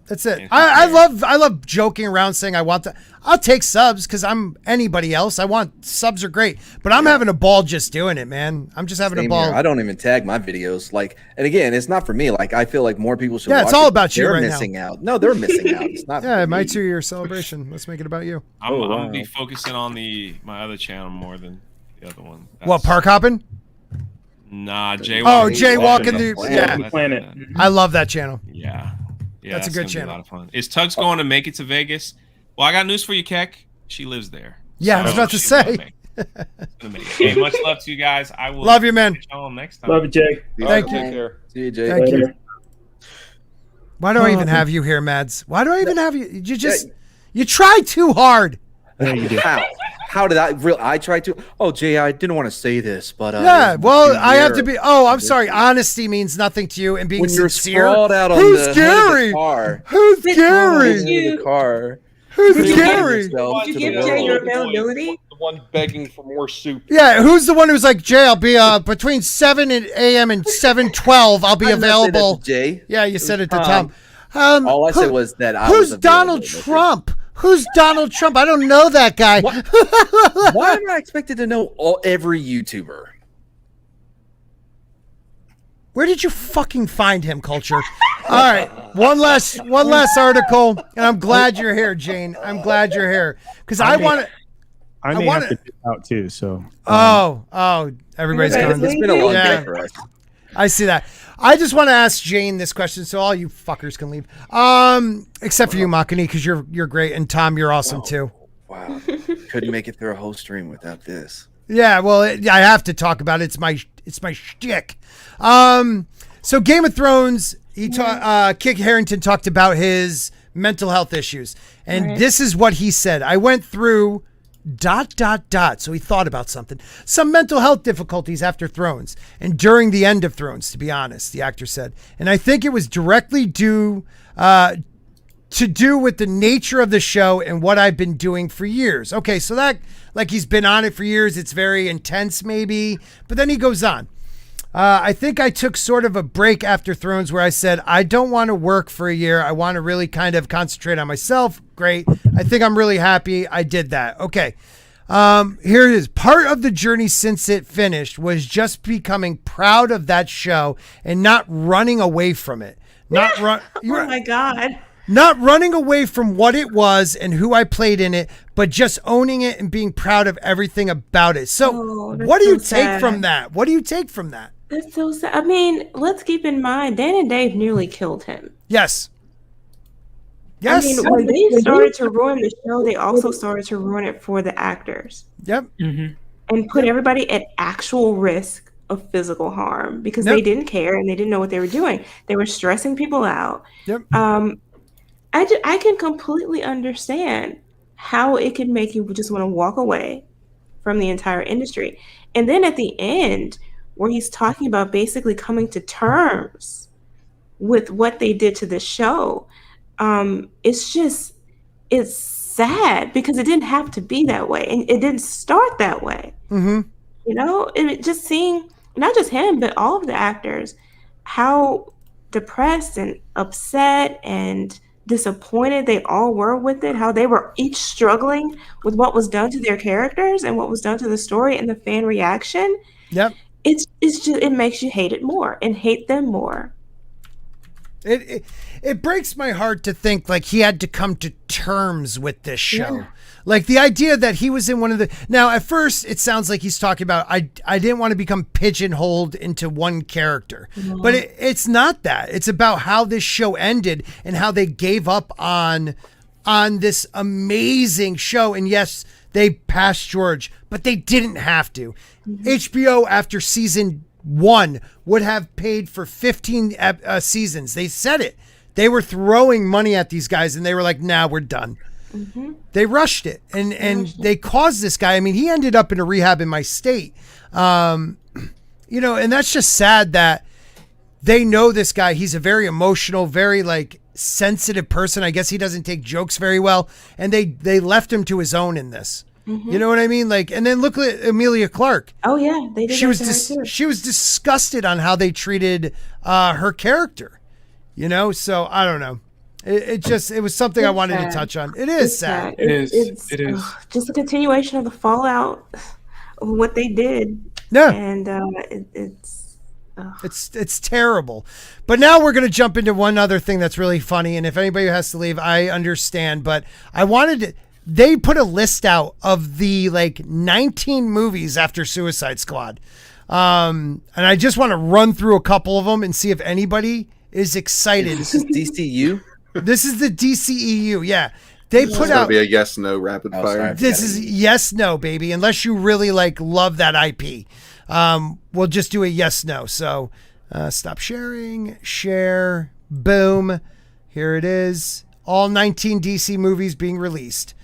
That's it. I love joking around saying I want to. I'll take subs because I'm anybody else. I want subs are great, but I'm having a ball just doing it, man. I'm just having a ball. Here. I don't even tag my videos. Like, and again, it's not for me. Like, I feel like more people should. Yeah, it's all about you right now. They're missing out. No, they're missing out. It's not. Yeah, my 2 year celebration. Let's make it about you. I'm gonna be focusing on my other channel more than the other one. What, park hopping? Nah, Jay. Jaywalking the planet. I love that channel. Yeah. Yeah, that's a good channel. A lot of fun. Is Tugs going to make it to Vegas? Well, I got news for you, Keck. She lives there. Yeah, I was about to say. Hey, much love to you guys. I will love you, man. Next time. Love you, Jay. Thank you. Take care. See you, Jay. Thank you. Why do I even have you here, Mads? Why do I even have you? You try too hard. How did I try to? Oh, Jay, I didn't want to say this, but yeah. Well, I have to be. Oh, I'm sorry. Honesty means nothing to you, and being sincere. Out on Who's the Gary? Who's Gary? The car. Who's Gary? Did you give Jay your availability? The one begging for more soup. Yeah, who's the one who's like, Jay, I'll be between 7 a.m. and 7:12. I'll be available. Jay. Yeah, you said it to Tom. All I said was that I was Donald Trump? Who's Donald Trump? I don't know that guy. Why am I expected to know every YouTuber? Where did you fucking find him, Culture? All right, one last article, and I'm glad you're here, Jayne. I'm glad you're here because I want to. I may have to dip out too. So. Everybody's going. It's been a long day for us. I see that. I just want to ask Jayne this question, so all you fuckers can leave. Except for you, Makani, because you're great, and Tom, you're awesome too. Wow, couldn't make it through a whole stream without this. Yeah, well, I have to talk about it. It's my shtick. So Game of Thrones, Kit Harrington talked about his mental health issues. And this is what he said. I went through ... So he thought about something. Some mental health difficulties after Thrones and during the end of Thrones, to be honest, the actor said. And I think it was directly due to do with the nature of the show and what I've been doing for years. Okay, so that, like he's been on it for years, it's very intense maybe. But then he goes on. I think I took sort of a break after Thrones where I said, I don't want to work for a year. I want to really kind of concentrate on myself. Great. I think I'm really happy I did that. Okay. Here it is. Part of the journey since it finished was just becoming proud of that show and not running away from it. Oh my God. Not running away from what it was and who I played in it, but just owning it and being proud of everything about it. So what do you take from that? What do you take from that? That's so sad. I mean, let's keep in mind, Dan and Dave nearly killed him. Yes. I mean, when they started to ruin the show, they also started to ruin it for the actors. Yep. And put everybody at actual risk of physical harm because they didn't care and they didn't know what they were doing. They were stressing people out. Yep. I can completely understand how it could make you just want to walk away from the entire industry. And then at the end, where he's talking about basically coming to terms with what they did to the show, it's sad because it didn't have to be that way. And it didn't start that way. Mm-hmm. You know, and just seeing not just him, but all of the actors, how depressed and upset and disappointed they all were with it, how they were each struggling with what was done to their characters and what was done to the story and the fan reaction. Yep. It's just, it makes you hate it more and hate them more. It breaks my heart to think like he had to come to terms with this show. Yeah. Like the idea that he was in one of the, now at first it sounds like he's talking about, I didn't want to become pigeonholed into one character, but it's not that. It's about how this show ended and how they gave up on this amazing show. And yes, they passed George, but they didn't have to. HBO after season 1 would have paid for 15 seasons. They said it. They were throwing money at these guys and they were like, nah, we're done. They rushed it and they caused this guy. I mean, he ended up in a rehab in my state. You know, and that's just sad that they know this guy. He's a very emotional, very like sensitive person. I guess he doesn't take jokes very well. And they left him to his own in this. You know what I mean? Like, and then look at Emilia Clarke. Oh yeah, they did. She was disgusted on how they treated her character. You know, so I don't know. It was something I wanted to touch on. It is sad. It is. Just a continuation of the fallout of what they did. Yeah, and it's terrible. But now we're going to jump into one other thing that's really funny. And if anybody has to leave, I understand. But I wanted to. They put a list out of the like 19 movies after Suicide Squad. And I just want to run through a couple of them and see if anybody is excited. This is DCU? This is the DCEU. Yeah. They put out be a yes, no rapid fire. This is yes, no, baby. Unless you really like love that IP. We'll just do a yes, no. So stop sharing, share, boom. Here it is. All 19 DC movies being released.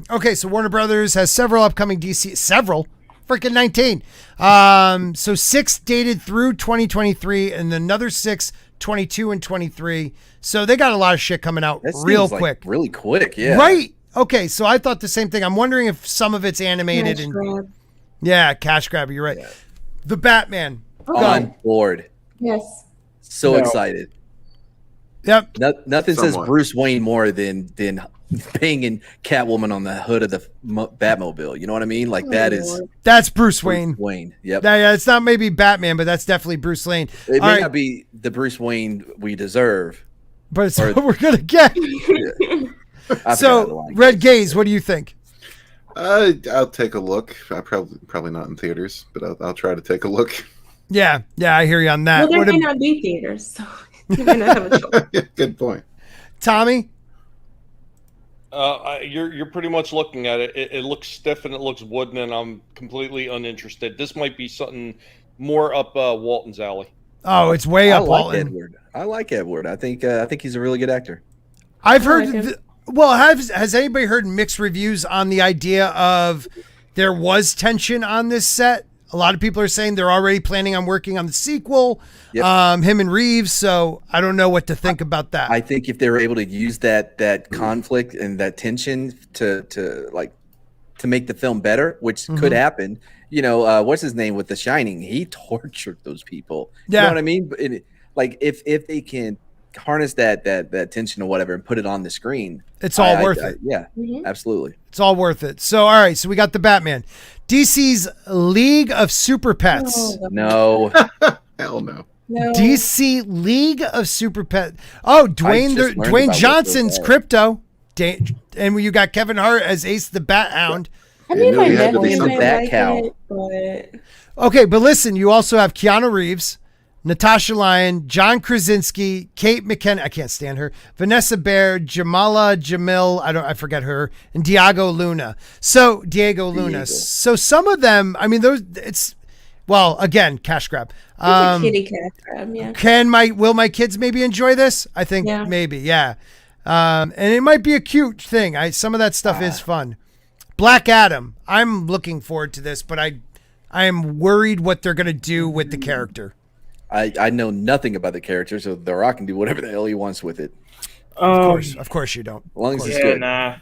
Okay, so Warner Brothers has several upcoming freaking 19. So 6 dated through 2023 and another 6, 22 and 23. So they got a lot of shit coming out real quick. Really quick, yeah. Right. Okay, so I thought the same thing. I'm wondering if some of it's animated cash grab. You're right. Yeah. The Batman. On board. Yes. So excited. Yep. Nothing says Bruce Wayne more than banging Catwoman on the hood of the Batmobile. You know what I mean? Like that's Bruce Wayne. Yep. Yeah, it's not maybe Batman, but that's definitely Bruce Wayne. It may not be the Bruce Wayne we deserve, but it's what we're gonna get. So, Red Gaze, what do you think? I'll take a look. I probably not in theaters, but I'll try to take a look. Yeah, I hear you on that. Well, there may not be theaters, so you may not have a choice. Good point. Tommy? You're pretty much looking at it. It looks stiff and it looks wooden, and I'm completely uninterested. This might be something more up Walton's alley. Oh, it's way up, Walton. Edward. I like Edward. I think he's a really good actor. I've heard. Has anybody heard mixed reviews on the idea of there was tension on this set? A lot of people are saying they're already planning on working on the sequel. Yep. Him and Reeves. So I don't know what to think about that. I think if they were able to use that conflict and that tension to make the film better, which could happen. You know, what's his name with The Shining? He tortured those people. You know what I mean? Like if they can harness that tension or whatever and put it on the screen, it's all worth it. Yeah, absolutely. It's all worth it. So, all right. So we got the Batman. DC's League of Super Pets. No. Hell no. DC League of Super Pets. Oh, Dwayne Johnson's Crypto. And you got Kevin Hart as Ace the Bat Hound. I mean, my nephew some might bat like cow. it, but... Okay, but listen, you also have Keanu Reeves, Natasha Lyonne, John Krasinski, Kate McKinnon, I can't stand her, Vanessa Bayer, Jamala Jamil, I forget her, and Diego Luna. So some of them, I mean, again, cash grab. Kitty cash grab, yeah. Will my kids maybe enjoy this? I think maybe, yeah. And it might be a cute thing. Some of that stuff is fun. Black Adam. I'm looking forward to this, but I am worried what they're going to do with the character. I know nothing about the character, so The Rock can do whatever the hell he wants with it. Of course you don't. As long as it's good. Nah,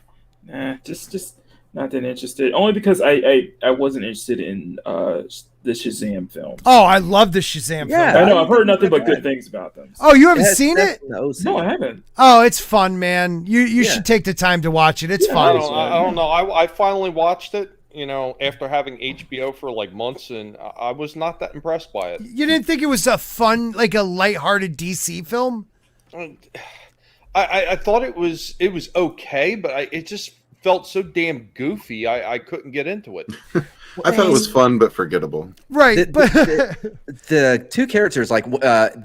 just not that interested. Only because I wasn't interested in the Shazam film. Oh, I love the Shazam film. I know. I've heard nothing but good things about them. Oh, you haven't seen it? No, I haven't. Oh, it's fun, man. You should take the time to watch it. It's fun. I don't know. I finally watched it, after having HBO for like months, and I was not that impressed by it. You didn't think it was a fun, like a lighthearted DC film? I thought it was okay, but it just felt so damn goofy. I couldn't get into it. I thought it was fun but forgettable. Right, the two characters, like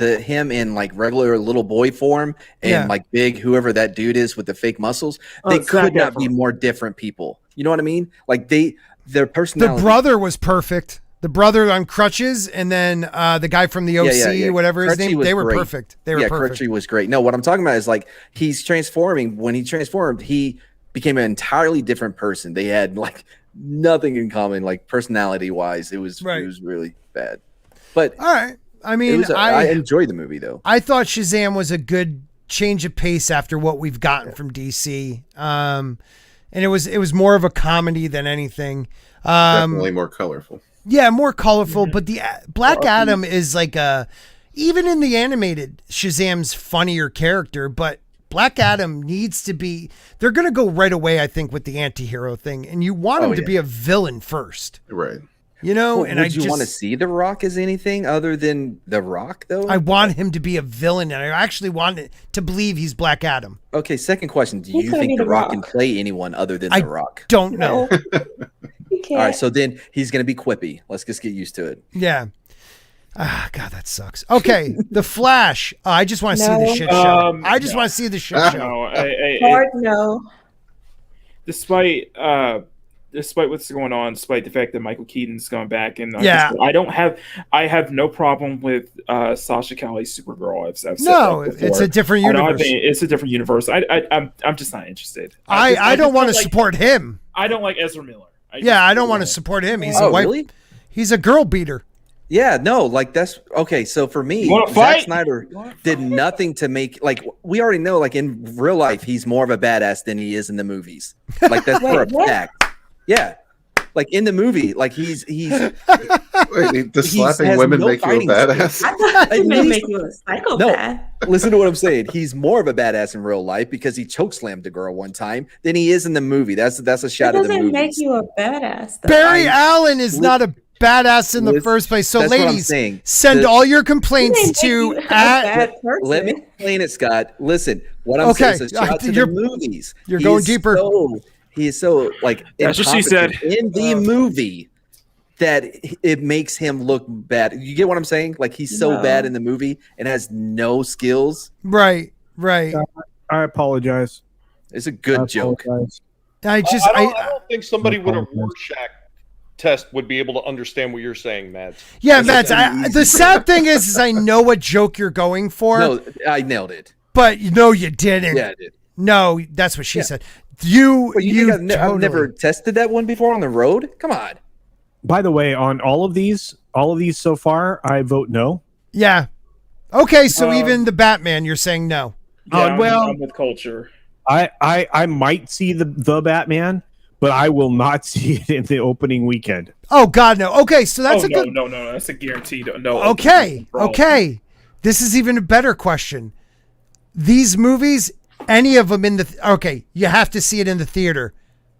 him in like regular little boy form and like big whoever that dude is with the fake muscles, they could not be more different people. You know what I mean? Like their personality. The brother was perfect. The brother on crutches, and then the guy from the OC, whatever his name, they were perfect. They were perfect. Crutchy was great. No, what I'm talking about is like he's transforming. When he transformed, he became an entirely different person. They had like nothing in common, like personality wise. It was really bad. But all right, I mean, I enjoyed the movie though. I thought Shazam was a good change of pace after what we've gotten from DC. And it was more of a comedy than anything. Definitely more colorful. Yeah, more colorful. But the Black Adam is like even in the animated, Shazam's funnier character, but Black Adam needs to be, they're going to go right away, I think, with the anti-hero thing. And you want him to be a villain first. Right. You know, well, would you want to see The Rock as anything other than The Rock, though? I want him to be a villain, and I actually want to believe he's Black Adam. Okay, second question. Do you think The Rock can play anyone other than The Rock? Don't know. All right, so then he's going to be quippy. Let's just get used to it. Yeah. God, that sucks. Okay, The Flash. I just want to see the shit show. I just want to see the shit show. No. Despite what's going on, despite the fact that Michael Keaton's going back, and I have no problem with Sasha Calle's Supergirl. I've said it's a different universe. It's a different universe. I'm just not interested. I don't want to support him. I don't like Ezra Miller. I don't want to support him. He's a white. Really? He's a girl beater. Yeah, no, like that's okay. So for me, Zack Snyder did nothing to make, like, we already know, like in real life, he's more of a badass than he is in the movies. Like that's for a fact. Yeah, like in the movie, like he's. Wait, does slapping women make you a badass? I thought it may make you a psychopath. No, listen to what I'm saying. He's more of a badass in real life because he chokeslammed a girl one time than he is in the movie. That's a shot of the movie. Doesn't make you a badass. Though. Barry Allen is not a badass in the first place. So, ladies, send all your complaints to Let me explain it, Scott. Listen, what I'm saying is shout to the movies. You're going deeper. He is so like that's what she said in the movie that it makes him look bad. You get what I'm saying? Like he's so bad in the movie and has no skills. Right. I apologize. It's a good joke. I don't think somebody would have Rorschach test would be able to understand what you're saying, Mads. Yeah, Mads. The sad thing is I know what joke you're going for. No, I nailed it. But no, you didn't. Yeah, I did. No, that's what she said. You think I've never tested that one before on the road? Come on. By the way, on all of these so far, I vote no. Yeah. Okay, so even the Batman, you're saying no. Yeah, I'm with culture. I might see the Batman, but I will not see it in the opening weekend. Oh God, no. Okay, so that's no, that's a guaranteed no. Okay. This is even a better question. These movies, any of them you have to see it in the theater.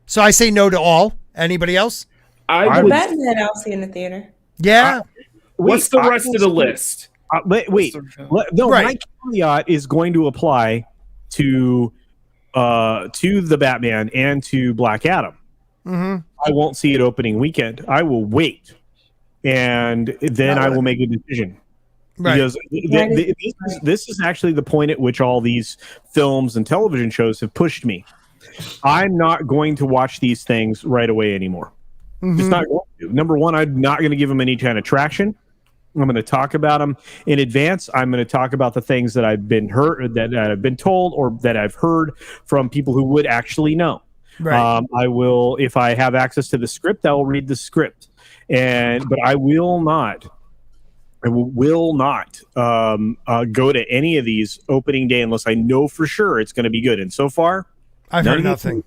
So I say no to all. Anybody else? Batman I'll see in the theater. Yeah. What's the rest of the list? Wait. My caveat is going to apply to the Batman and to Black Adam. Mm-hmm. I won't see it opening weekend. I will wait, and then I will make a decision. Right. Because this is actually the point at which all these films and television shows have pushed me. I'm not going to watch these things right away anymore. Mm-hmm. It's not going to. Number one, I'm not going to give them any kind of traction. I'm going to talk about them in advance. I'm going to talk about the things that I've been heard, that I've been told, or that I've heard from people who would actually know. Right. I will, if I have access to the script, I will read the script, but I will not. I will not go to any of these opening day unless I know for sure it's going to be good. And so far, I've heard nothing.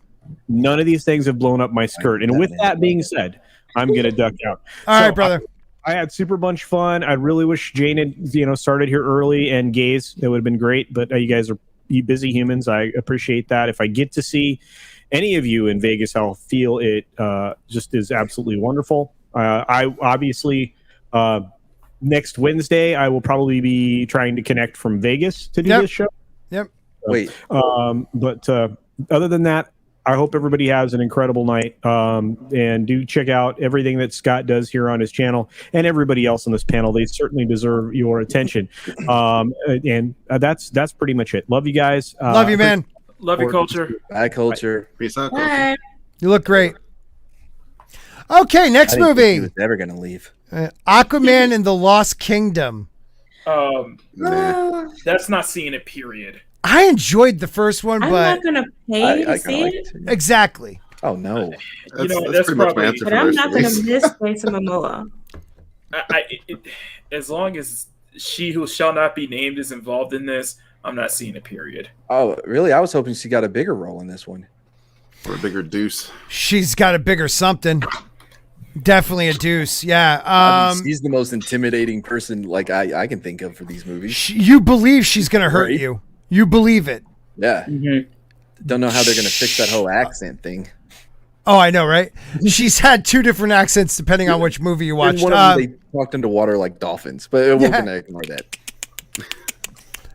None of these things have blown up my skirt. And with that being said, I'm going to duck out. All right, brother. I had super bunch fun. I really wish Jayne had started here early and Gaze. That would have been great. But you guys are busy humans. I appreciate that. If I get to see any of you in Vegas, I'll feel it just is absolutely wonderful. I obviously next Wednesday I will probably be trying to connect from Vegas to do this show. Yep. Wait. But other than that, I hope everybody has an incredible night. And do check out everything that Scott does here on his channel and everybody else on this panel. They certainly deserve your attention. And that's pretty much it. Love you guys. Love you, man. Love your culture. Bye, culture. Peace out. Bye. You look great. Okay, next movie. He was never gonna leave. Aquaman and the Lost Kingdom. That's not seeing it. Period. I enjoyed the first one, I'm but not gonna pay to see it. Exactly. Oh no. That's pretty much my answer. But I'm not gonna miss Jason Momoa. As long as she who shall not be named is involved in this, I'm not seeing it. Period. Oh, really? I was hoping she got a bigger role in this one. Or a bigger deuce. She's got a bigger something. Definitely a deuce. Yeah. She's the most intimidating person I can think of for these movies. You believe she's gonna hurt you. You believe it. Yeah. Mm-hmm. Don't know how they're going to fix that whole accent thing. Oh, I know, right? She's had two different accents depending on which movie you watched. One of them, they talked underwater like dolphins, but we're going to ignore that.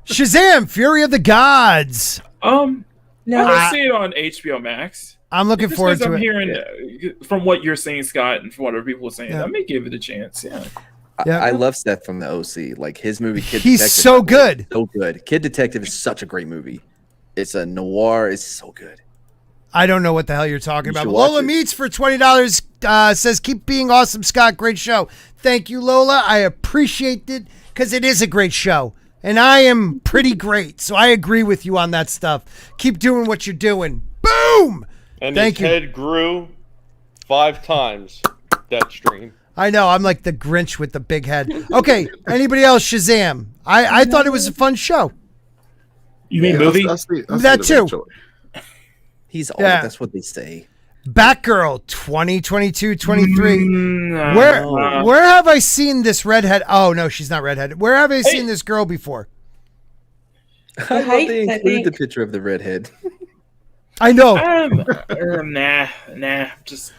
Shazam! Fury of the Gods. No, I see it on HBO Max. I'm looking forward to it. I'm hearing from what you're saying, Scott, and from what other people are saying. I may give it a chance. Yeah. I love Seth from the OC. Like his movie, Kid He's Detective. so good. So good. Kid Detective is such a great movie. It's a noir. It's so good. I don't know what the hell you're talking about. Lola Meatz for $20 says, "Keep being awesome, Scott. Great show." Thank you, Lola. I appreciate it because it is a great show. And I am pretty great. So I agree with you on that stuff. Keep doing what you're doing. Boom! And Thank his head grew 5 times that stream. I know. I'm like the Grinch with the big head. Okay. Anybody else? Shazam. I thought it was a fun show. You mean movie? That too. He's old. Yeah. That's what they say. Batgirl 2022-23. Where have I seen this redhead? Oh, no, she's not redheaded. Where have I seen this girl before? I love they include the picture of the redhead. I know. Nah. Just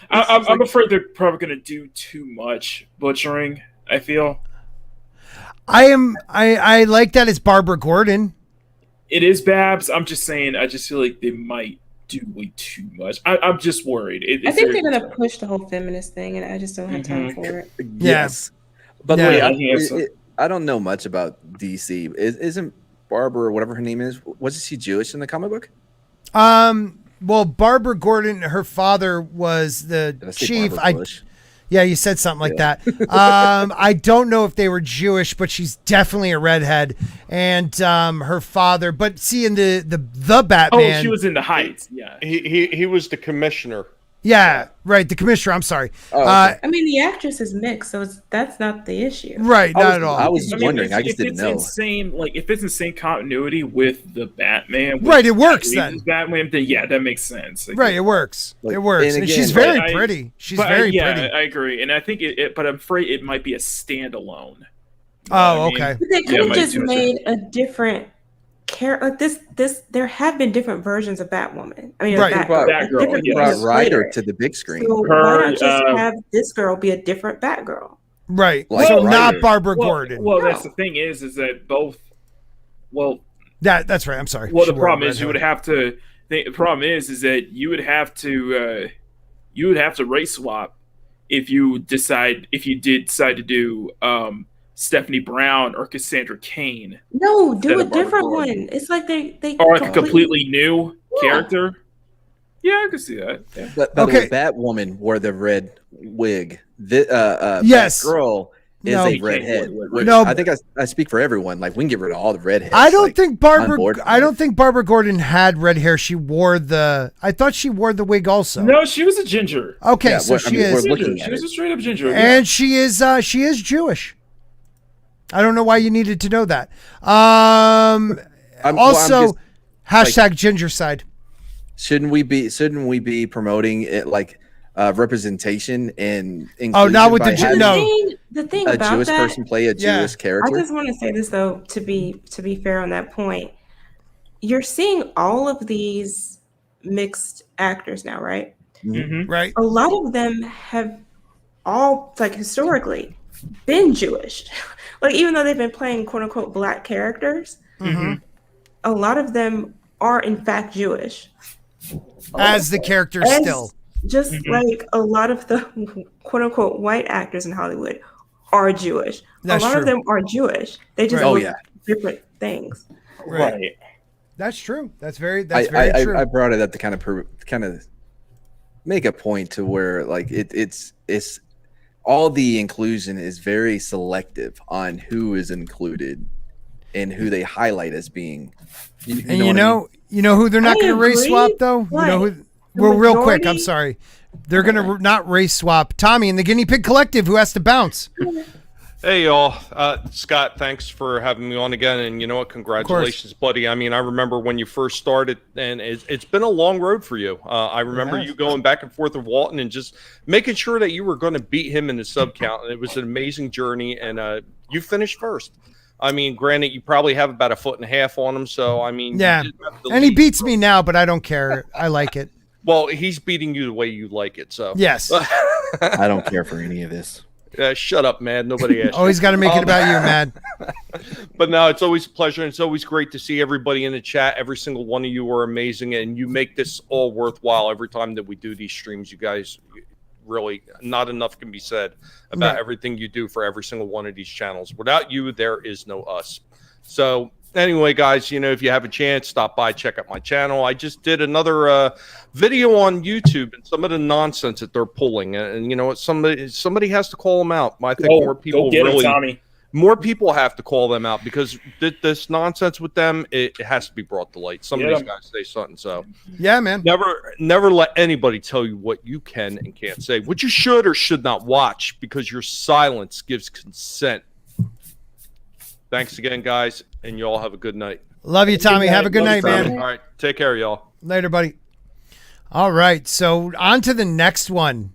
I'm afraid they're probably going to do too much butchering, I feel. I like that it's Barbara Gordon. It is Babs. I'm just saying, I just feel like they might do way too much. I'm just worried. I think they're going to push the whole feminist thing, and I just don't have time for it. Yes. But I don't know much about DC. Isn't Barbara, whatever her name is, wasn't she Jewish in the comic book? Well, Barbara Gordon, her father was the chief. Yeah, you said something like that. I don't know if they were Jewish, but she's definitely a redhead. And her father, but see, in the Batman. Oh, she was in the Heights. Yeah, he was the commissioner. Yeah, right. The commissioner. I'm sorry. Oh, okay. I mean, the actress is mixed, so that's not the issue. Right, not at all. I was wondering. I just didn't know. If it's in same continuity with the Batman, right? It works then. Batman, then yeah, that makes sense. Right, it works. It works, and she's very pretty. She's very pretty. I agree, and I think but I'm afraid it might be a standalone. Oh, okay. But they could have just made a different character like this. There have been different versions of Batwoman. I mean, right. Batgirl. Brought Ryder to the big screen. So why not just have this girl be a different Batgirl? Right. So not Barbara Gordon. Well, that's the thing is that both. Well, that's right. I'm sorry. Well, the problem is you would have to. The problem is that you would have to race swap if you did decide to do Stephanie Brown or Cassandra Cain. No, do a different one. It's like they or a completely new character. Yeah, I can see that. Yeah. But okay, Batwoman wore the red wig. Yes, Batgirl is a redhead. No, I think I speak for everyone. Like we can get rid of all the redheads. I don't think Barbara Gordon had red hair. She wore I thought she wore the wig also. No, she was a ginger. Okay, yeah, so she is. She was a straight up ginger, and she is Jewish. I don't know why you needed to know that. Also, hashtag ginger side. Shouldn't we be promoting it like representation and inclusion? Oh, not with the thing a about Jewish that, person play a Jewish character. I just want to say this though, to be fair on that point, you're seeing all of these mixed actors now, right? Mm-hmm. Right. A lot of them have all historically been Jewish. Like even though they've been playing quote unquote black characters, a lot of them are in fact Jewish. As the characters still. Just like a lot of the quote unquote white actors in Hollywood are Jewish. That's a lot true. of them are Jewish. They just look different things. Right. That's true. That's very true. I brought it up to kind of make a point to where like it's all the inclusion is very selective on who is included and who they highlight as being. You know who they're not going to race swap though? What? You know who? Well, real quick, I'm sorry. They're going to not race swap Tommy and the Guinea Pig Collective, who has to bounce. Hey, y'all. Scott, thanks for having me on again. And you know what? Congratulations, buddy. I mean, I remember when you first started, and it's been a long road for you. I remember you going back and forth with Walton and just making sure that you were going to beat him in the sub count. And it was an amazing journey, and you finished first. I mean, granted, you probably have about 1.5 feet on him. So, I mean. Yeah. And he beats me now, but I don't care. I like it. Well, he's beating you the way you like it, so. Yes. I don't care for any of this. Shut up, man. Nobody asked. Always got to make it about you, man. But no, it's always a pleasure, and it's always great to see everybody in the chat. Every single one of you are amazing, and you make this all worthwhile every time that we do these streams. You guys really, not enough can be said about everything you do for every single one of these channels. Without you, there is no us. So anyway, guys, if you have a chance, stop by, check out my channel. I just did another video on YouTube and some of the nonsense that they're pulling, and you know what? Somebody has to call them out. I think more people more people have to call them out because this nonsense with them, it has to be brought to light. Some of these guys say something. So yeah, man. Never let anybody tell you what you can and can't say, what you should or should not watch, because your silence gives consent. Thanks again, guys, and y'all have a good night. Love you, Tommy. Have a good night, man. All right. Take care, y'all. Later, buddy. All right. So on to the next one.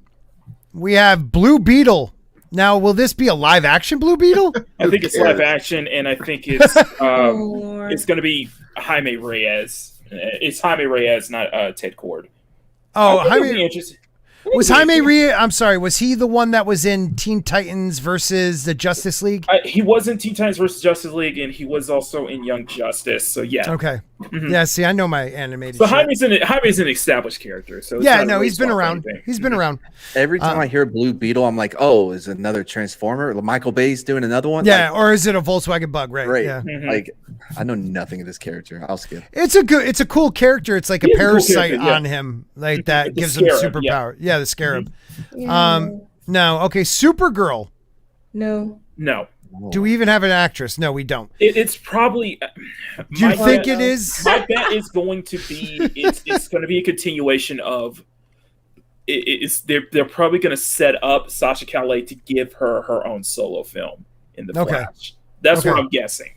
We have Blue Beetle. Now, will this be a live action Blue Beetle? I think it's live action, and I think it's it's going to be Jaime Reyes. It's Jaime Reyes, not Ted Cord. Oh, Jaime. Was Jaime Reyes? I'm sorry. Was he the one that was in Teen Titans versus the Justice League? He was in Teen Titans versus Justice League, and he was also in Young Justice. So yeah. Okay. Mm-hmm. Yeah, see, I know my animated. So Jaime's an established character. So yeah, no, he's been around. He's been around. Every time I hear Blue Beetle, I'm like, oh, is it another Transformer? Michael Bay's doing another one. Yeah, or is it a Volkswagen Bug? Right. Yeah. Mm-hmm. Like, I know nothing of this character. I'll skip. It's a cool character. It's like a parasite on him, like that gives him superpower. Yeah, the Scarab. Yeah. No, okay, Supergirl. No. Do we even have an actress? No, we don't. It's probably. Do you think it is? My bet is going to be. It's going to be a continuation of. They're probably going to set up Sasha Calle to give her own solo film in the Flash. That's what I'm guessing.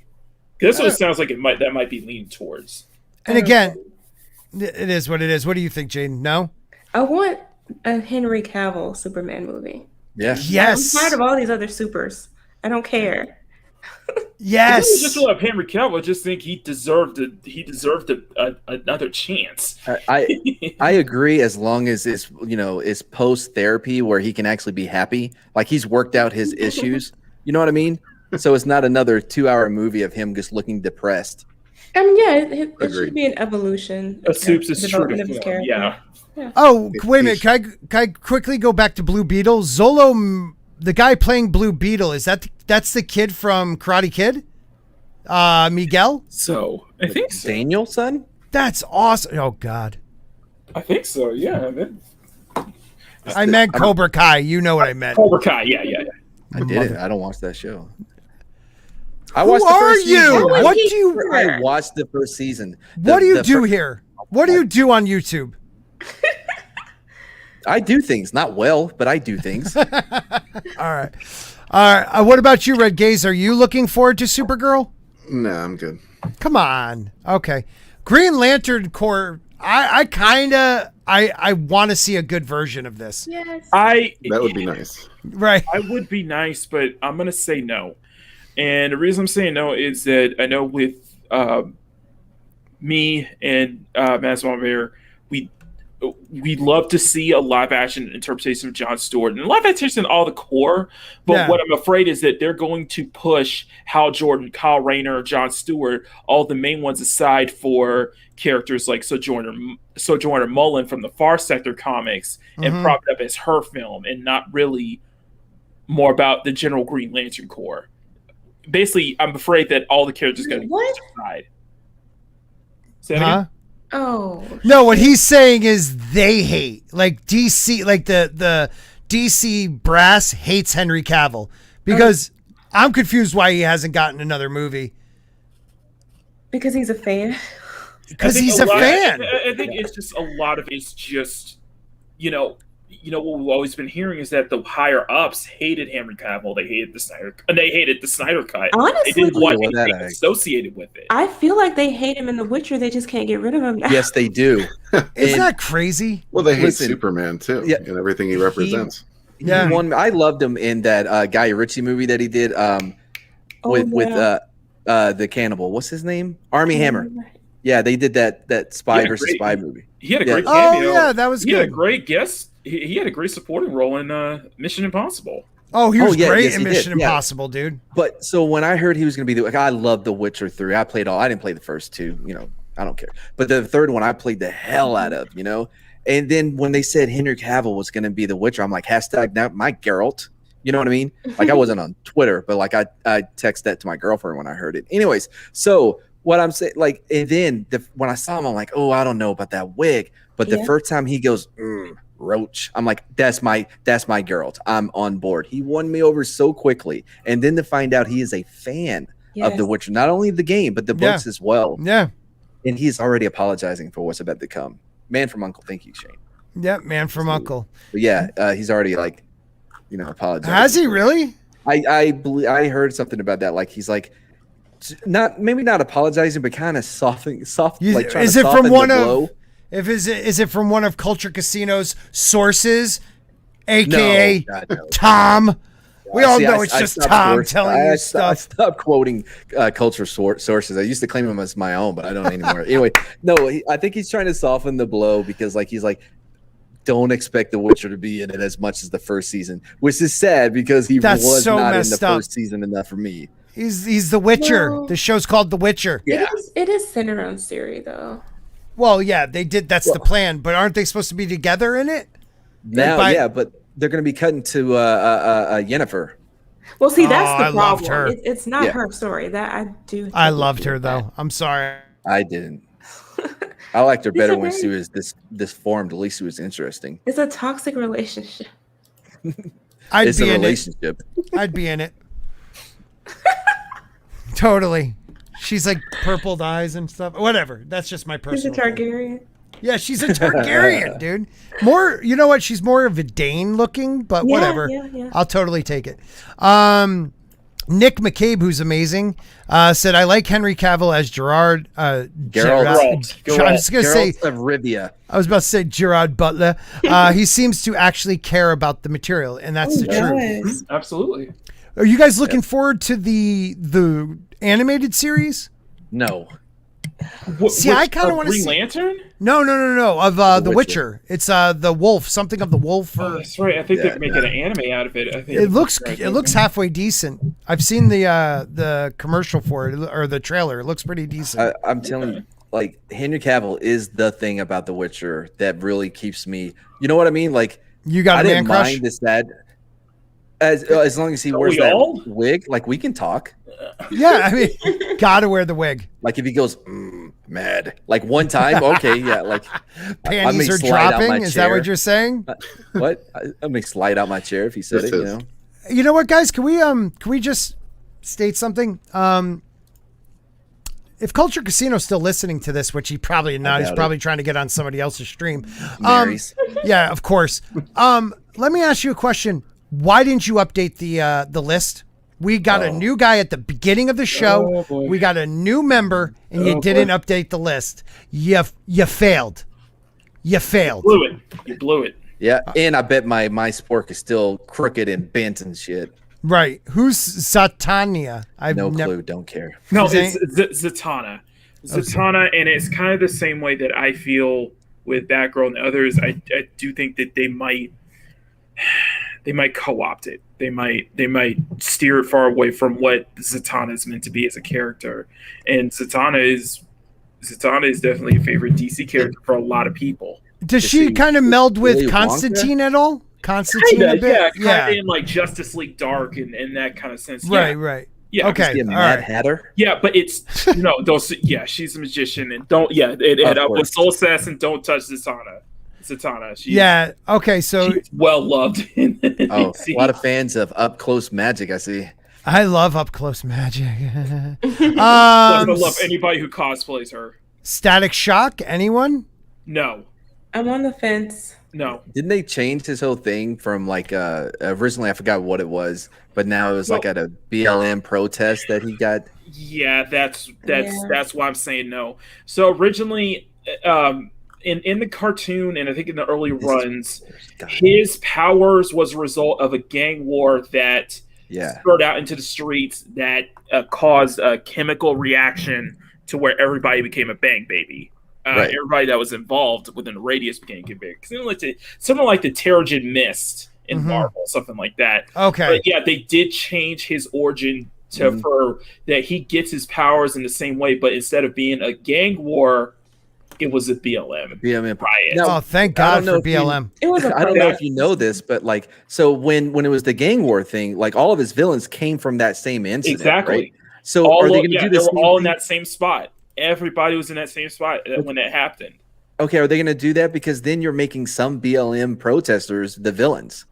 That's what it sounds like. That might be leaning towards. And again, it is what it is. What do you think, Jayne? No. I want a Henry Cavill Superman movie. Yeah. Yes. I'm tired of all these other supers. I don't care. Yes. I just love Henry Cavill. I just think he deserved another chance. I agree, as long as it's post therapy where he can actually be happy. Like, he's worked out his issues. You know what I mean? So it's not another 2-hour movie of him just looking depressed. It should be an evolution. A Supes is true to form. Yeah. Oh, wait a minute. Can I quickly go back to Blue Beetle? Zolo, the guy playing Blue Beetle, that's the kid from Karate Kid? Miguel? So, I think so. Daniel's son? That's awesome. Oh, God. I think so, yeah. I meant Cobra Kai. You know what I meant. Cobra Kai, yeah. I did it. I don't watch that show. Who are you? What do you? I watched the first season. What do you do here? What do you do on YouTube? I do things, not well, but I do things. All right. What about you, Red Gaze? Are you looking forward to Supergirl? No, I'm good. Come on. Okay. Green Lantern Corps. I want to see a good version of this. Yes. That would be nice. Right. I would be nice, but I'm going to say no. And the reason I'm saying no is that I know with me and Mass Bear, we'd love to see a live action interpretation of Jon Stewart and live action all the core. But what I'm afraid is that they're going to push Hal Jordan, Kyle Rayner, Jon Stewart, all the main ones aside for characters like Sojourner Mullen from the Far Sector comics and prop it up as her film and not really more about the general Green Lantern Corps. Basically, I'm afraid that all the characters are going to be aside. Say that again? Oh. No, what he's saying is they hate. Like DC, like the DC brass hates Henry Cavill. Because I'm confused why he hasn't gotten another movie. Because he's a fan. Because he's a fan. I think it's just a lot of it's just, what we've always been hearing is that the higher ups hated Henry Cavill. They hated the Snyder cut. Honestly, they didn't want anything associated with it. I feel like they hate him in The Witcher. They just can't get rid of him now. Yes, they do. Isn't that crazy? Well, they hate Superman too, and everything he represents. I loved him in that Guy Ritchie movie that he did with the cannibal. What's his name? Armie Hammer. Yeah, they did that spy versus spy movie. He had a great cameo. Oh yeah, that was good. He had a great guest. He had a great supporting role in Mission Impossible. Oh, he was great in Mission Impossible, dude. But so when I heard he was going to be I loved The Witcher 3. I didn't play the first two, I don't care. But the third one I played the hell out of, And then when they said Henry Cavill was going to be The Witcher, I'm like, #, my Geralt. You know what I mean? Like, I wasn't on Twitter, but like I texted that to my girlfriend when I heard it. Anyways, so what I'm saying, like, and then when I saw him, I'm like, oh, I don't know about that wig. But the first time he goes, Roach, I'm like, that's my Geralt. I'm on board. He won me over so quickly. And then to find out he is a fan of The Witcher, not only the game, but the books as well. Yeah. And he's already apologizing for what's about to come. Man from Uncle. Thank you, Shane. Yeah, Man from Uncle. But yeah, he's already apologizing. Has he really? I heard something about that. Like, he's like, maybe not apologizing, but kind of softening. Like, is it from one of? Is it from one of Culture Casino's sources, aka Tom? We all know it's just Tom telling you stuff. I stopped quoting culture sources. I used to claim them as my own, but I don't anymore. Anyway, no, I think he's trying to soften the blow because, like, he's like, don't expect The Witcher to be in it as much as the first season, which is sad because he was not in the first season enough for me. He's the Witcher. Well, the show's called The Witcher. Yeah. It is centered around Ciri, though. Well, yeah, they did. That's the plan. But aren't they supposed to be together in it? Now, but they're going to be cutting to Yennefer. Well, see, that's the I loved problem. her. It's not her story. That I do. I loved her though. I'm sorry. I didn't. I liked her better when she was this formed. At least she was interesting. It's a toxic relationship. I'd be in it. I'd be in it. Totally. She's like purpled eyes and stuff. Whatever. That's just my personal. She's a Targaryen. Yeah, she's a Targaryen, dude. More, you know what? She's more of a Dane looking, but whatever. Yeah. I'll totally take it. Nick McCabe, who's amazing, said, I like Henry Cavill as Gerard. Geralt. I was going to say of Rivia. I was about to say Gerard Butler. He seems to actually care about the material, and that's the truth. Absolutely. Are you guys looking forward to the animated series? No. See, I kind of want to see. Green Lantern? No. Of The Witcher. It's the wolf, something of the wolf. Oh, that's right. I think they're making an anime out of it. I think it looks halfway decent. I've seen the commercial for it or the trailer. It looks pretty decent. I'm telling you, like Henry Cavill is the thing about The Witcher that really keeps me. You know what I mean? Like you got I a man didn't crush? mind this that. As long as he wears that wig, like we can talk. Yeah, I mean, gotta wear the wig. Like if he goes mad, like one time, okay, yeah, like panties are dropping. Is that what you're saying? What? I may slide out my chair if he said it. You know. You know what, guys? Can we just state something? If Culture Casino's still listening to this, which he probably not, he's probably trying to get on somebody else's stream. Yeah, of course. Let me ask you a question. Why didn't you update the list? We got a new guy at the beginning of the show. We got a new member, and you didn't update the list. You failed. You failed. You blew it. Yeah, and I bet my Spork is still crooked and bent and shit. Right. Who's Zatanna? I've no clue. Don't care. No, it's Zatanna. Zatanna, and it's kind of the same way that I feel with Batgirl and others. I do think that they might co-opt it. They might steer it far away from what Zatanna is meant to be as a character. And Zatanna is definitely a favorite DC character for a lot of people. Does she kind of meld with Constantine at all? Constantine a bit? Yeah, kind of in like Justice League Dark and that kind of sense. Right. Yeah. Okay. All right. Hatter. Yeah, but it's those. Yeah, she's a magician and don't. Yeah, with Soul Assassin, don't touch Zatanna. Okay. So she's well loved. A lot of fans of up close magic. I see. I love up close magic. I love anybody who cosplays her. Static Shock. Anyone? No. I'm on the fence. No. Didn't they change his whole thing from like originally I forgot what it was, but now it was like at a BLM protest that he got. Yeah, that's why I'm saying no. So originally, in the cartoon and I think in the early runs, his powers was a result of a gang war that spurred out into the streets that caused a chemical reaction to where everybody became a bang baby. Everybody that was involved within the radius became big. Something like the Terrigen Mist in Marvel, something like that. Okay. But yeah, they did change his origin for that he gets his powers in the same way, but instead of being a gang war, it was a BLM riot. No, thank God for BLM. I don't know if you know this, but like, so when it was the gang war thing, like all of his villains came from that same incident. Exactly. Right? So are they going to do this? They were all in that same spot. Everybody was in that same spot when that happened. Okay, are they going to do that? Because then you're making some BLM protesters the villains.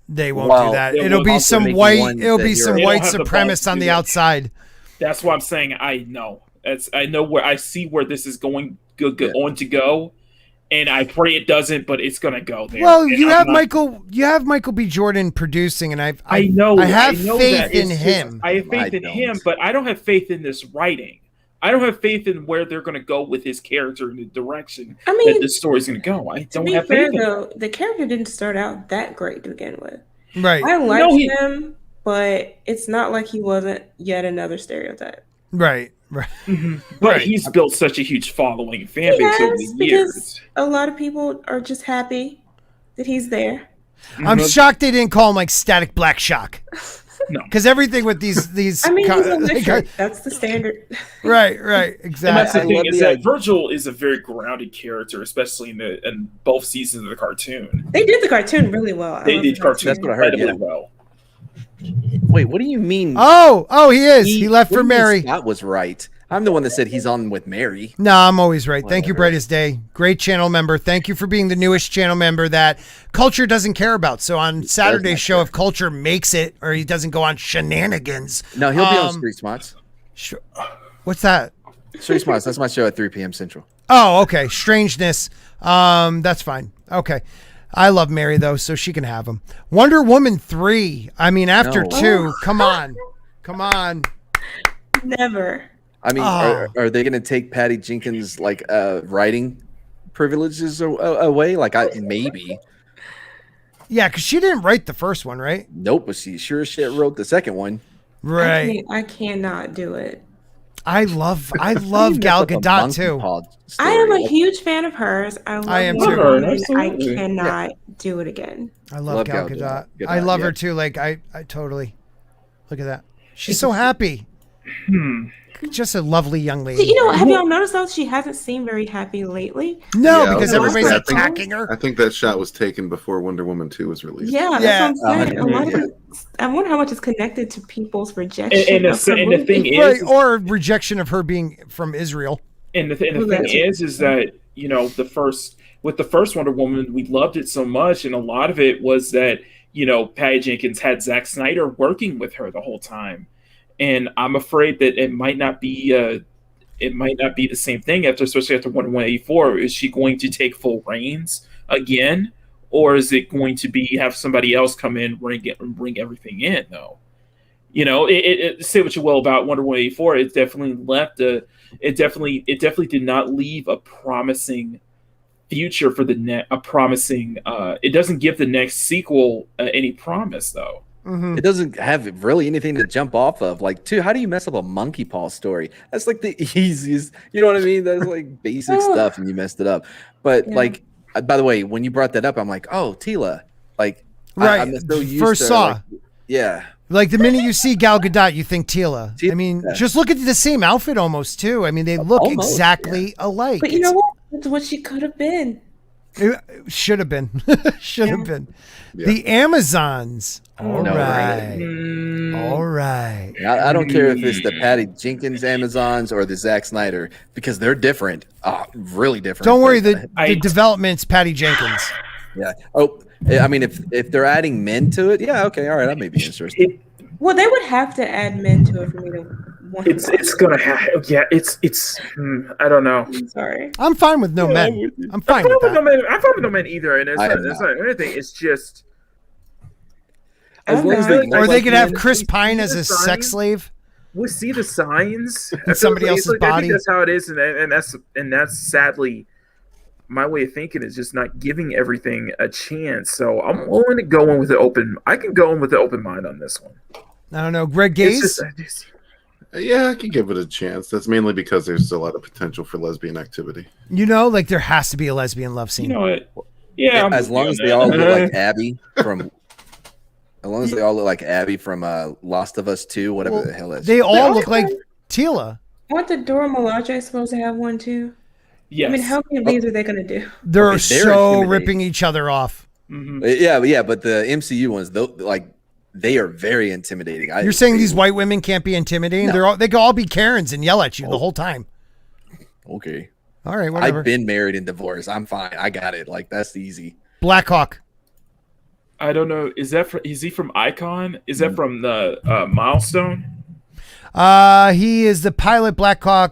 They won't do that. It'll be some white supremacists on the outside. That's what I'm saying. I know. I see where this is going on to go, and I pray it doesn't, but it's going to go there. Well, you have Michael B. Jordan producing, and I have faith in him. I have faith in him, but I don't have faith in this writing. I don't have faith in where they're going to go with his character and the direction that this story's going to go. I don't have faith in him. The character didn't start out that great to begin with. Right. I like him, but it's not like he wasn't yet another stereotype. Right. But he's built such a huge following and fan base over the years. A lot of people are just happy that he's there. I'm shocked they didn't call him like Static Black Shock. No, because everything with these. I mean, he's electric. That's the standard. Right, exactly. And that's the thing is that Virgil is a very grounded character, especially in both seasons of the cartoon. They did the cartoon really well. They did cartoon. That's what I heard. Really well. Wait, what do you mean? Oh, he is. He left for Mary. That was right. I'm the one that said he's on with Mary. No, I'm always right. Thank you, Brightest Day. Great channel member. Thank you for being the newest channel member that Culture doesn't care about. So on Saturday's show, if Culture makes it or he doesn't go on shenanigans. No, he'll be on Street Smarts. What's that? Street Smarts. That's my show at 3 p.m. Central. Oh, okay. Strangeness. That's fine. Okay. I love Mary, though, so she can have him. Wonder Woman 3. I mean, after 2, come on. Come on. Never. I mean, are they going to take Patty Jenkins' writing privileges away? Maybe. Yeah, because she didn't write the first one, right? Nope, but she sure as shit wrote the second one. Right. I cannot do it. I love Gal Gadot too. I am a huge fan of hers. I am too. I cannot do it again. I love Gal Gadot. I love her too. Like I totally look at that. She's so happy. Just a lovely young lady. You know, have y'all noticed though she hasn't seemed very happy lately? No, because everybody's attacking her. I think that shot was taken before Wonder Woman 2 was released. Yeah, that's what I'm saying. A lot of it, I wonder how much is connected to people's rejection. And the thing is, or rejection of her being from Israel. And the thing is that with the first Wonder Woman, we loved it so much, and a lot of it was that Patty Jenkins had Zack Snyder working with her the whole time. And I'm afraid that it might not be the same thing especially after Wonder Woman 84. Is she going to take full reins again, or is it going to be have somebody else come in and bring everything in? Though, say what you will about Wonder Woman 84, it definitely left it definitely did not leave a promising future for the it doesn't give the next sequel any promise though. Mm-hmm. It doesn't have really anything to jump off of. How do you mess up a monkey paw story? That's like the easiest, you know what I mean? That's like basic stuff and you messed it up. But by the way, when you brought that up, I'm like, oh, Tila. Right. I'm so used First to saw. Yeah. Like the minute you see Gal Gadot, you think Tila. I mean, just look at the same outfit almost too. I mean, they look exactly alike. But you know what? That's what she could have been. It should have been. Should have been. Yeah. The Amazons. All right. I don't care if it's the Patty Jenkins Amazons or the Zack Snyder, because they're different. Really different. Don't worry, the development's Patty Jenkins. Yeah. Oh, I mean, if they're adding men to it, yeah, okay, all right, that may be interesting. Well, they would have to add men to it for me to want it's gonna have. Yeah, it's. I don't know. I'm sorry. I'm fine with no men. I'm fine with that. I'm fine with no men either, and it's not anything. It's just. Or they could have Chris Pine as a sex slave. We see the signs in somebody else's body. I think that's how it is, and that's sadly my way of thinking is just not giving everything a chance. So I'm willing to go in with an open. I can go in with an open mind on this one. I don't know, Greg Gaze. Yeah, I can give it a chance. That's mainly because there's a lot of potential for lesbian activity. There has to be a lesbian love scene. You know what? Yeah, as long as they all look like Abby from. As long as they all look like Abby from Last of Us 2, whatever the hell it is. They all look like Tila. Aren't the Dora Milaje supposed to have one too? Yes. I mean, how many of these are they going to do? They're so ripping each other off. Mm-hmm. Yeah, but the MCU ones, they are very intimidating. You're saying these white women can't be intimidating? No. They can all be Karens and yell at you the whole time. Okay. All right, whatever. I've been married and divorced. I'm fine. I got it. That's easy. Blackhawk. I don't know. Is he from Icon? Is that from the Milestone? He is the pilot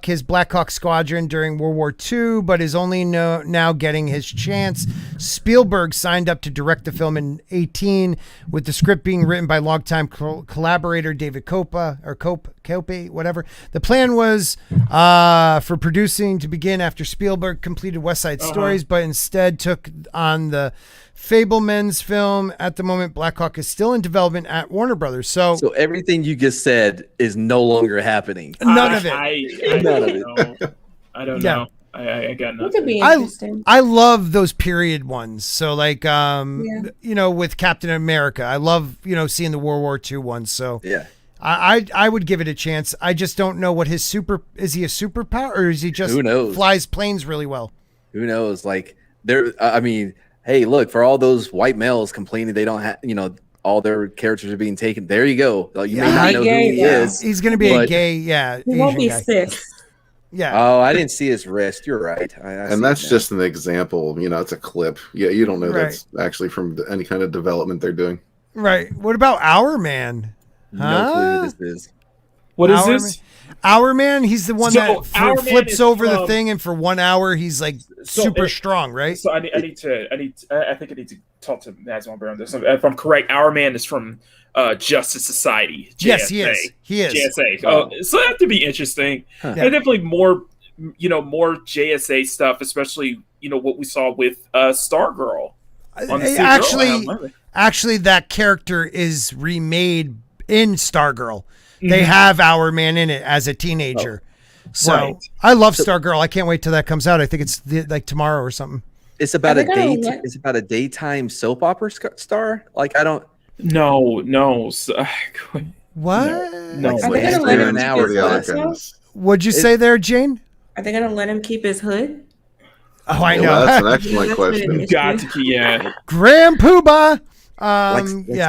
his Blackhawk Squadron during World War II, but is only now getting his chance. Spielberg signed up to direct the film in 2018, with the script being written by longtime collaborator David Cope, whatever. The plan was for producing to begin after Spielberg completed West Side Stories, but instead took on the Fableman's film. At the moment, Blackhawk is still in development at Warner Brothers. So everything you just said is no longer happening. None of it. I don't know. I got nothing. It could be interesting. I love those period ones. So like, you know, with Captain America, I love, you know, seeing the World War II ones. So yeah, I would give it a chance. I just don't know what his is he a superpower or is he just flies planes really well? Who knows? Like I mean, hey, look, for all those white males complaining they don't have, you know, all their characters are being taken. There you go. Like, you may not know who he is. He's going to be a gay, He won't be cis. Yeah. Oh, I didn't see his wrist. You're right. And that's just an example. You know, it's a clip. Yeah, you don't know that's actually from any kind of development they're doing. Right. What about Our Man? No clue who this is. What is this? Our Man, he's the one that flips over the thing, and for 1 hour he's like super strong, right? So I think I need to talk to Nazwan Brown. If I'm correct, Our Man is from Justice Society. JSA. Yes, he is. JSA. So that to be interesting. Huh. And definitely more JSA stuff, especially what we saw with Stargirl. Actually, that character is remade in Stargirl. They have Our Man in it as a teenager. So I love Stargirl. I can't wait till that comes out. I think it's like tomorrow or something. It's about it's about a daytime soap opera star. Like I don't. No. What? No. Are they gonna let him keep his hood? What'd you say there, Jayne? Are they gonna let him keep his hood? Oh, I know. That's an excellent question. You got to keep, Grand Poobah. I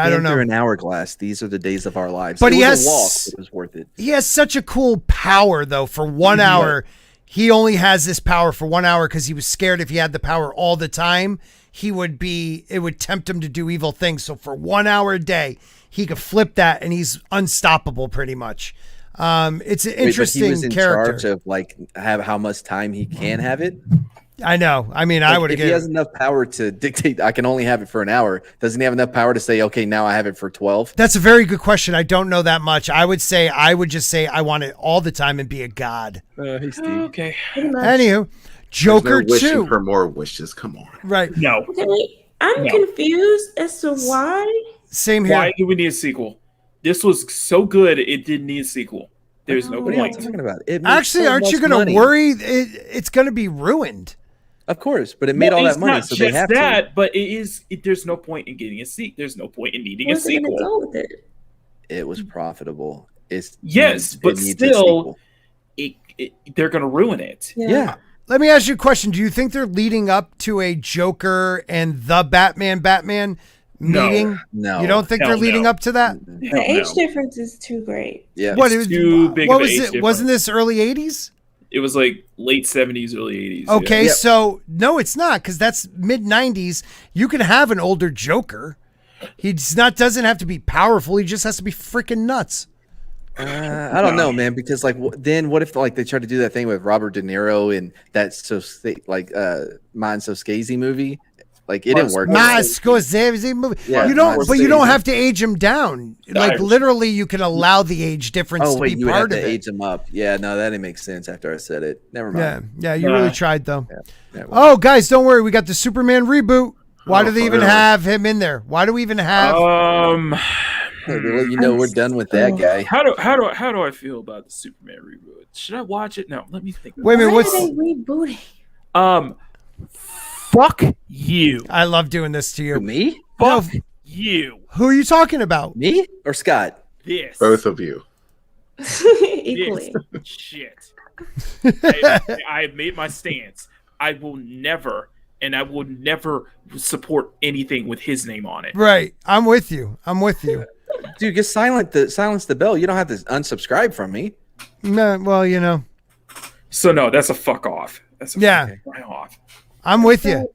don't know. Through an hourglass. These are the days of our lives. But it he was has a walk. It was worth it. He has such a cool power, though. For 1 hour, he only has this power for 1 hour because he was scared if he had the power all the time, it would tempt him to do evil things. So for 1 hour a day, he could flip that, and he's unstoppable pretty much. It's an interesting but he was in character. charge of how much time he can have it. I know. I mean, I would have. If he has enough power to dictate, I can only have it for an hour. Doesn't he have enough power to say, okay, now I have it for 12? That's a very good question. I don't know that much. I would just say I want it all the time and be a god. Hey, Steve. Okay. Anywho, Joker There's no 2. wishing for more wishes. Come on. Right. No. I'm confused as to why. Same here. Why do we need a sequel? This was so good, it didn't need a sequel. There's no point. point. What are you talking about? Actually, aren't you going to worry? It's going to be ruined. Of course, but it made all that money, so they have to. But there's no point in getting a sequel. There's no point in needing a sequel. Go with it? It was profitable. But still, they're going to ruin it. Yeah. Let me ask you a question. Do you think they're leading up to a Joker and the Batman meeting? No. You don't think they're leading up to that? The age difference is too great. Yeah. Too big of an age difference. Wasn't this early 80s? It was like late 70s, early 80s. Okay, so no, it's not, because that's mid 90s. You can have an older Joker. Doesn't have to be powerful. He just has to be freaking nuts. I don't know, man, because then what if they try to do that thing with Robert De Niro in that Martin Scorsese movie? It didn't work. Scorsese movie. Yeah, you don't have to age him down. Literally, you can allow the age difference to be you part would have of to it. age him up. Yeah, no, that didn't make sense after I said it. Never mind. Yeah, you really tried though. Yeah, guys, don't worry. We got the Superman reboot. Why do they even have him in there? Why do we even have? We're done with that guy. How do I feel about the Superman reboot? Should I watch it? No, let me think. Wait a minute. What's they rebooting? Fuck you. I love doing this to you. Me? Fuck you. Who are you talking about? Me or Scott? This. Both of you. Equally. Shit. I have made my stance. I will never support anything with his name on it. Right. I'm with you. Dude, just silence the bell. You don't have to unsubscribe from me. No, well, So no, that's a fuck off. That's a fuck off. I'm with you.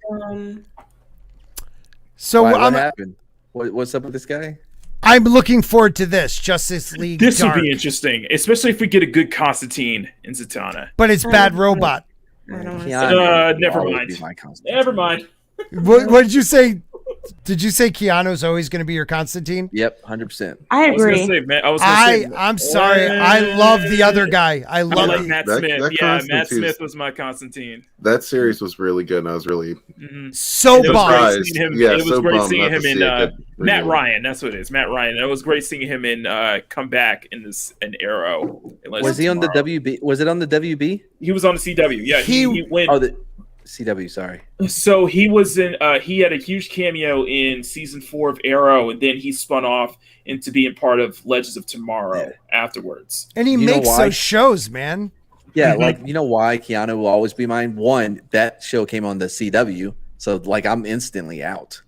So what happened? What's up with this guy? I'm looking forward to this Justice League. This would be interesting, especially if we get a good Constantine in Zatanna. But it's Bad Robot. Never mind. Never mind. What did you say, Did you say Keanu's always going to be your Constantine? Yep, 100%. I agree. I'm sorry. I love the other guy. I love Matt Smith. Matt Smith was my Constantine. That series was really good, and I was really so bummed. It was great seeing him in Matt Ryan. That's what it is, Matt Ryan. It was great seeing him in come back in Arrow. Was he on the WB? Was it on the WB? He was on the CW. Yeah, he went. Oh, the CW. Sorry. So he was in. He had a huge cameo in season 4 of Arrow, and then he spun off into being part of Legends of Tomorrow afterwards. And he makes those shows, man. Yeah, like you know why Keanu will always be mine. One, that show came on the CW, so like I'm instantly out.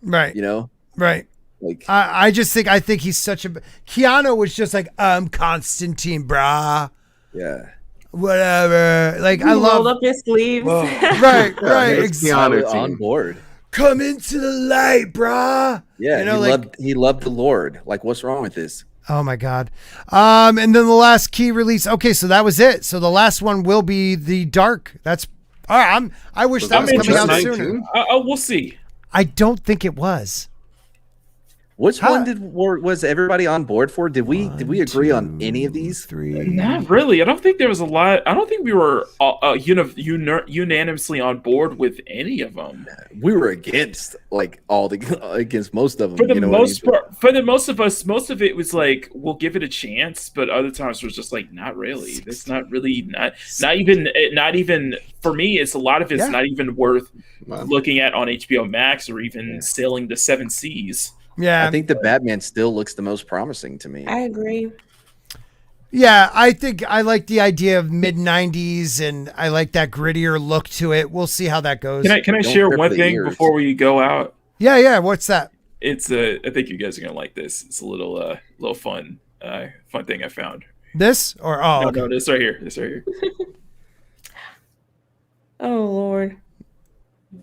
Right. You know. Right. Like I think he's such a Keanu was just like Constantine, brah. Yeah. Whatever. Like He I love rolled up his sleeves. Right. Exactly. On board. Come into the light, brah. Yeah. You know, he loved the Lord. Like, what's wrong with this? Oh my God. And then the last key release. Okay, so that was it. So the last one will be the Dark. That's all right. I wish that was coming out sooner. We'll see. I don't think it was. Which one was everybody on board for? Did we agree on any of these? Not really. I don't think there was a lot. I don't think we were unanimously on board with any of them. We were against against most of them. For the most part, for the most of us, most of it was like we'll give it a chance, but other times it was just like not really. That's not really not even for me. It's a lot of it's not even worth looking at on HBO Max or even sailing the 7 seas. Yeah, I think the Batman still looks the most promising to me. I agree. Yeah, I think I like the idea of mid-90s, and I like that grittier look to it. We'll see how that goes. Can I share one thing before we go out? Yeah. What's that? It's I think you guys are gonna like this. It's a little fun thing I found. This or no, this right here. Oh Lord.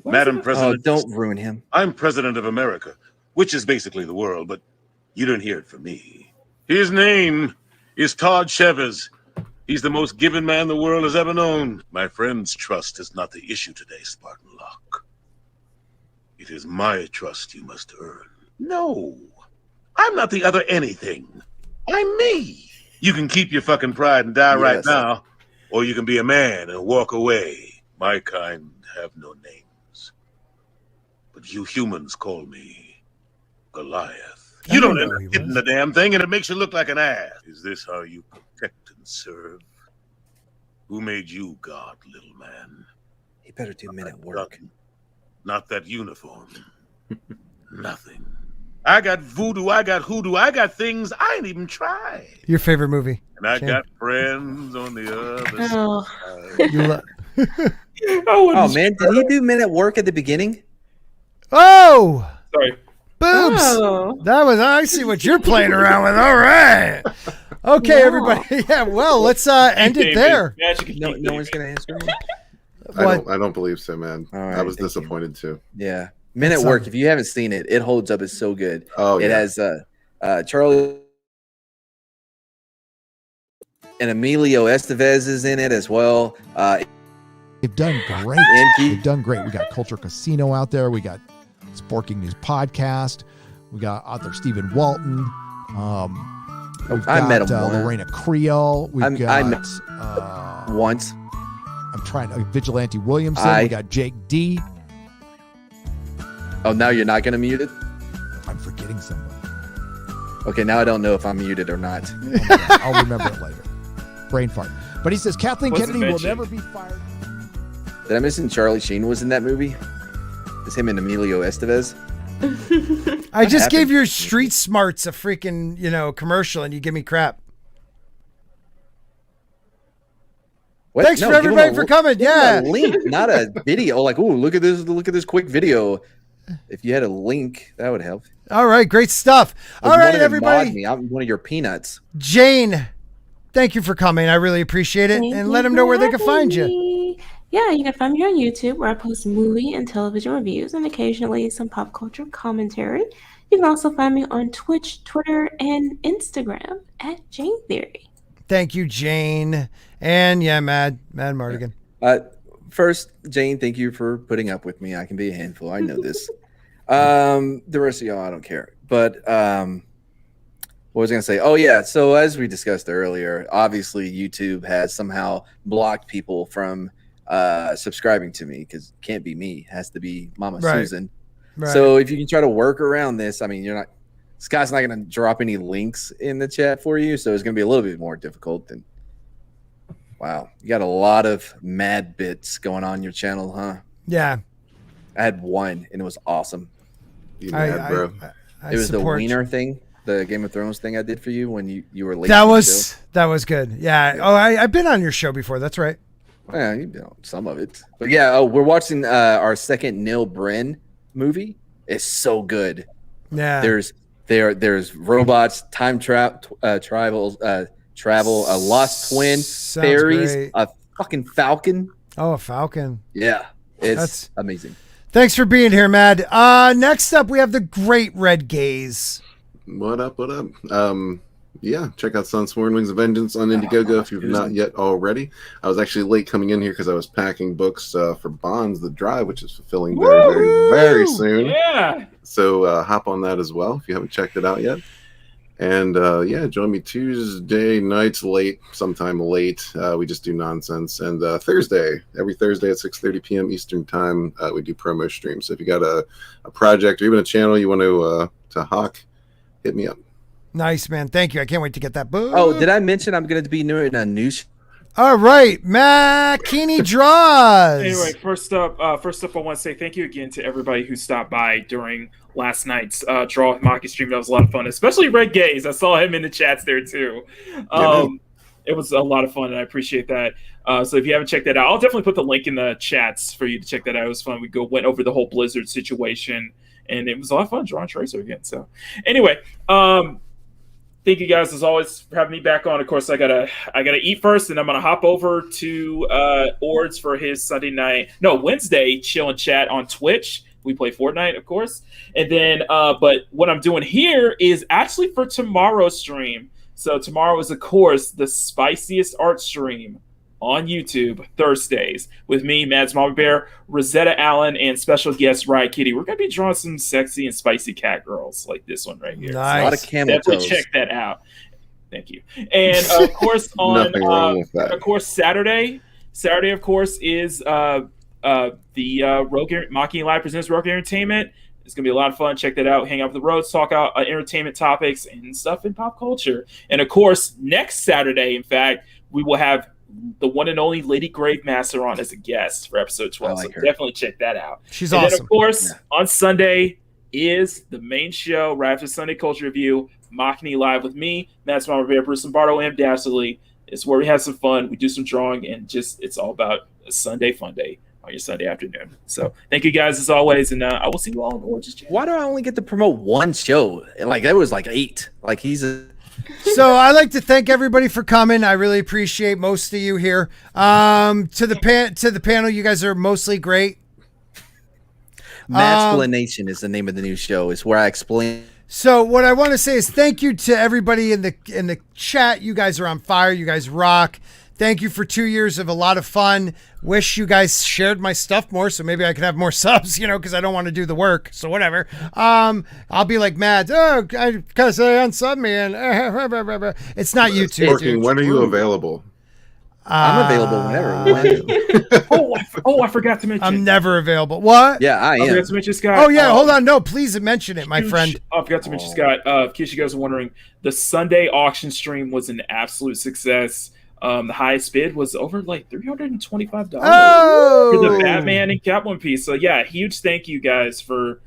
Madam President. Don't ruin him. I'm President of America, which is basically the world, but you don't hear it from me. His name is Todd Chavez. He's the most given man the world has ever known. My friend's trust is not the issue today, Spartan Locke. It is my trust you must earn. No, I'm not the other anything. I'm me. You can keep your fucking pride and die right now, or you can be a man and walk away. My kind have no names. But you humans call me Goliath. You don't end up hitting the damn thing, and it makes you look like an ass. Is this how you protect and serve? Who made you God, little man? He better do men at work. Not that uniform. Nothing. I got voodoo, I got hoodoo, I got things I ain't even tried. Your favorite movie? And I got friends on the other side. Oh man, did he do Men at Work at the beginning? Oh, sorry, boobs. Oh. That was. I see what you're playing around with. All right. Okay, everybody. Yeah. Well, let's end it there. No one's gonna answer me. I don't believe so, man. Right, I was disappointed too. Yeah, Men at Work. If you haven't seen it, it holds up. It's so good. Oh, it has Charlie and Emilio Estevez is in it as well. They've done great. They've done great. We got Culture Casino out there. We got Sporking News Podcast. We got author Stephen Walton. I met him Lorena Creel. I met once. I'm trying to Vigilante Williamson. We got Jake D. Oh, now you're not going to mute it? I'm forgetting someone. Okay, now I don't know if I'm muted or not. I'll remember it later. Brain fart. But he says Kathleen Kennedy will never be fired. Did I mention Charlie Sheen was in that movie? It's him and Emilio Estevez. I just gave your Street Smarts a freaking, commercial, and you give me crap. What? Thanks for everybody for coming. Yeah, a link, not a video. Like, ooh, look at this quick video. If you had a link, that would help. All right, great stuff. All right, everybody. I'm one of your peanuts. Jayne, thank you for coming. I really appreciate it. And let them know where they can find you. Yeah, you can find me on YouTube, where I post movie and television reviews and occasionally some pop culture commentary. You can also find me on Twitch, Twitter, and Instagram at Jayne Theory. Thank you, Jayne. And yeah, Mad Martigan. First, Jayne, thank you for putting up with me. I can be a handful. I know this. The rest of y'all, I don't care. But what was I going to say? Oh, yeah. So as we discussed earlier, obviously YouTube has somehow blocked people from subscribing to me because it can't be me. It has to be Mama Susan. Right. So if you can try to work around this, I mean, Scott's not going to drop any links in the chat for you. So it's going to be a little bit more difficult than. Wow. You got a lot of mad bits going on your channel, huh? Yeah. I had one and it was awesome. You mad, bro? It was the wiener thing, the Game of Thrones thing I did for you when you were late. That was good. Yeah. Oh, I've been on your show before. That's right. Yeah, you know some of it. But yeah, we're watching our second Neil Bren movie. It's so good. Yeah. There's robots, time travel, a lost twin, fairies, great. a fucking falcon. Oh, a falcon. Yeah, that's amazing. Thanks for being here, Mad. Next up, we have the great Red Gaze. What up? What up? Yeah, check out Sunsworn Wings of Vengeance on Indiegogo if you've not yet already. I was actually late coming in here because I was packing books for Bonds the Drive, which is fulfilling very, very, very soon. Yeah. So hop on that as well if you haven't checked it out yet. And yeah, join me Tuesday nights sometime late. We just do nonsense. And every Thursday at 6:30 p.m. Eastern time, we do promo streams. So if you got a project or even a channel you want to hawk, hit me up. Nice, man. Thank you. I can't wait to get that book. Oh, did I mention I'm going to be doing a news? All right, McKinney Draws. Anyway, first up, I want to say thank you again to everybody who stopped by during last night's Draw with Maki stream. That was a lot of fun, especially Red Gaze. I saw him in the chats there too. It was a lot of fun, and I appreciate that. So if you haven't checked that out, I'll definitely put the link in the chats for you to check that out. It was fun. We went over the whole Blizzard situation, and it was a lot of fun drawing Tracer again. So anyway, thank you guys as always for having me back on. Of course, I gotta eat first, and I'm gonna hop over to Ords for his Wednesday chill and chat on Twitch. We play Fortnite, of course, and then but what I'm doing here is actually for tomorrow's stream. So tomorrow is, of course, the spiciest art stream on YouTube Thursdays with me, Mads Mama Bear, Rosetta Allen, and special guest Riot Kitty. We're gonna be drawing some sexy and spicy cat girls like this one right here. Nice. A lot of camel definitely toes. check that out. Thank you. And of course on Saturday of course is the Rogue Mocking Live presents Rogue Entertainment. It's gonna be a lot of fun. Check that out. Hang out with the roads, talk out entertainment topics and stuff in pop culture. And of course, next Saturday, in fact, we will have the one and only Lady Gravemaster on as a guest for episode 12. So definitely check that out. She's and awesome. Then, of course, on Sunday is the main show, right after Sunday Culture Review, Machiny Live with me, Matt Smart Rivera, Bruce Lombardo, and Dastardly. It's where we have some fun. We do some drawing, and it's all about a Sunday fun day on your Sunday afternoon. So thank you guys as always, and I will see you all in Origins Channel. Why do I only get to promote one show? Like, there was like 8. Like, So I'd like to thank everybody for coming. I really appreciate most of you here. To the panel, you guys are mostly great. Matchplanation is the name of the new show. It's where I explain. So what I want to say is thank you to everybody in the chat. You guys are on fire. You guys rock. Thank you for 2 years of a lot of fun. Wish you guys shared my stuff more, so maybe I could have more subs, because I don't want to do the work. So whatever. I'll be like Matt. Because they unsub me, and it's not YouTube. Sporking, when are you available? I'm available whenever. I forgot to mention. I'm never available. What? Yeah, I am. I forgot to mention Scott. Oh yeah, hold on. No, please mention it, my friend. I forgot to mention Scott. In case you guys are wondering, the Sunday auction stream was an absolute success. The highest bid was over like $325 for the Batman and Catwoman piece. So yeah, huge thank you guys for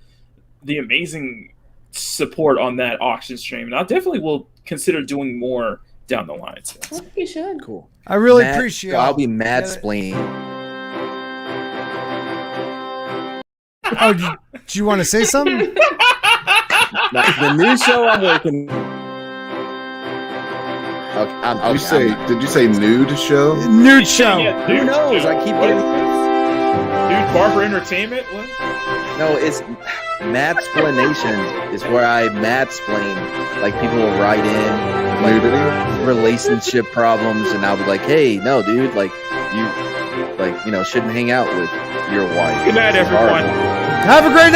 the amazing support on that auction stream. And I definitely will consider doing more down the line. So. I think you should. Cool. I really appreciate it. I'll be mad-splaining. Oh, do you want to say something? The new show I'm working. Did you say nude show? Nude show. Yeah, Who knows? I keep getting. Dude, Barber Entertainment? What? No, it's Matsplanation is where I matsplain. Like, people will write in like relationship problems, and I'll be like, hey, no, dude, like, you shouldn't hang out with your wife. Good night, everyone. Have a great night.